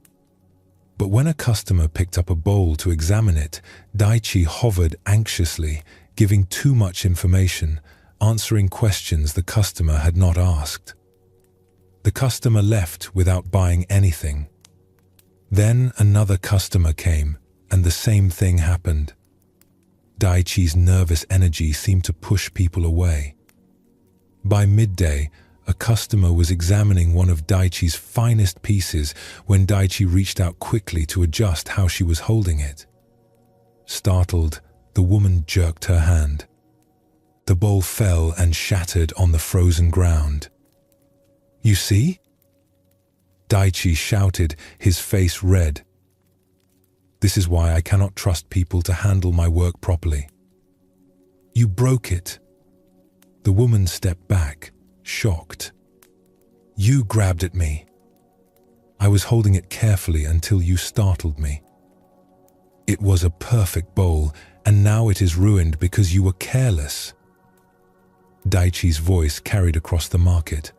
But when a customer picked up a bowl to examine it, Daichi hovered anxiously, giving too much information, answering questions the customer had not asked. The customer left without buying anything. Then another customer came, and the same thing happened. Daichi's nervous energy seemed to push people away. By midday, a customer was examining one of Daichi's finest pieces when Daichi reached out quickly to adjust how she was holding it. Startled, the woman jerked her hand. The bowl fell and shattered on the frozen ground. "You see?" Daichi shouted, his face red. This is why I cannot trust people to handle my work properly." "You broke it." The woman stepped back, shocked. "You grabbed at me. I was holding it carefully until you startled me. It was a perfect bowl, and now it is ruined because you were careless." Daichi's voice carried across the market.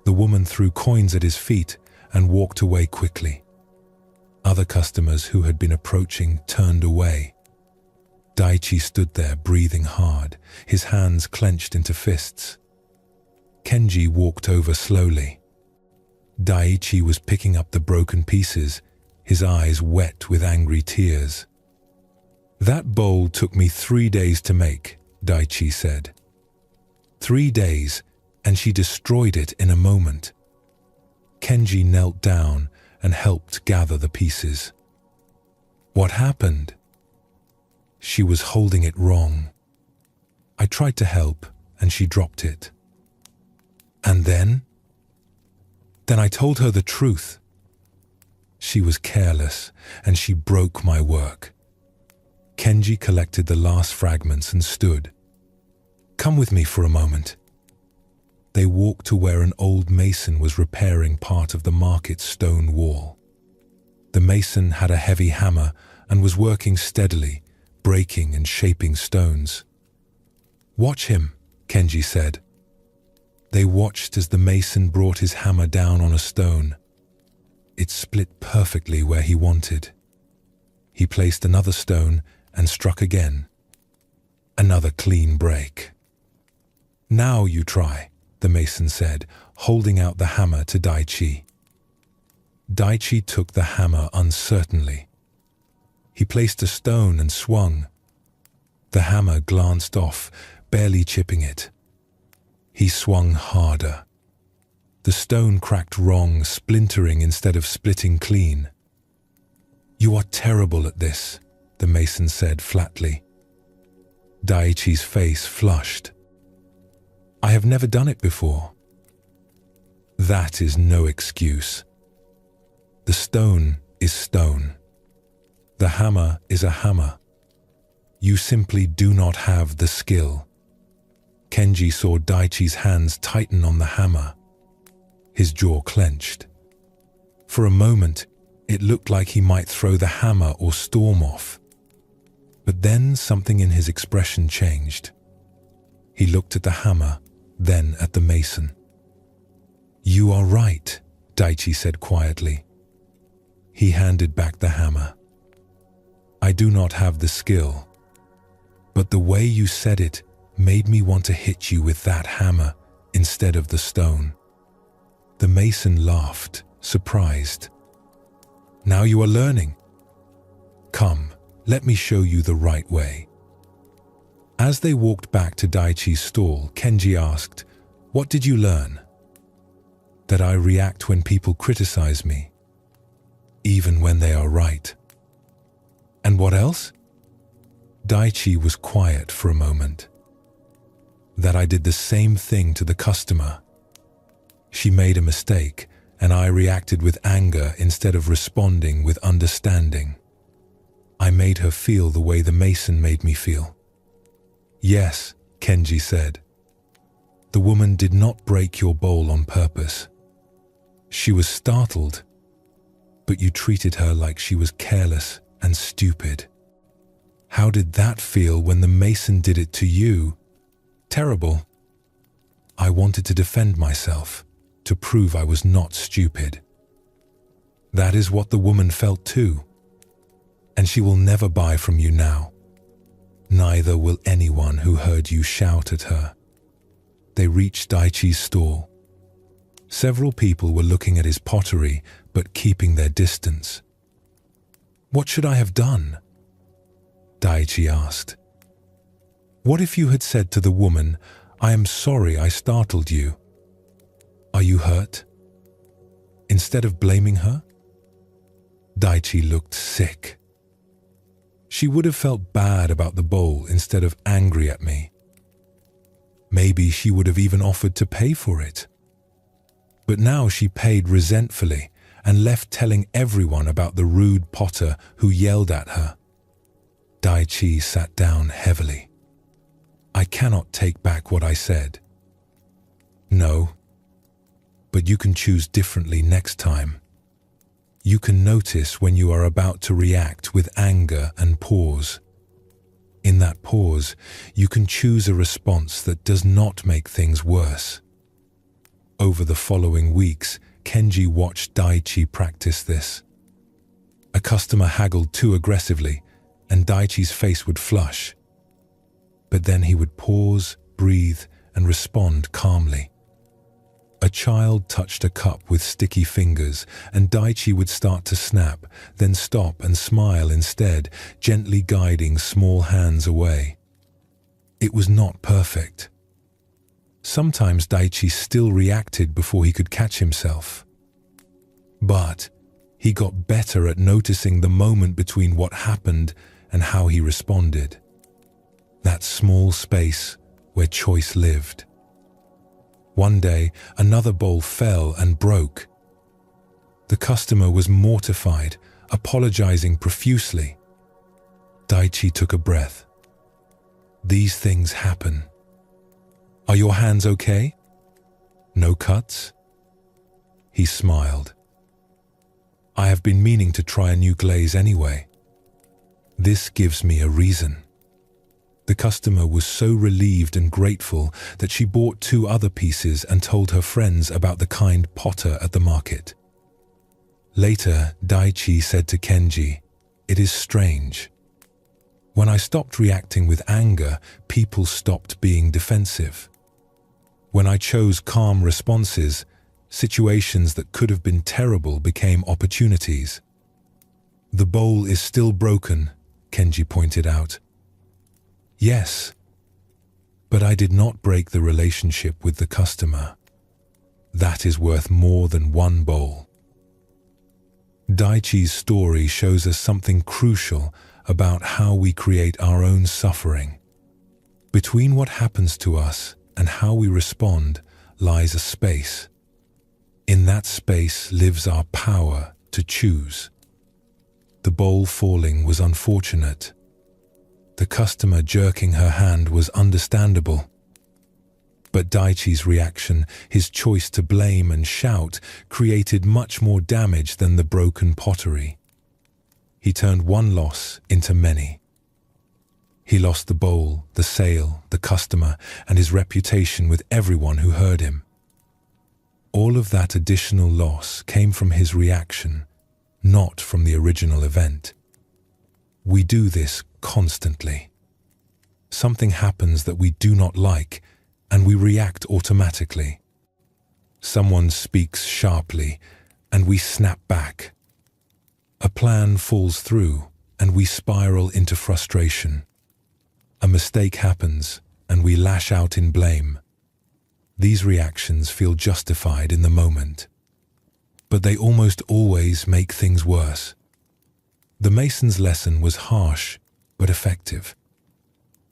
The woman threw coins at his feet and walked away quickly. Other customers who had been approaching turned away. Daichi stood there breathing hard, his hands clenched into fists. Kenji walked over slowly. Daichi was picking up the broken pieces, his eyes wet with angry tears. "That bowl took me 3 days to make," Daichi said. 3 days, and she destroyed it in a moment. Kenji knelt down and helped gather the pieces. "What happened?" "She was holding it wrong. I tried to help, and she dropped it." "And then?" "Then I told her the truth. She was careless, and she broke my work." Kenji collected the last fragments and stood. "Come with me for a moment." They walked to where an old mason was repairing part of the market's stone wall. The mason had a heavy hammer and was working steadily, breaking and shaping stones. "Watch him," Kenji said. They watched as the mason brought his hammer down on a stone. It split perfectly where he wanted. He placed another stone and struck again. Another clean break. "Now you try," the mason said, holding out the hammer to Daichi. Daichi took the hammer uncertainly. He placed a stone and swung. The hammer glanced off, barely chipping it. He swung harder. The stone cracked wrong, splintering instead of splitting clean. "You are terrible at this," the mason said flatly. Daichi's face flushed. "I have never done it before." "That is no excuse. The stone is stone. The hammer is a hammer. You simply do not have the skill." Kenji saw Daichi's hands tighten on the hammer. His jaw clenched. For a moment, it looked like he might throw the hammer or storm off. But then something in his expression changed. He looked at the hammer, then at the mason. "You are right," Daichi said quietly. He handed back the hammer. "I do not have the skill, but the way you said it made me want to hit you with that hammer instead of the stone." The mason laughed, surprised. "Now you are learning. Come, let me show you the right way." As they walked back to Daichi's stall, Kenji asked, "What did you learn?" "That I react when people criticize me, even when they are right." "And what else?" Daichi was quiet for a moment. "That I did the same thing to the customer. She made a mistake, and I reacted with anger instead of responding with understanding. I made her feel the way the mason made me feel." "Yes," Kenji said. "The woman did not break your bowl on purpose. She was startled, but you treated her like she was careless and stupid. How did that feel when the mason did it to you?" "Terrible. I wanted to defend myself, to prove I was not stupid." "That is what the woman felt too. And she will never buy from you now. Neither will anyone who heard you shout at her." They reached Daichi's stall. Several people were looking at his pottery, but keeping their distance. "What should I have done?" Daichi asked. "What if you had said to the woman, 'I am sorry I startled you. Are you hurt?' Instead of blaming her?" Daichi looked sick. "She would have felt bad about the bowl instead of angry at me. Maybe she would have even offered to pay for it. But now she paid resentfully, and left telling everyone about the rude potter who yelled at her. Daichi sat down heavily. I cannot take back what I said. No, but you can choose differently next time. You can notice when you are about to react with anger and pause. In that pause, you can choose a response that does not make things worse. Over the following weeks, Kenji watched Daichi practice this. A customer haggled too aggressively, and Daichi's face would flush. But then he would pause, breathe, and respond calmly. A child touched a cup with sticky fingers, and Daichi would start to snap, then stop and smile instead, gently guiding small hands away. It was not perfect. Sometimes Daichi still reacted before he could catch himself. But he got better at noticing the moment between what happened and how he responded. That small space where choice lived. One day, another bowl fell and broke. The customer was mortified, apologizing profusely. Daichi took a breath. These things happen. Are your hands okay? No cuts? He smiled. I have been meaning to try a new glaze anyway. This gives me a reason. The customer was so relieved and grateful that she bought 2 other pieces and told her friends about the kind potter at the market. Later, Daichi said to Kenji, "It is strange. When I stopped reacting with anger, people stopped being defensive. When I chose calm responses, situations that could have been terrible became opportunities." The bowl is still broken, Kenji pointed out. Yes, but I did not break the relationship with the customer. That is worth more than 1 bowl. Daichi's story shows us something crucial about how we create our own suffering. Between what happens to us and how we respond lies a space. In that space lives our power to choose. The bowl falling was unfortunate. The customer jerking her hand was understandable. But Daichi's reaction, his choice to blame and shout, created much more damage than the broken pottery. He turned one loss into many. He lost the bowl, the sale, the customer, and his reputation with everyone who heard him. All of that additional loss came from his reaction, not from the original event. We do this constantly. Something happens that we do not like, and we react automatically. Someone speaks sharply, and we snap back. A plan falls through, and we spiral into frustration. A mistake happens, and we lash out in blame. These reactions feel justified in the moment, but they almost always make things worse. The Mason's lesson was harsh, but effective.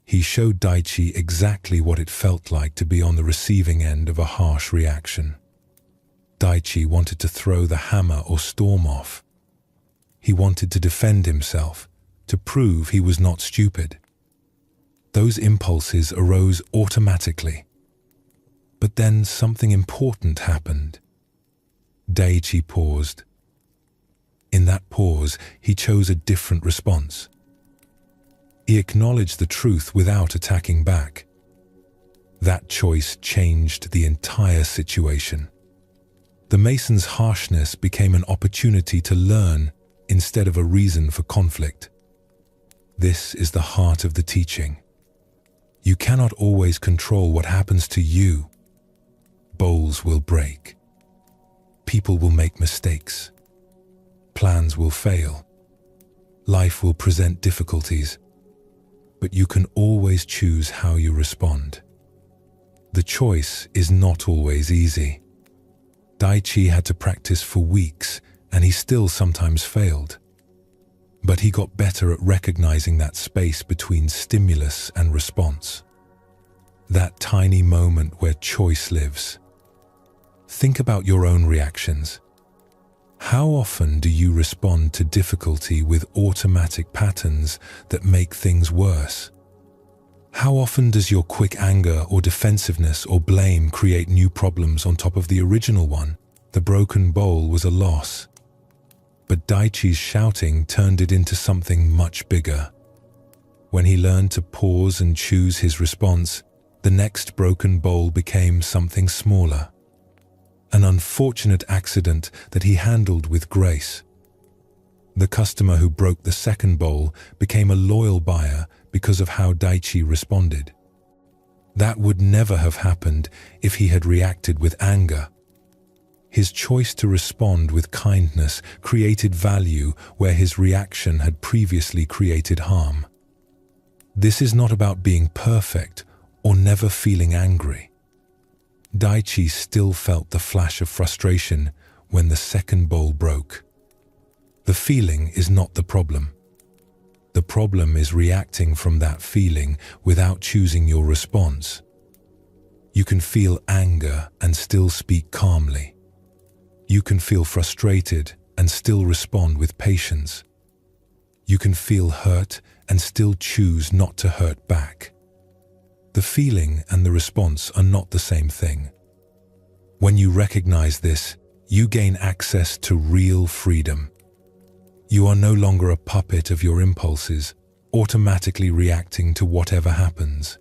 He showed Daichi exactly what it felt like to be on the receiving end of a harsh reaction. Daichi wanted to throw the hammer or storm off. He wanted to defend himself, to prove he was not stupid. Those impulses arose automatically. But then something important happened. Daichi paused. In that pause, he chose a different response. He acknowledged the truth without attacking back. That choice changed the entire situation. The Mason's harshness became an opportunity to learn instead of a reason for conflict. This is the heart of the teaching. You cannot always control what happens to you. Bowls will break. People will make mistakes. Plans will fail. Life will present difficulties. But you can always choose how you respond. The choice is not always easy. Daichi had to practice for weeks, and he still sometimes failed. But he got better at recognizing that space between stimulus and response. That tiny moment where choice lives. Think about your own reactions. How often do you respond to difficulty with automatic patterns that make things worse? How often does your quick anger or defensiveness or blame create new problems on top of the original one? The broken bowl was a loss, but Daichi's shouting turned it into something much bigger. When he learned to pause and choose his response, the next broken bowl became something smaller. An unfortunate accident that he handled with grace. The customer who broke the second bowl became a loyal buyer because of how Daichi responded. That would never have happened if he had reacted with anger. His choice to respond with kindness created value where his reaction had previously created harm. This is not about being perfect or never feeling angry. Daichi still felt the flash of frustration when the second bowl broke. The feeling is not the problem. The problem is reacting from that feeling without choosing your response. You can feel anger and still speak calmly. You can feel frustrated and still respond with patience. You can feel hurt and still choose not to hurt back. The feeling and the response are not the same thing. When you recognize this, you gain access to real freedom. You are no longer a puppet of your impulses, automatically reacting to whatever happens.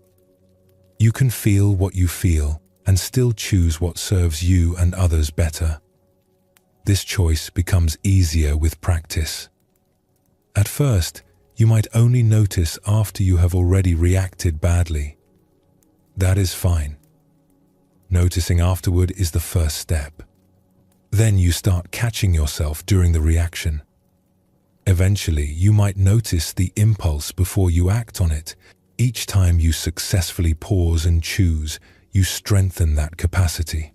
You can feel what you feel and still choose what serves you and others better. This choice becomes easier with practice. At first, you might only notice after you have already reacted badly. That is fine. Noticing afterward is the first step. Then you start catching yourself during the reaction. Eventually, you might notice the impulse before you act on it. Each time you successfully pause and choose, you strengthen that capacity.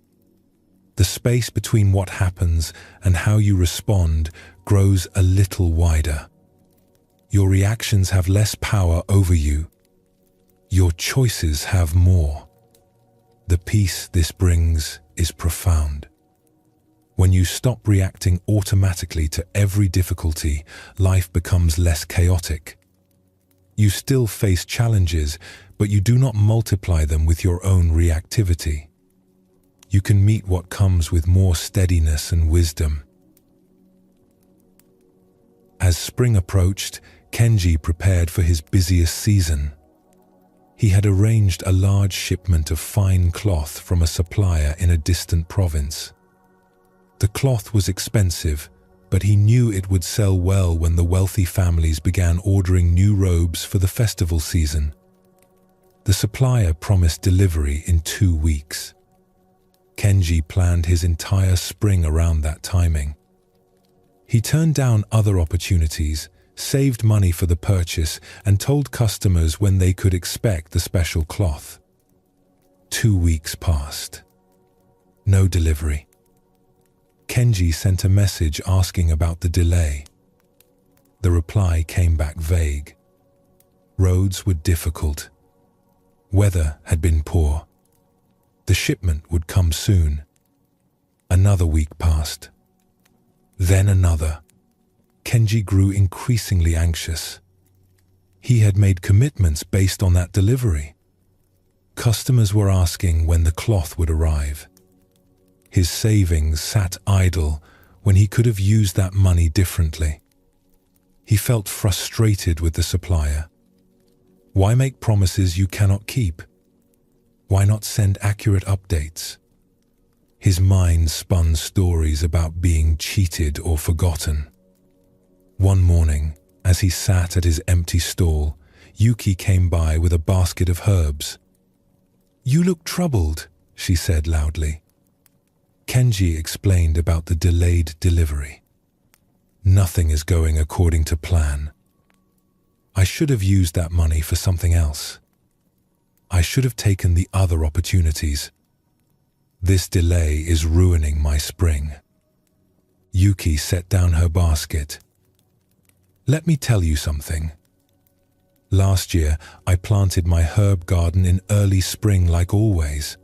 The space between what happens and how you respond grows a little wider. Your reactions have less power over you. Your choices have more. The peace this brings is profound. When you stop reacting automatically to every difficulty, life becomes less chaotic. You still face challenges, but you do not multiply them with your own reactivity. You can meet what comes with more steadiness and wisdom. As spring approached, Kenji prepared for his busiest season. He had arranged a large shipment of fine cloth from a supplier in a distant province. The cloth was expensive, but he knew it would sell well when the wealthy families began ordering new robes for the festival season. The supplier promised delivery in 2 weeks. Kenji planned his entire spring around that timing. He turned down other opportunities, saved money for the purchase, and told customers when they could expect the special cloth. 2 weeks passed. No delivery. Kenji sent a message asking about the delay. The reply came back vague. Roads were difficult. Weather had been poor. The shipment would come soon. Another week passed. Then another. Kenji grew increasingly anxious. He had made commitments based on that delivery. Customers were asking when the cloth would arrive. His savings sat idle when he could have used that money differently. He felt frustrated with the supplier. Why make promises you cannot keep? Why not send accurate updates? His mind spun stories about being cheated or forgotten. One morning, as he sat at his empty stall, Yuki came by with a basket of herbs. "You look troubled," she said loudly. Kenji explained about the delayed delivery. "Nothing is going according to plan. I should have used that money for something else. I should have taken the other opportunities. This delay is ruining my spring." Yuki set down her basket. "Let me tell you something. Last year, I planted my herb garden in early spring like always.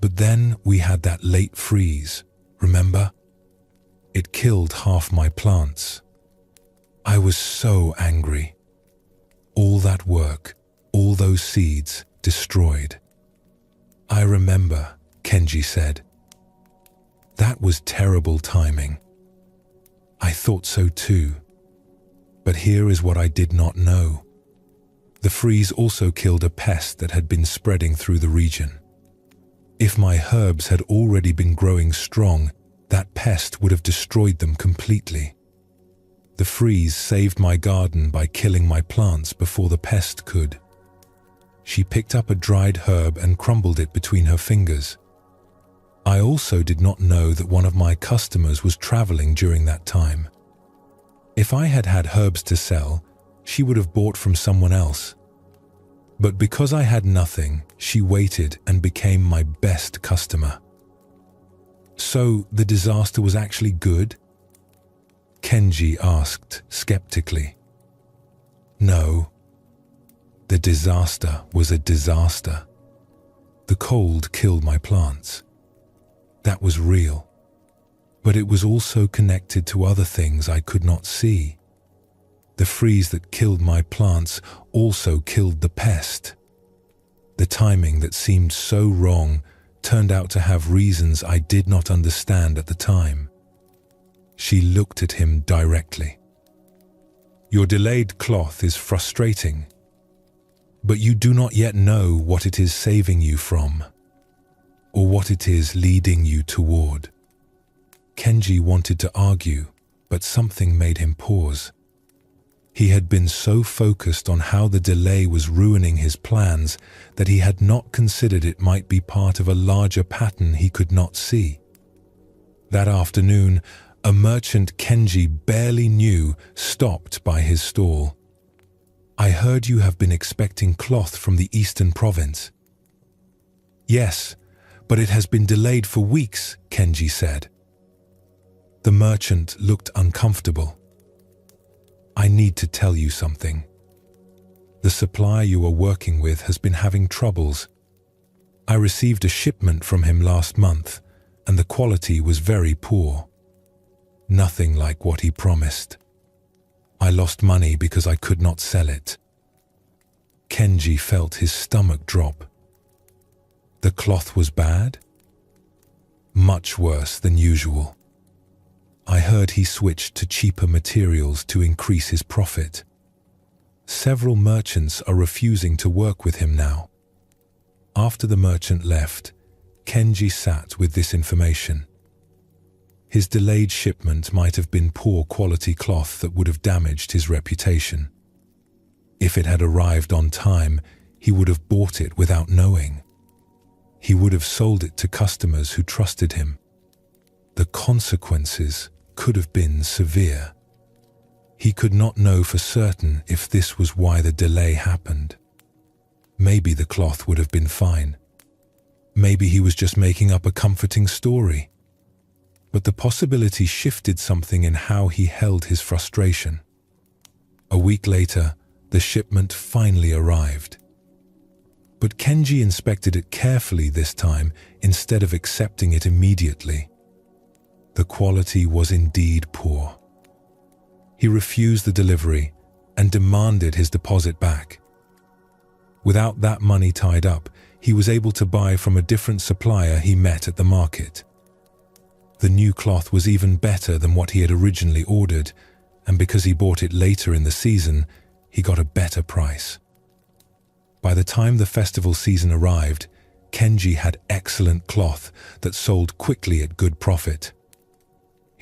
But then we had that late freeze, remember? It killed half my plants. I was so angry. All that work, all those seeds, destroyed. I remember, Kenji said. That was terrible timing. I thought so too. But here is what I did not know. The freeze also killed a pest that had been spreading through the region. If my herbs had already been growing strong, that pest would have destroyed them completely. The freeze saved my garden by killing my plants before the pest could. She picked up a dried herb and crumbled it between her fingers. I also did not know that one of my customers was traveling during that time. If I had had herbs to sell, she would have bought from someone else. But because I had nothing, she waited and became my best customer. So the disaster was actually good? Kenji asked skeptically. No. The disaster was a disaster. The cold killed my plants. That was real. But it was also connected to other things I could not see. The freeze that killed my plants also killed the pest. The timing that seemed so wrong turned out to have reasons I did not understand at the time. She looked at him directly. Your delayed cloth is frustrating, but you do not yet know what it is saving you from, or what it is leading you toward. Kenji wanted to argue, but something made him pause. He had been so focused on how the delay was ruining his plans that he had not considered it might be part of a larger pattern he could not see. That afternoon, a merchant Kenji barely knew stopped by his stall. I heard you have been expecting cloth from the eastern province. Yes, but it has been delayed for weeks, Kenji said. The merchant looked uncomfortable. I need to tell you something. The supplier you are working with has been having troubles. I received a shipment from him last month, and the quality was very poor. Nothing like what he promised. I lost money because I could not sell it. Kenji felt his stomach drop. The cloth was bad? Much worse than usual. I heard he switched to cheaper materials to increase his profit. Several merchants are refusing to work with him now. After the merchant left, Kenji sat with this information. His delayed shipment might have been poor quality cloth that would have damaged his reputation. If it had arrived on time, he would have bought it without knowing. He would have sold it to customers who trusted him. The consequences could have been severe. He could not know for certain if this was why the delay happened. Maybe the cloth would have been fine. Maybe he was just making up a comforting story. But the possibility shifted something in how he held his frustration. A week later, the shipment finally arrived. But Kenji inspected it carefully this time instead of accepting it immediately. The quality was indeed poor. He refused the delivery and demanded his deposit back. Without that money tied up, he was able to buy from a different supplier he met at the market. The new cloth was even better than what he had originally ordered, and because he bought it later in the season, he got a better price. By the time the festival season arrived, Kenji had excellent cloth that sold quickly at good profit.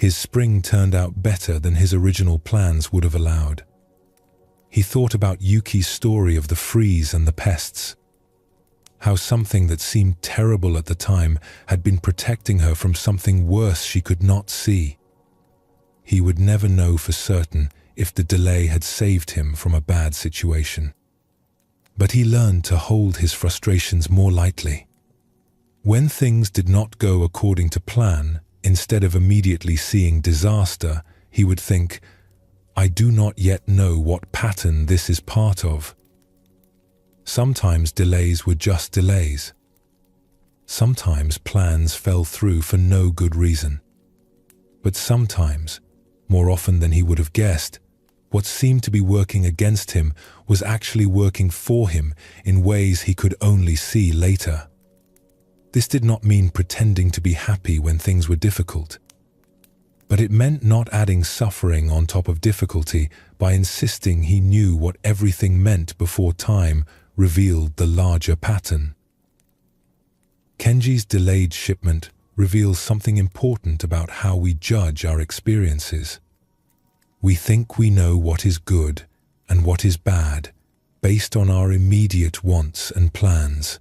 His spring turned out better than his original plans would have allowed. He thought about Yuki's story of the freeze and the pests. How something that seemed terrible at the time had been protecting her from something worse she could not see. He would never know for certain if the delay had saved him from a bad situation. But he learned to hold his frustrations more lightly. When things did not go according to plan, instead of immediately seeing disaster, he would think, I do not yet know what pattern this is part of. Sometimes delays were just delays. Sometimes plans fell through for no good reason. But sometimes, more often than he would have guessed, what seemed to be working against him was actually working for him in ways he could only see later. This did not mean pretending to be happy when things were difficult, but it meant not adding suffering on top of difficulty by insisting he knew what everything meant before time revealed the larger pattern. Kenji's delayed shipment reveals something important about how we judge our experiences. We think we know what is good and what is bad based on our immediate wants and plans.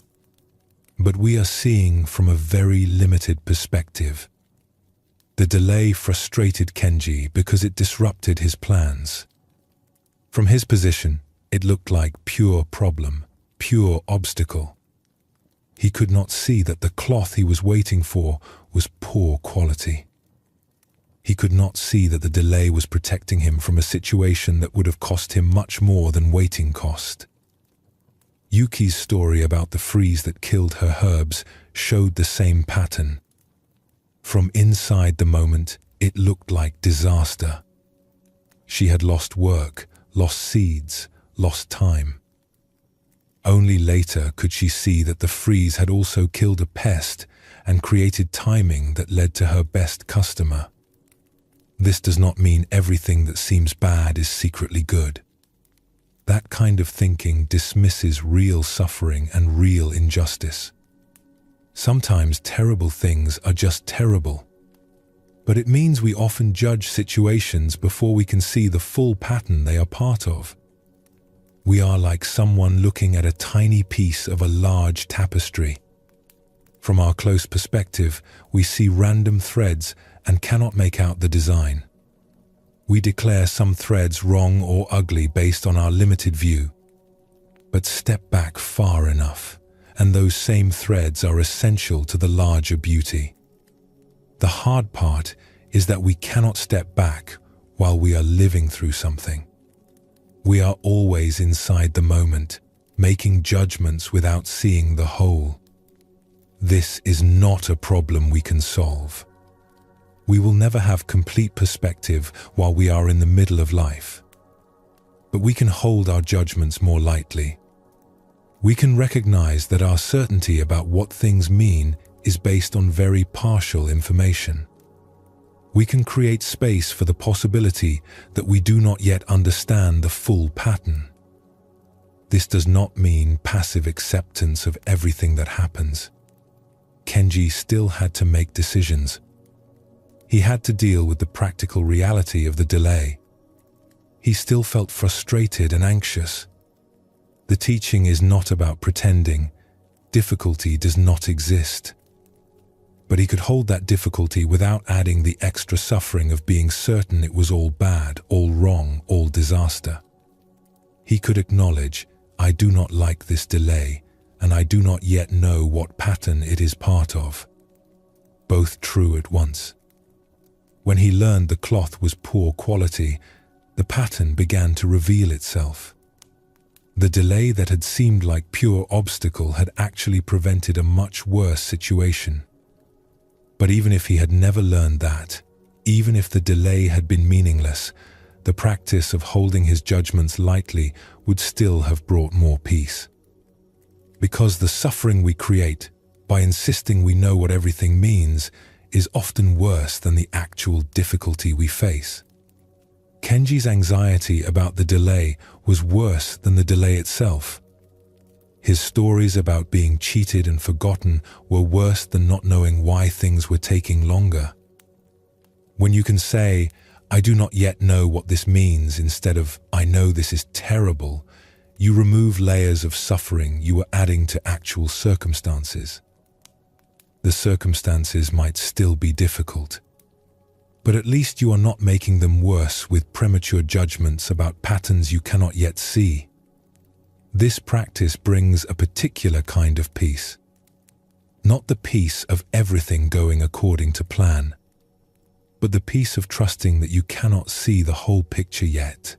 But we are seeing from a very limited perspective. The delay frustrated Kenji because it disrupted his plans. From his position, it looked like pure problem, pure obstacle. He could not see that the cloth he was waiting for was poor quality. He could not see that the delay was protecting him from a situation that would have cost him much more than waiting cost. Yuki's story about the freeze that killed her herbs showed the same pattern. From inside the moment, it looked like disaster. She had lost work, lost seeds, lost time. Only later could she see that the freeze had also killed a pest and created timing that led to her best customer. This does not mean everything that seems bad is secretly good. That kind of thinking dismisses real suffering and real injustice. Sometimes terrible things are just terrible, but it means we often judge situations before we can see the full pattern they are part of. We are like someone looking at a tiny piece of a large tapestry. From our close perspective, we see random threads and cannot make out the design. We declare some threads wrong or ugly based on our limited view. But step back far enough, and those same threads are essential to the larger beauty. The hard part is that we cannot step back while we are living through something. We are always inside the moment, making judgments without seeing the whole. This is not a problem we can solve. We will never have complete perspective while we are in the middle of life. But we can hold our judgments more lightly. We can recognize that our certainty about what things mean is based on very partial information. We can create space for the possibility that we do not yet understand the full pattern. This does not mean passive acceptance of everything that happens. Kenji still had to make decisions. He had to deal with the practical reality of the delay. He still felt frustrated and anxious. The teaching is not about pretending. Difficulty does not exist. But he could hold that difficulty without adding the extra suffering of being certain it was all bad, all wrong, all disaster. He could acknowledge, I do not like this delay, and I do not yet know what pattern it is part of. Both true at once. When he learned the cloth was poor quality, the pattern began to reveal itself. The delay that had seemed like pure obstacle had actually prevented a much worse situation. But even if he had never learned that, even if the delay had been meaningless, the practice of holding his judgments lightly would still have brought more peace. Because the suffering we create, by insisting we know what everything means, is often worse than the actual difficulty we face. Kenji's anxiety about the delay was worse than the delay itself. His stories about being cheated and forgotten were worse than not knowing why things were taking longer. When you can say, I do not yet know what this means, instead of, I know this is terrible, you remove layers of suffering you were adding to actual circumstances. The circumstances might still be difficult, but at least you are not making them worse with premature judgments about patterns you cannot yet see. This practice brings a particular kind of peace. Not the peace of everything going according to plan, but the peace of trusting that you cannot see the whole picture yet.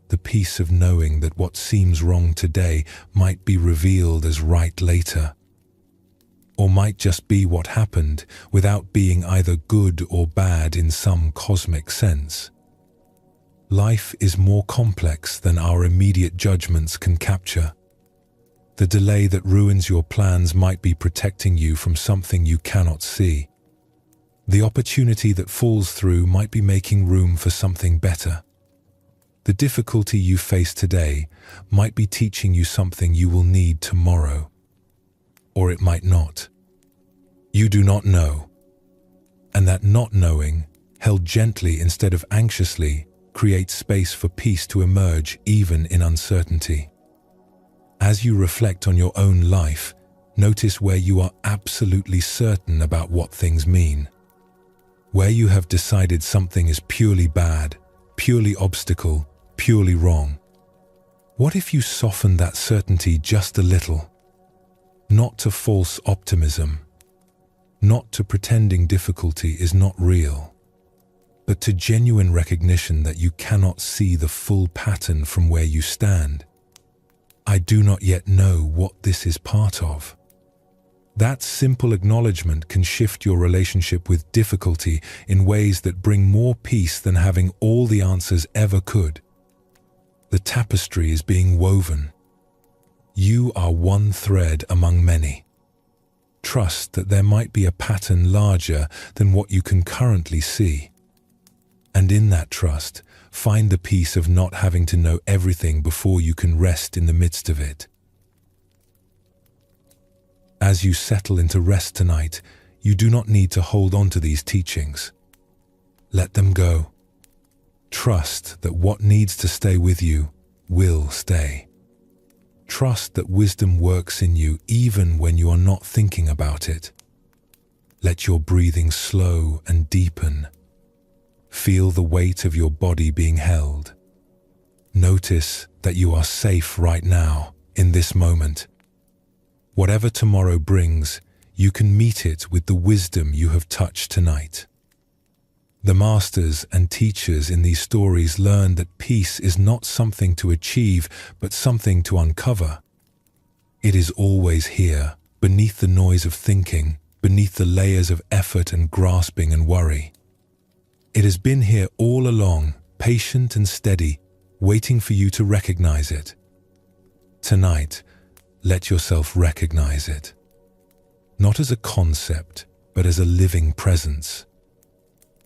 The peace of knowing that what seems wrong today might be revealed as right later. or might just be what happened without being either good or bad in some cosmic sense. Life is more complex than our immediate judgments can capture. The delay that ruins your plans might be protecting you from something you cannot see. The opportunity that falls through might be making room for something better. The difficulty you face today might be teaching you something you will need tomorrow. Or it might not. You do not know. And that not knowing, held gently instead of anxiously, creates space for peace to emerge even in uncertainty. As you reflect on your own life, notice where you are absolutely certain about what things mean. Where you have decided something is purely bad, purely obstacle, purely wrong. What if you soften that certainty just a little? Not to false optimism, not to pretending difficulty is not real, but to genuine recognition that you cannot see the full pattern from where you stand. I do not yet know what this is part of. That simple acknowledgement can shift your relationship with difficulty in ways that bring more peace than having all the answers ever could. The tapestry is being woven. You are one thread among many. Trust that there might be a pattern larger than what you can currently see. And in that trust, find the peace of not having to know everything before you can rest in the midst of it. As you settle into rest tonight, you do not need to hold on to these teachings. Let them go. Trust that what needs to stay with you will stay. Trust that wisdom works in you even when you are not thinking about it. Let your breathing slow and deepen. Feel the weight of your body being held. Notice that you are safe right now, in this moment. Whatever tomorrow brings, you can meet it with the wisdom you have touched tonight. The masters and teachers in these stories learn that peace is not something to achieve, but something to uncover. It is always here, beneath the noise of thinking, beneath the layers of effort and grasping and worry. It has been here all along, patient and steady, waiting for you to recognize it. Tonight, let yourself recognize it. Not as a concept, but as a living presence.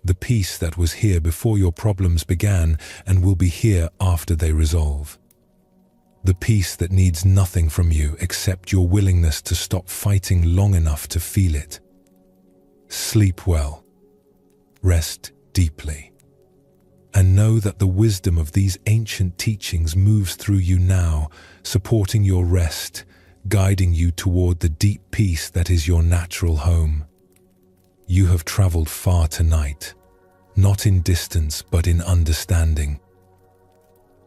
The peace that was here before your problems began and will be here after they resolve. The peace that needs nothing from you except your willingness to stop fighting long enough to feel it. Sleep well. Rest deeply. And know that the wisdom of these ancient teachings moves through you now, supporting your rest, guiding you toward the deep peace that is your natural home. You have traveled far tonight, not in distance but in understanding.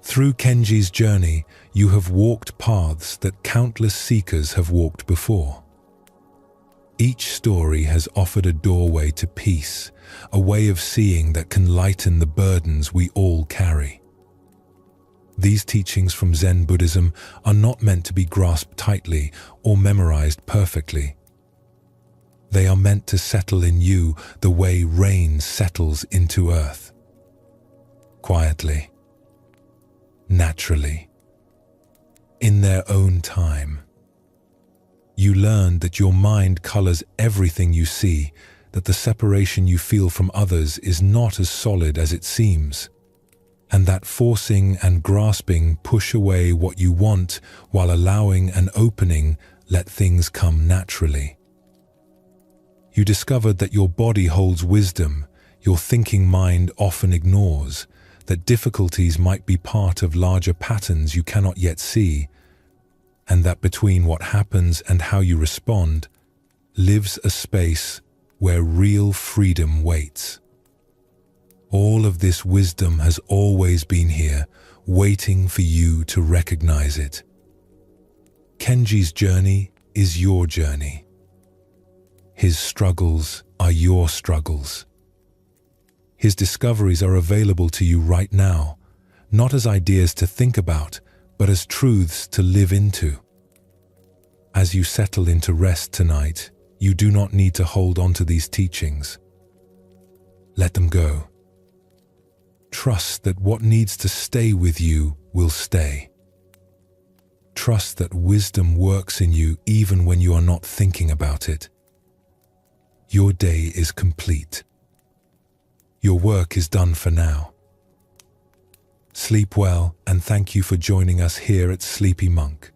Through Kenji's journey, you have walked paths that countless seekers have walked before. Each story has offered a doorway to peace, a way of seeing that can lighten the burdens we all carry. These teachings from Zen Buddhism are not meant to be grasped tightly or memorized perfectly. They are meant to settle in you the way rain settles into earth. Quietly, naturally, in their own time. You learn that your mind colors everything you see, that the separation you feel from others is not as solid as it seems, and that forcing and grasping push away what you want while allowing and opening let things come naturally. You discovered that your body holds wisdom your thinking mind often ignores, that difficulties might be part of larger patterns you cannot yet see, and that between what happens and how you respond lives a space where real freedom waits. All of this wisdom has always been here, waiting for you to recognize it. Kenji's journey is your journey. His struggles are your struggles. His discoveries are available to you right now, not as ideas to think about, but as truths to live into. As you settle into rest tonight, You do not need to hold on to these teachings. Let them go. Trust that what needs to stay with you will stay. Trust that wisdom works in you even when you are not thinking about it. Your day is complete. Your work is done for now. Sleep well, and thank you for joining us here at Sleepy Monk.